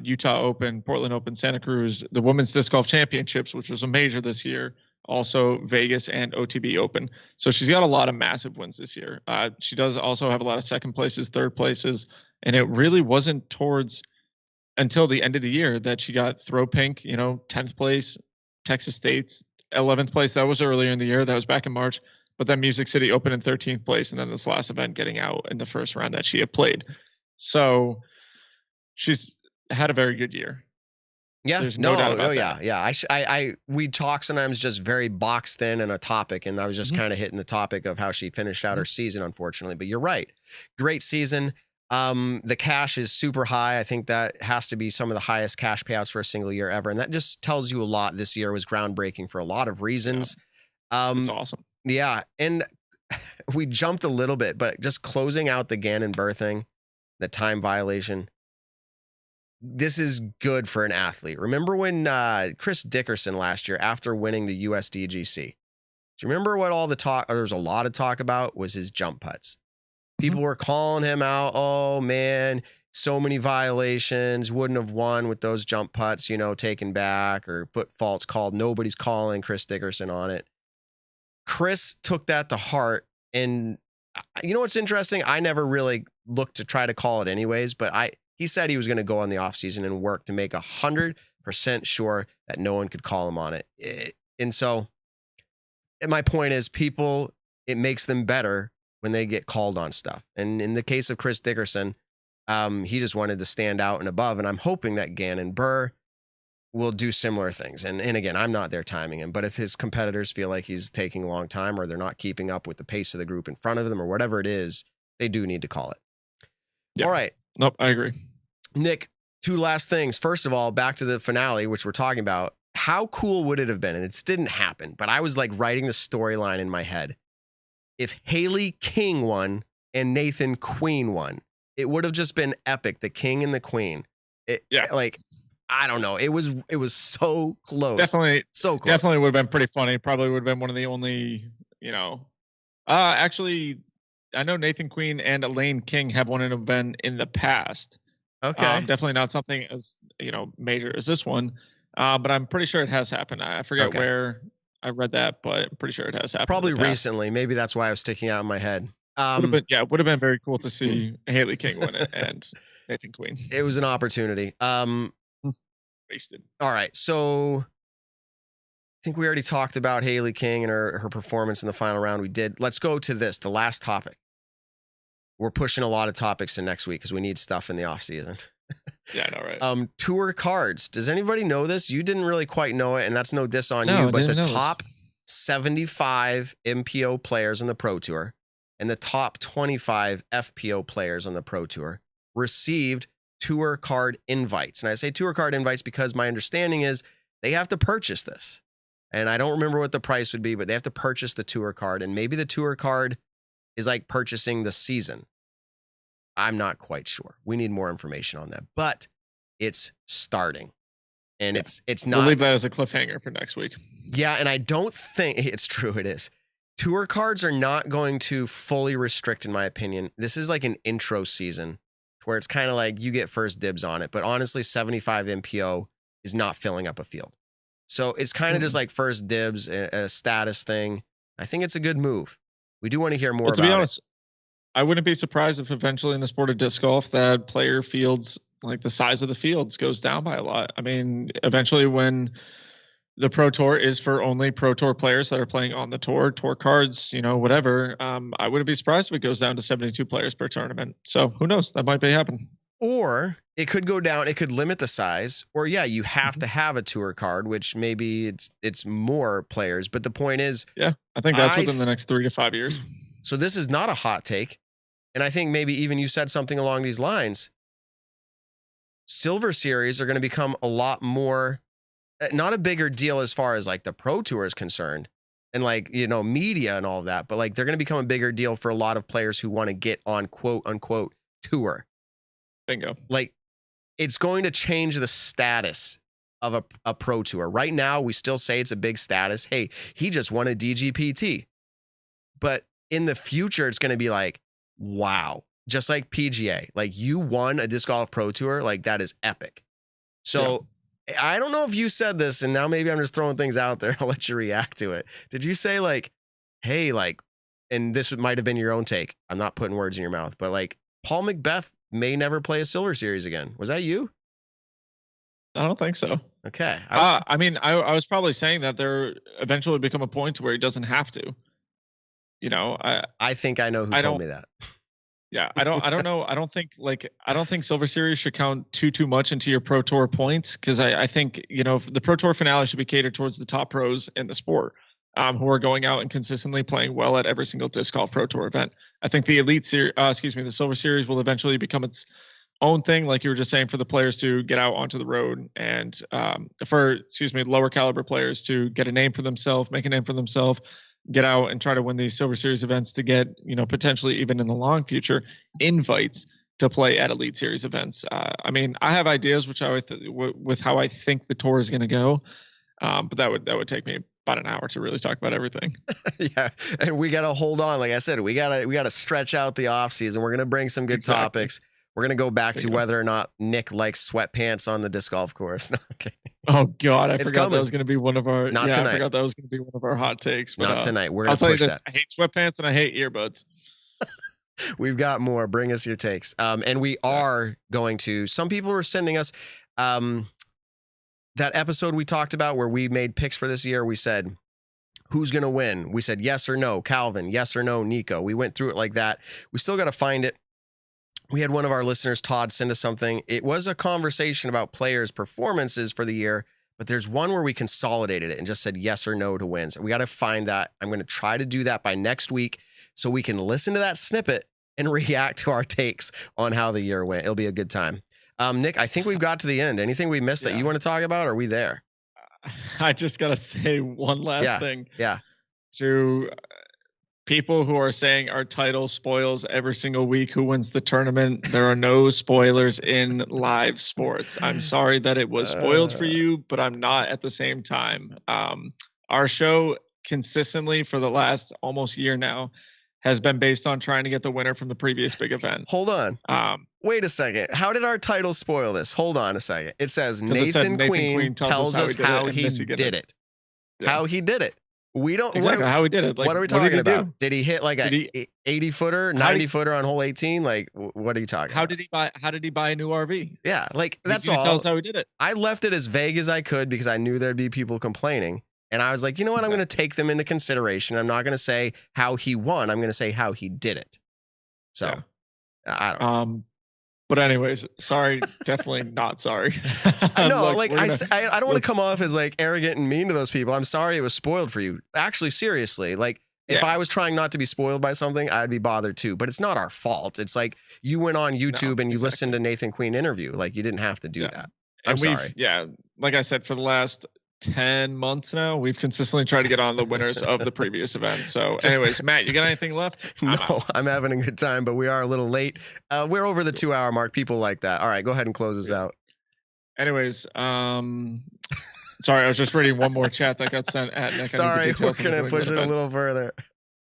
B: Utah Open, Portland Open, Santa Cruz, the Women's Disc Golf Championships, which was a major this year, also Vegas and OTB Open. So she's got a lot of massive wins this year. She does also have a lot of second places, third places, and it really wasn't until the end of the year that she got Throw Pink, 10th place, Texas State's 11th place. That was earlier in the year. That was back in March. But then Music City Open in 13th place, and then this last event getting out in the first round that she had played. So she's had a very good year.
C: Yeah,
B: there's no doubt about that.
C: Yeah. We talk sometimes just very box thin in a topic, and I was just kind of hitting the topic of how she finished out her season, unfortunately. But you're right, great season. The cash is super high. I think that has to be some of the highest cash payouts for a single year ever, and that just tells you a lot. This year was groundbreaking for a lot of reasons.
B: It's awesome.
C: Yeah, and we jumped a little bit, but just closing out the Gannon birthing, the time violation, this is good for an athlete. Remember when Chris Dickerson last year, after winning the USDGC, do you remember what all the talk, or there was a lot of talk about, was his jump putts? People were calling him out. Oh, man, so many violations, wouldn't have won with those jump putts, taken back, or foot faults called. Nobody's calling Chris Dickerson on it. Chris took that to heart, and you know what's interesting? I never really looked to try to call it anyways, but he said he was going to go on the offseason and work to make 100% sure that no one could call him on it. And so my point is, people, it makes them better when they get called on stuff. And in the case of Chris Dickerson, he just wanted to stand out and above, and I'm hoping that Gannon Burr will do similar things. And again, I'm not there timing him, but if his competitors feel like he's taking a long time, or they're not keeping up with the pace of the group in front of them, or whatever it is, they do need to call it. Yeah. All right.
B: Nope, I agree.
C: Nick, two last things. First of all, back to the finale, which we're talking about. How cool would it have been? And it didn't happen, but I was like writing the storyline in my head. If Haley King won and Nathan Queen won, it would have just been epic. The King and the Queen. I don't know. It was so close.
B: Definitely
C: so close.
B: Definitely would have been pretty funny. Probably would have been one of the only, actually, I know Nathan Queen and Elaine King have one of them in the past.
C: Okay.
B: Definitely not something as, major as this one. But I'm pretty sure it has happened. I forget where I read that, but I'm pretty sure it has happened.
C: Probably recently. Maybe that's why I was sticking out in my head.
B: Would have been very cool to see Haley King win it and Nathan Queen.
C: It was an opportunity.
B: Wasted.
C: All right, so I think we already talked about Haley King and her performance in the final round. We did. Let's go to this, the last topic. We're pushing a lot of topics to next week because we need stuff in the off season.
B: Yeah, I know, right?
C: Tour cards. Does anybody know this? You didn't really quite know it, and that's no diss on you, but the top 75 MPO players on the Pro Tour and the top 25 FPO players on the Pro Tour received tour card invites. And I say tour card invites because my understanding is they have to purchase this. And I don't remember what the price would be, but they have to purchase the tour card. And maybe the tour card is like purchasing the season. I'm not quite sure. We need more information on that, but it's starting. And it's not.
B: We'll leave that as a cliffhanger for next week.
C: Yeah, and I don't think it's true. It is. Tour cards are not going to fully restrict, in my opinion. This is like an intro season where it's kind of like you get first dibs on it. But honestly, 75 MPO is not filling up a field. So it's kind of just like first dibs, a status thing. I think it's a good move. We do want to hear more about it. To be honest,
B: I wouldn't be surprised if eventually in the sport of disc golf that player fields, like the size of the fields, goes down by a lot. I mean, eventually when the Pro Tour is for only Pro Tour players that are playing on the tour cards, whatever, I wouldn't be surprised if it goes down to 72 players per tournament. So who knows? That might be happening.
C: Or it could go down. It could limit the size. Or yeah, you have to have a tour card, which maybe it's more players. But the point is,
B: yeah, I think that's within the next 3 to 5 years.
C: So this is not a hot take. And I think maybe even you said something along these lines. Silver Series are going to become a lot more, not a bigger deal as far as like the Pro Tour is concerned and like, media and all of that, but like they're going to become a bigger deal for a lot of players who want to get on quote unquote tour.
B: Bingo.
C: Like it's going to change the status of a Pro Tour. Right now, we still say it's a big status. Hey, he just won a DGPT. But in the future, it's going to be like, wow, just like PGA, like you won a disc golf Pro Tour, like that is epic. So yeah. I don't know if you said this, and now maybe I'm just throwing things out there. I'll let you react to it. Did you say like, hey, like, and this might have been your own take. I'm not putting words in your mouth, but like Paul McBeth may never play a Silver Series again. Was that you?
B: I don't think so.
C: Okay.
B: I mean, I was probably saying that there eventually become a point where he doesn't have to.
C: I think I know who told me that.
B: Yeah, I don't know. I don't think Silver Series should count too much into your Pro Tour points because I think the Pro Tour finale should be catered towards the top pros in the sport, who are going out and consistently playing well at every single disc golf Pro Tour event. I think the the Silver Series will eventually become its own thing, like you were just saying, for the players to get out onto the road and lower caliber players to get a name for themselves, make a name for themselves, get out and try to win these Silver Series events to get, potentially even in the long future, invites to play at Elite Series events. I mean, I have ideas with how I think the tour is going to go, but that would take me about an hour to really talk about everything.
C: Yeah, and we got to hold on. Like I said, we gotta stretch out the off season. We're gonna bring some good topics. We're gonna go back to whether or not Nick likes sweatpants on the disc golf course. Okay.
B: Oh God, I forgot that was going to be one of our.
C: Not tonight.
B: I forgot that was going to be one of our hot takes. But,
C: not tonight. We're
B: gonna
C: push
B: this,
C: that.
B: I hate sweatpants and I hate earbuds.
C: We've got more. Bring us your takes. And we are going to. Some people were sending us that episode we talked about where we made picks for this year. We said who's going to win. We said yes or no, Calvin. Yes or no, Nico. We went through it like that. We still got to find it. We had one of our listeners, Todd, send us something. It was a conversation about players' performances for the year, but there's one where we consolidated it and just said yes or no to wins. We got to find that. I'm going to try to do that by next week so we can listen to that snippet and react to our takes on how the year went. It'll be a good time. Nick, I think we've got to the end. Anything we missed that you want to talk about? Or are we there?
B: I just got to say one last thing.
C: Yeah.
B: To people who are saying our title spoils every single week who wins the tournament, there are no spoilers in live sports. I'm sorry that it was spoiled for you, but I'm not at the same time. Our show consistently for the last almost year now has been based on trying to get the winner from the previous big event.
C: Hold on. Wait a second. How did our title spoil this? Hold on a second. It says Nathan Queen tells us how he did it. Yeah. How he did it. We don't
B: exactly how he did it. Like,
C: what are we talking about? Did he hit like a 80-footer, 90-footer on hole 18? Like, what are you talking about?
B: How did he buy a new RV?
C: Yeah, like that's all.
B: Tell us how he did it.
C: I left it as vague as I could because I knew there'd be people complaining. And I was like, you know what? I'm going to take them into consideration. I'm not going to say how he won. I'm going to say how he did it. So, yeah. I don't know.
B: But anyways, sorry, definitely not sorry.
C: No, like I don't want to come off as like arrogant and mean to those people. I'm sorry it was spoiled for you. Actually, seriously, like if I was trying not to be spoiled by something, I'd be bothered too. But it's not our fault. It's like you went on YouTube and you listened to Nathan Queen interview. Like you didn't have to do that. I'm sorry.
B: Yeah, like I said, for the last 10 months now, we've consistently tried to get on the winners of the previous event. So anyways, Matt, you got anything left?
C: No, I'm having a good time, but we are a little late. We're over the 2-hour mark. People like that. All right, go ahead and close us out.
B: Anyways, sorry, I was just reading one more chat that got sent at Nick.
C: Sorry, we're going to push it a little further.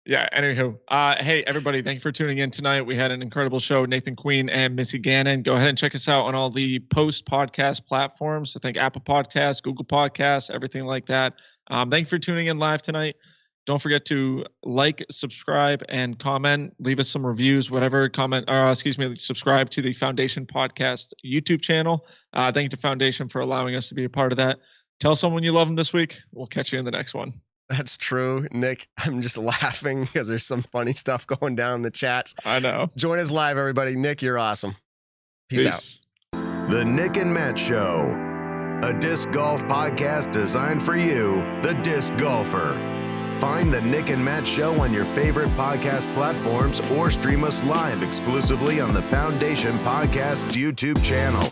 B: Yeah, anywho. Hey, everybody, thank you for tuning in tonight. We had an incredible show, Nathan Queen and Missy Gannon. Go ahead and check us out on all the post-podcast platforms. I think Apple Podcasts, Google Podcasts, everything like that. Thank you for tuning in live tonight. Don't forget to like, subscribe, and comment. Leave us some reviews, whatever. Subscribe to the Foundation Podcast YouTube channel. Thank you to Foundation for allowing us to be a part of that. Tell someone you love them this week. We'll catch you in the next one.
C: That's true, Nick. I'm just laughing because there's some funny stuff going down in the chats.
B: I know.
C: Join us live, everybody. Nick, you're awesome. Peace out.
A: The Nick and Matt Show, a disc golf podcast designed for you, the disc golfer. Find the Nick and Matt Show on your favorite podcast platforms or stream us live exclusively on the Foundation Podcast's YouTube channel.